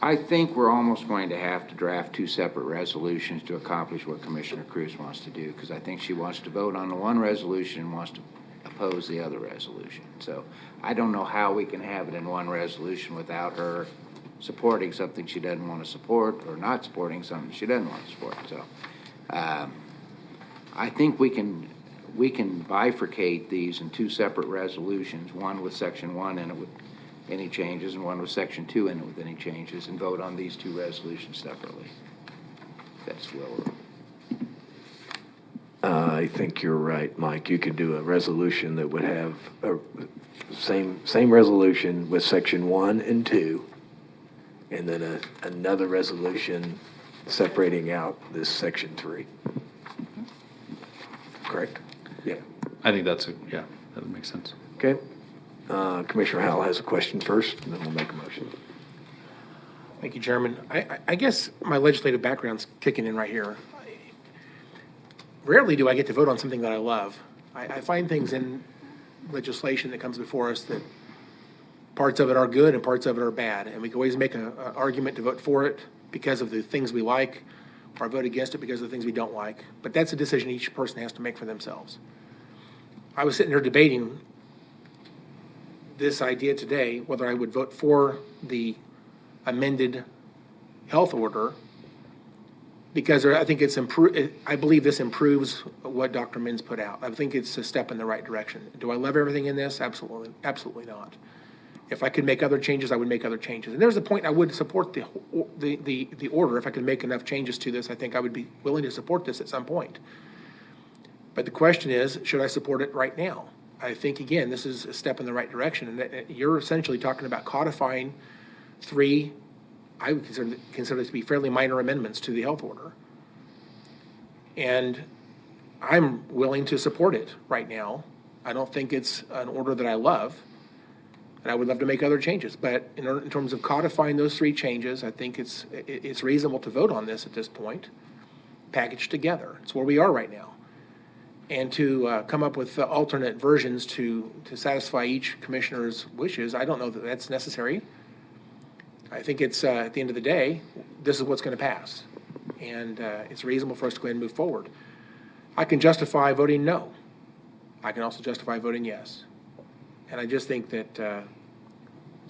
I think we're almost going to have to draft 2 separate resolutions to accomplish what Commissioner Cruz wants to do, because I think she wants to vote on the one resolution and wants to oppose the other resolution. So I don't know how we can have it in one resolution without her supporting something she doesn't want to support or not supporting something she doesn't want to support. So I think we can bifurcate these in 2 separate resolutions, one with section 1 in it with any changes and one with section 2 in it with any changes, and vote on these 2 resolutions separately. That's well. I think you're right, Mike. You could do a resolution that would have a same resolution with section 1 and 2, and then another resolution separating out this section 3. Correct? Yeah. I think that would make sense. Okay. Commissioner Howell has a question first, and then we'll make a motion. Thank you, Chairman. I guess my legislative background's kicking in right here. Rarely do I get to vote on something that I love. I find things in legislation that comes before us that parts of it are good and parts of it are bad, and we can always make an argument to vote for it because of the things we like, or vote against it because of the things we don't like. But that's a decision each person has to make for themselves. I was sitting there debating this idea today, whether I would vote for the amended health order, because I think I believe this improves what Dr. Menz put out. I think it's a step in the right direction. Do I love everything in this? Absolutely not. If I could make other changes, I would make other changes. And there's a point I would support the order. If I could make enough changes to this, I think I would be willing to support this at some point. But the question is, should I support it right now? I think, again, this is a step in the right direction. And you're essentially talking about codifying 3, I would consider this to be fairly minor amendments to the health order. And I'm willing to support it right now. I don't think it's an order that I love, and I would love to make other changes. But in terms of codifying those 3 changes, I think it's reasonable to vote on this at this point, packaged together. It's where we are right now. And to come up with alternate versions to satisfy each commissioner's wishes, I don't know that that's necessary. I think it's, at the end of the day, this is what's going to pass. And it's reasonable for us to go ahead and move forward. I can justify voting no. I can also justify voting yes. And I just think that to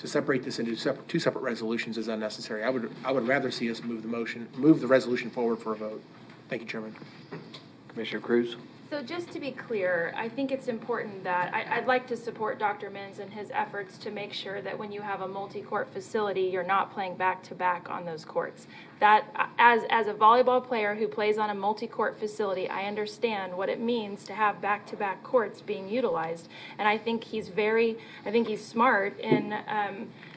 separate this into 2 separate resolutions is unnecessary. I would rather see us move the resolution forward for a vote. Thank you, Chairman. Commissioner Cruz? So just to be clear, I think it's important that, I'd like to support Dr. Mins and his efforts to make sure that when you have a multi-court facility, you're not playing back-to-back on those courts. That, as a volleyball player who plays on a multi-court facility, I understand what it means to have back-to-back courts being utilized. And I think he's smart in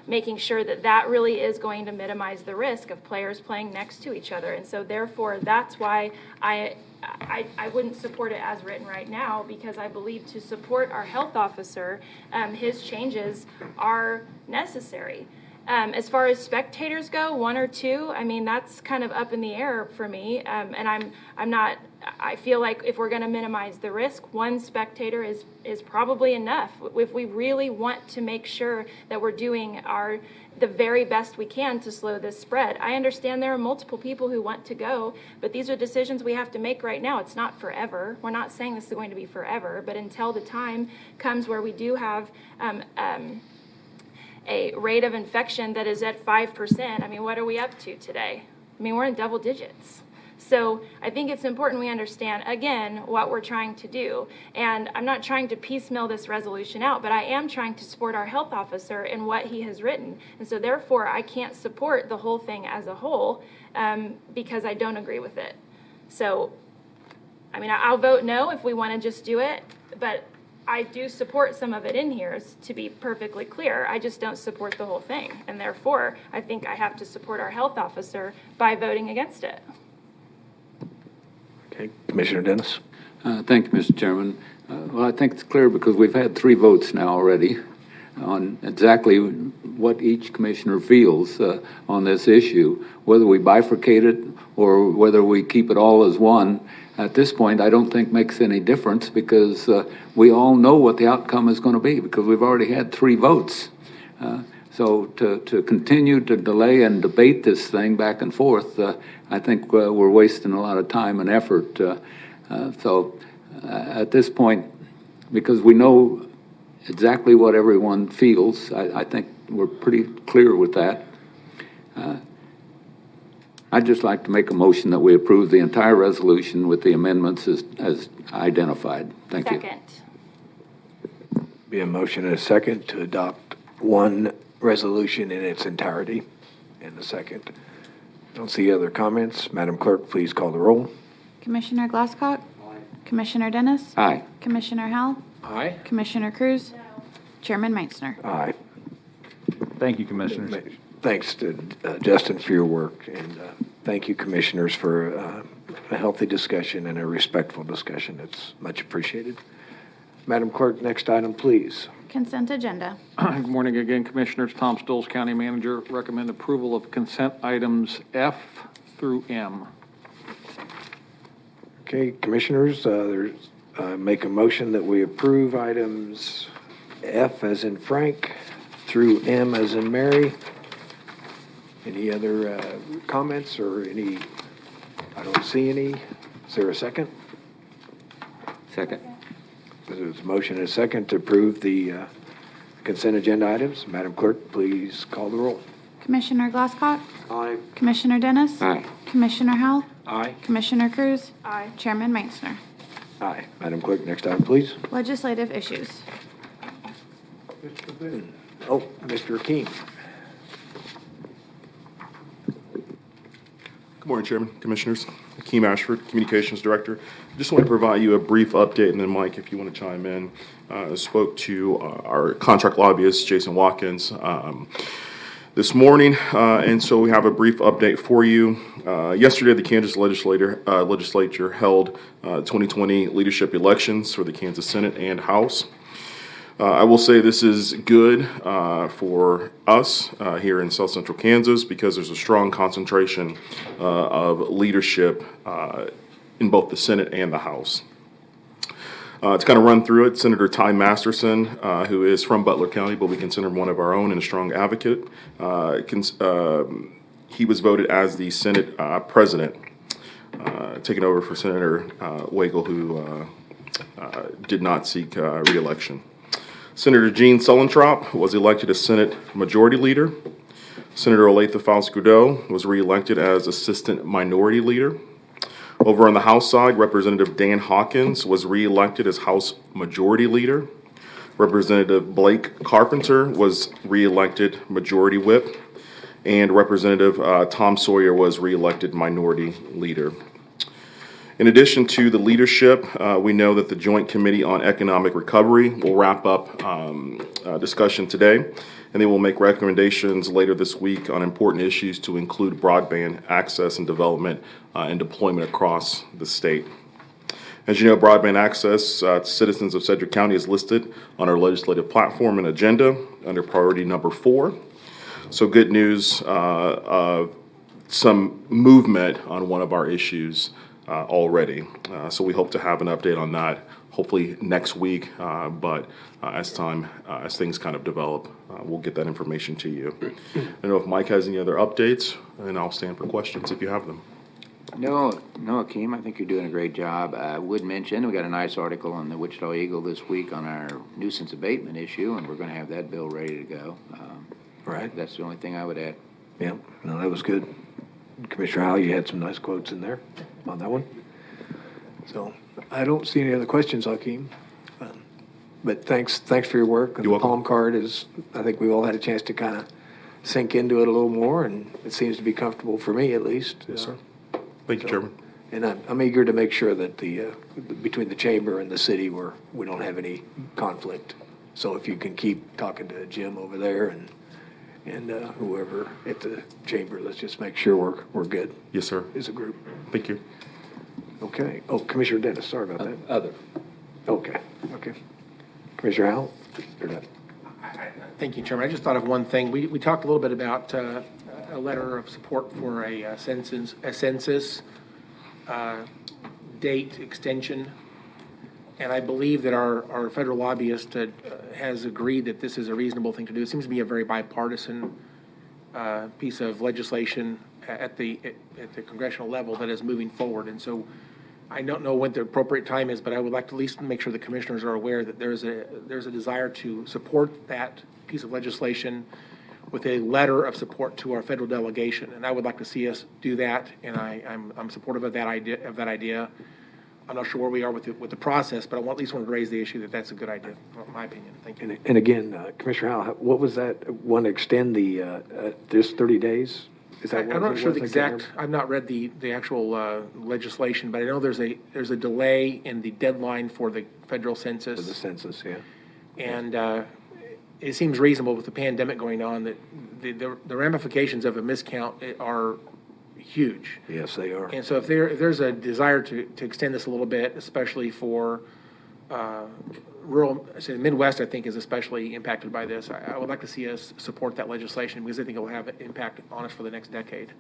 making sure that that really is going to minimize the risk of players playing next to each other. And so therefore, that's why I wouldn't support it as written right now, because I believe to support our health officer, his changes are necessary. As far as spectators go, 1 or 2, I mean, that's kind of up in the air for me. And I feel like if we're going to minimize the risk, 1 spectator is probably enough. If we really want to make sure that we're doing the very best we can to slow this spread. I understand there are multiple people who want to go, but these are decisions we have to make right now. It's not forever. We're not saying this is going to be forever, but until the time comes where we do have a rate of infection that is at 5%, I mean, what are we up to today? I mean, we're in double digits. So I think it's important we understand, again, what we're trying to do. And I'm not trying to piecemeal this resolution out, but I am trying to support our health officer in what he has written. And so therefore, I can't support the whole thing as a whole because I don't agree with it. So, I mean, I'll vote no if we want to just do it, but I do support some of it in here, to be perfectly clear. I just don't support the whole thing. And therefore, I think I have to support our health officer by voting against it. Okay, Commissioner Dennis. Thank you, Mr. Chairman. Well, I think it's clear because we've had 3 votes now already on exactly what each commissioner feels on this issue. Whether we bifurcate it or whether we keep it all as one, at this point, I don't think makes any difference because we all know what the outcome is going to be because we've already had 3 votes. So to continue to delay and debate this thing back and forth, I think we're wasting a lot of time and effort. So at this point, because we know exactly what everyone feels, I think we're pretty clear with that. I'd just like to make a motion that we approve the entire resolution with the amendments as identified. Thank you. Second. Be a motion and a second to adopt 1 resolution in its entirety. And a second. Don't see other comments. Madam Clerk, please call the roll. Commissioner Glasscock? Aye. Commissioner Dennis? Aye. Commissioner Howell? Aye. Commissioner Cruz? No. Chairman Meitzner? Aye. Thank you, Commissioners. Thanks to Justin for your work, and thank you, Commissioners, for a healthy discussion and a respectful discussion. It's much appreciated. Madam Clerk, next item, please. Consent agenda. Good morning again, Commissioners. Tom Stoles, County Manager. Recommend approval of consent items F through M. Okay, Commissioners, make a motion that we approve items F as in Frank through M as in Mary. Any other comments or any? I don't see any. Is there a second? Second. There's a motion and a second to approve the consent agenda items. Madam Clerk, please call the roll. Commissioner Glasscock? Aye. Commissioner Dennis? Aye. Commissioner Howell? Aye. Commissioner Cruz? Aye. Chairman Meitzner? Aye. Madam Clerk, next item, please. Legislative issues. Oh, Mr. Akeem. Good morning, Chairman, Commissioners. Akeem Ashford, Communications Director. Just want to provide you a brief update, and then Mike, if you want to chime in. Spoke to our contract lobbyist, Jason Watkins, this morning, and so we have a brief update for you. Yesterday, the Kansas legislature held 2020 leadership elections for the Kansas Senate and House. I will say this is good for us here in South Central Kansas because there's a strong concentration of leadership in both the Senate and the House. To kind of run through it, Senator Ty Masterson, who is from Butler County, but we consider him one of our own and a strong advocate, he was voted as the Senate president, taking over for Senator Wagle, who did not seek re-election. Senator Gene Sullentrop was elected as Senate Majority Leader. Senator Olathe Faust-Goudreau was re-elected as Assistant Minority Leader. Over on the House side, Representative Dan Hawkins was reelected as House Majority Leader. Representative Blake Carpenter was reelected Majority Whip. And Representative Tom Sawyer was reelected Minority Leader. In addition to the leadership, we know that the Joint Committee on Economic Recovery will wrap up discussion today, and they will make recommendations later this week on important issues to include broadband access and development and deployment across the state. As you know, broadband access to citizens of Sedgwick County is listed on our legislative platform and agenda under priority number 4. So good news, some movement on one of our issues already. So we hope to have an update on that hopefully next week, but as things kind of develop, we'll get that information to you. I don't know if Mike has any other updates, and I'll stand for questions if you have them. No, Akeem, I think you're doing a great job. I would mention, we got a nice article on the Wichita Eagle this week on our nuisance abatement issue, and we're going to have that bill ready to go. Right. That's the only thing I would add. Yeah, no, that was good. Commissioner Howell, you had some nice quotes in there on that one. So I don't see any other questions, Hakeem. But thanks for your work. And You're the welcome. palm card is, I think we've all had a chance to kind of sink into it a little more, and it seems to be comfortable for me at least. Yes, sir. Thank you, Chairman. And I'm eager to make sure that between the chamber and the city, we don't have any conflict. So if you can keep talking to Jim over there and whoever at the chamber, let's just make sure we're good. Yes, sir. As a group. Thank you. Okay. Oh, Commissioner Dennis, sorry about that. Other. Okay. Commissioner Howell? You're done. Thank you, Chairman. I just thought of one thing. We talked a little bit about a letter of support for a census date extension. And I believe that our federal lobbyist has agreed that this is a reasonable thing to do. It seems to be a very bipartisan piece of legislation at the congressional level that is moving forward. And so I don't know what the appropriate time is, but I would like to at least make sure the commissioners are aware that there's a desire to support that piece of legislation with a letter of support to our federal delegation. And I would like to see us do that, and I'm supportive of that idea. I'm not sure where we are with the process, but I at least want to raise the issue that that's a good idea, in my opinion. Thank you. And again, Commissioner Howell, what was that? Want to extend this 30 days? Is that I'm not sure the exact. I've not read the actual legislation, but I know there's a delay in the deadline for the federal census. For the census, yeah. And it seems reasonable with the pandemic going on that the ramifications of a miscount are huge. Yes, they are. And so if there's a desire to extend this a little bit, especially for rural, the Midwest, I think is especially impacted by this. I would like to see us support that legislation because I think it will have an impact on us for the next decade.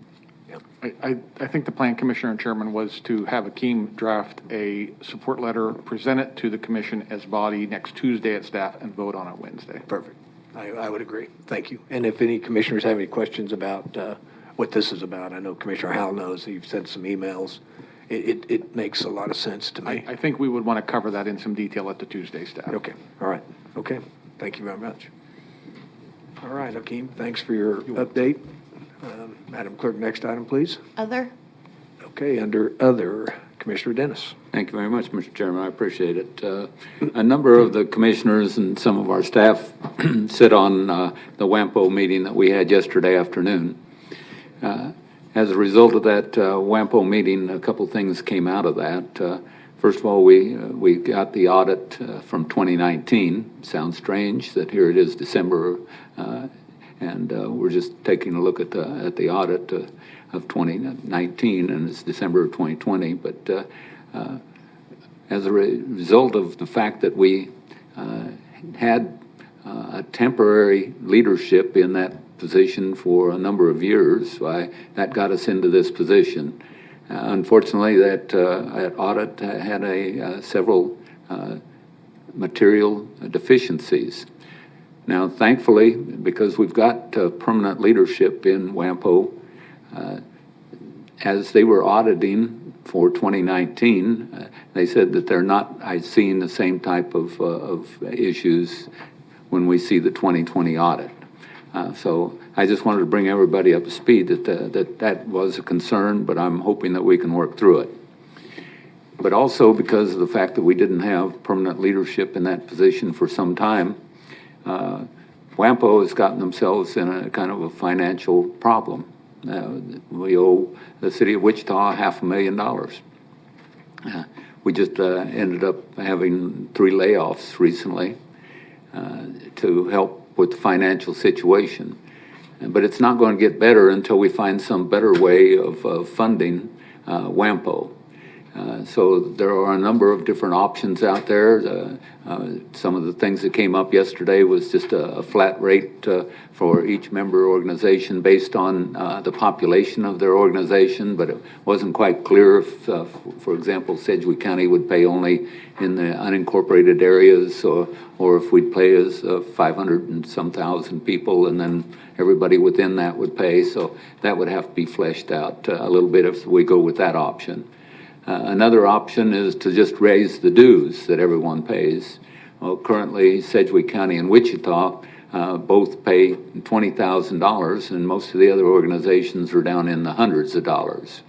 I think the plan, Commissioner and Chairman, was to have Akeem draft a support letter, present it to the commission as body next Tuesday at staff, and vote on it Wednesday. Perfect. I would agree. Thank you. And if any commissioners have any questions about what this is about, I know Commissioner Howell knows that you've sent some emails. It makes a lot of sense to me. I think we would want to cover that in some detail at the Tuesday staff. Okay. All right. Okay. Thank you very much. All right, Akeem, thanks for your update. Madam Clerk, next item, please. Other? Okay, under Other, Commissioner Dennis. Thank you very much, Mr. Chairman. I appreciate it. A number of the commissioners and some of our staff sit on the WAMPO meeting that we had yesterday afternoon. As a result of that WAMPO meeting, a couple things came out of that. First of all, we got the audit from 2019. Sounds strange that here it is December, and we're just taking a look at the audit of 2019, and it's December of 2020. But as a result of the fact that we had a temporary leadership in that position for a number of years, that got us into this position. Unfortunately, that audit had several material deficiencies. Now, thankfully, because we've got permanent leadership in WAMPO, as they were auditing for 2019, they said that they're not seeing the same type of issues when we see the 2020 audit. So I just wanted to bring everybody up to speed that was a concern, but I'm hoping that we can work through it. but also because of the fact that we didn't have permanent leadership in that position for some time. WAMPO has gotten themselves in a kind of a financial problem. We owe the city of Wichita $500,000. We just ended up having 3 layoffs recently to help with the financial situation. But it's not going to get better until we find some better way of funding WAMPO. So there are a number of different options out there. Some of the things that came up yesterday was just a flat rate for each member organization based on the population of their organization, but it wasn't quite clear if, for example, Sedgwick County would pay only in the unincorporated areas, or if we'd pay as 500 and some thousand people, and then everybody within that would pay. So that would have to be fleshed out a little bit if we go with that option. Another option is to just raise the dues that everyone pays. Well, currently, Sedgwick County and Wichita both pay $20,000, and most of the other organizations are down in the hundreds of dollars.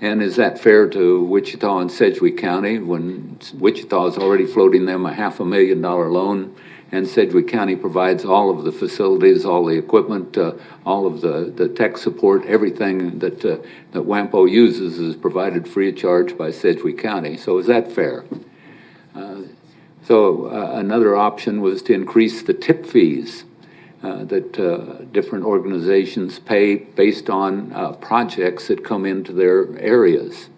And is that fair to Wichita and Sedgwick County when Wichita is already floating them a $500,000 loan, and Sedgwick County provides all of the facilities, all the equipment, all of the tech support, everything that WAMPO uses is provided free of charge by Sedgwick County. So is that fair? So another option was to increase the tip fees that different organizations pay based on projects that come into their areas.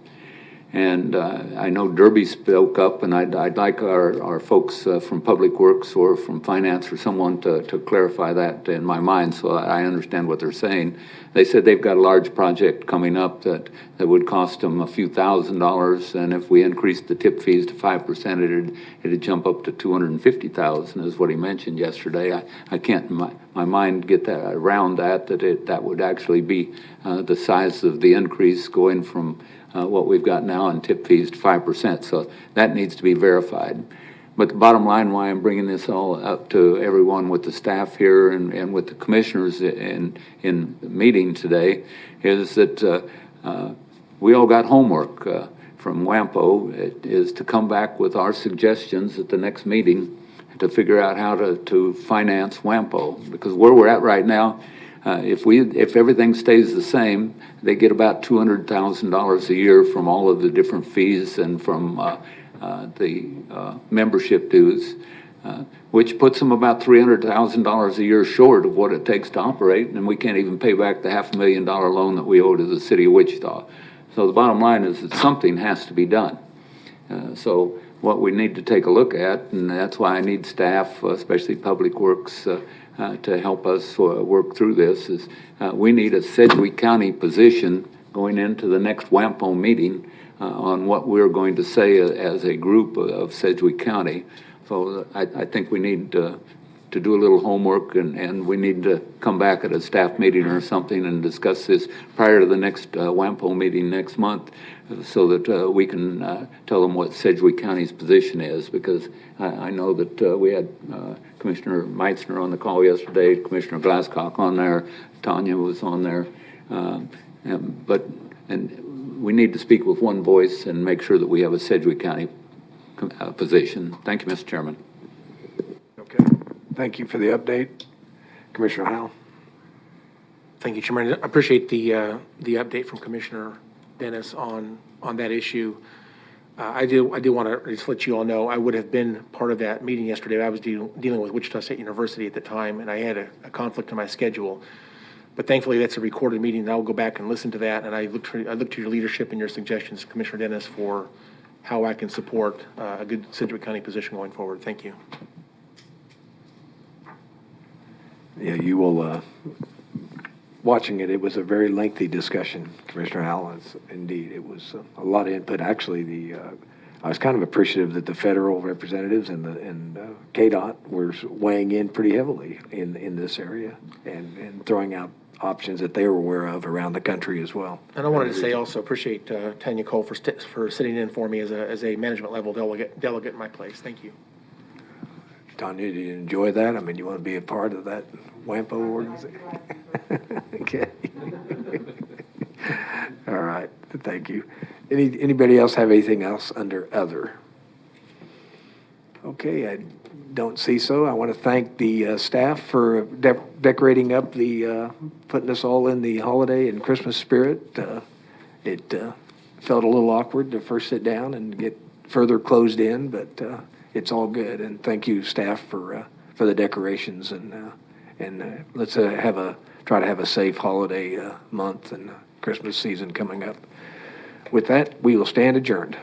And I know Derby spoke up, and I'd like our folks from Public Works or from Finance or someone to clarify that in my mind so I understand what they're saying. They said they've got a large project coming up that would cost them a few $1,000s, and if we increased the tip fees to 5%, it'd jump up to $250,000, is what he mentioned yesterday. I can't in my mind get that around that would actually be the size of the increase going from what we've got now in tip fees to 5%. So that needs to be verified. But the bottom line, why I'm bringing this all up to everyone with the staff here and with the commissioners in the meeting today, is that we all got homework from WAMPO. It is to come back with our suggestions at the next meeting to figure out how to finance WAMPO. Because where we're at right now, if everything stays the same, they get about $200,000 a year from all of the different fees and from the membership dues, which puts them about $300,000 a year short of what it takes to operate, and we can't even pay back the $500,000 loan that we owe to the city of Wichita. So the bottom line is that something has to be done. So what we need to take a look at, and that's why I need staff, especially Public Works, to help us work through this, is we need a Sedgwick County position going into the next WAMPO meeting on what we're going to say as a group of Sedgwick County. So I think we need to do a little homework, and we need to come back at a staff meeting or something and discuss this prior to the next WAMPO meeting next month, so that we can tell them what Sedgwick County's position is, because I know that we had Commissioner Meitzner on the call yesterday, Commissioner Glasscock on there, Tanya was on there, but we need to speak with one voice and make sure that we have a Sedgwick County position. Thank you, Mr. Chairman. Okay. Thank you for the update. Commissioner Howell. Thank you, Chairman. I appreciate the update from Commissioner Dennis on that issue. I do want to just let you all know I would have been part of that meeting yesterday. I was dealing with Wichita State University at the time, and I had a conflict in my schedule. But thankfully, that's a recorded meeting, and I'll go back and listen to that. And I look to your leadership and your suggestions, Commissioner Dennis, for how I can support a good Sedgwick County position going forward. Thank you. Yeah, you will. Watching it, it was a very lengthy discussion, Commissioner Howell. Indeed, it was a lot of input. Actually, I was kind of appreciative that the federal representatives and KDOT were weighing in pretty heavily in this area and throwing out options that they were aware of around the country as well. And I wanted to say also appreciate Tanya Cole for sitting in for me as a management level delegate in my place. Thank you. Tanya, did you enjoy that? I mean, you want to be a part of that WAMPO organization? Okay. All right. Thank you. Anybody else have anything else under other? Okay, I don't see so. I want to thank the staff for decorating up putting us all in the holiday and Christmas spirit. It felt a little awkward to first sit down and get further closed in, but it's all good. And thank you, staff, for the decorations. And let's try to have a safe holiday month and Christmas season coming up. With that, we will stand adjourned.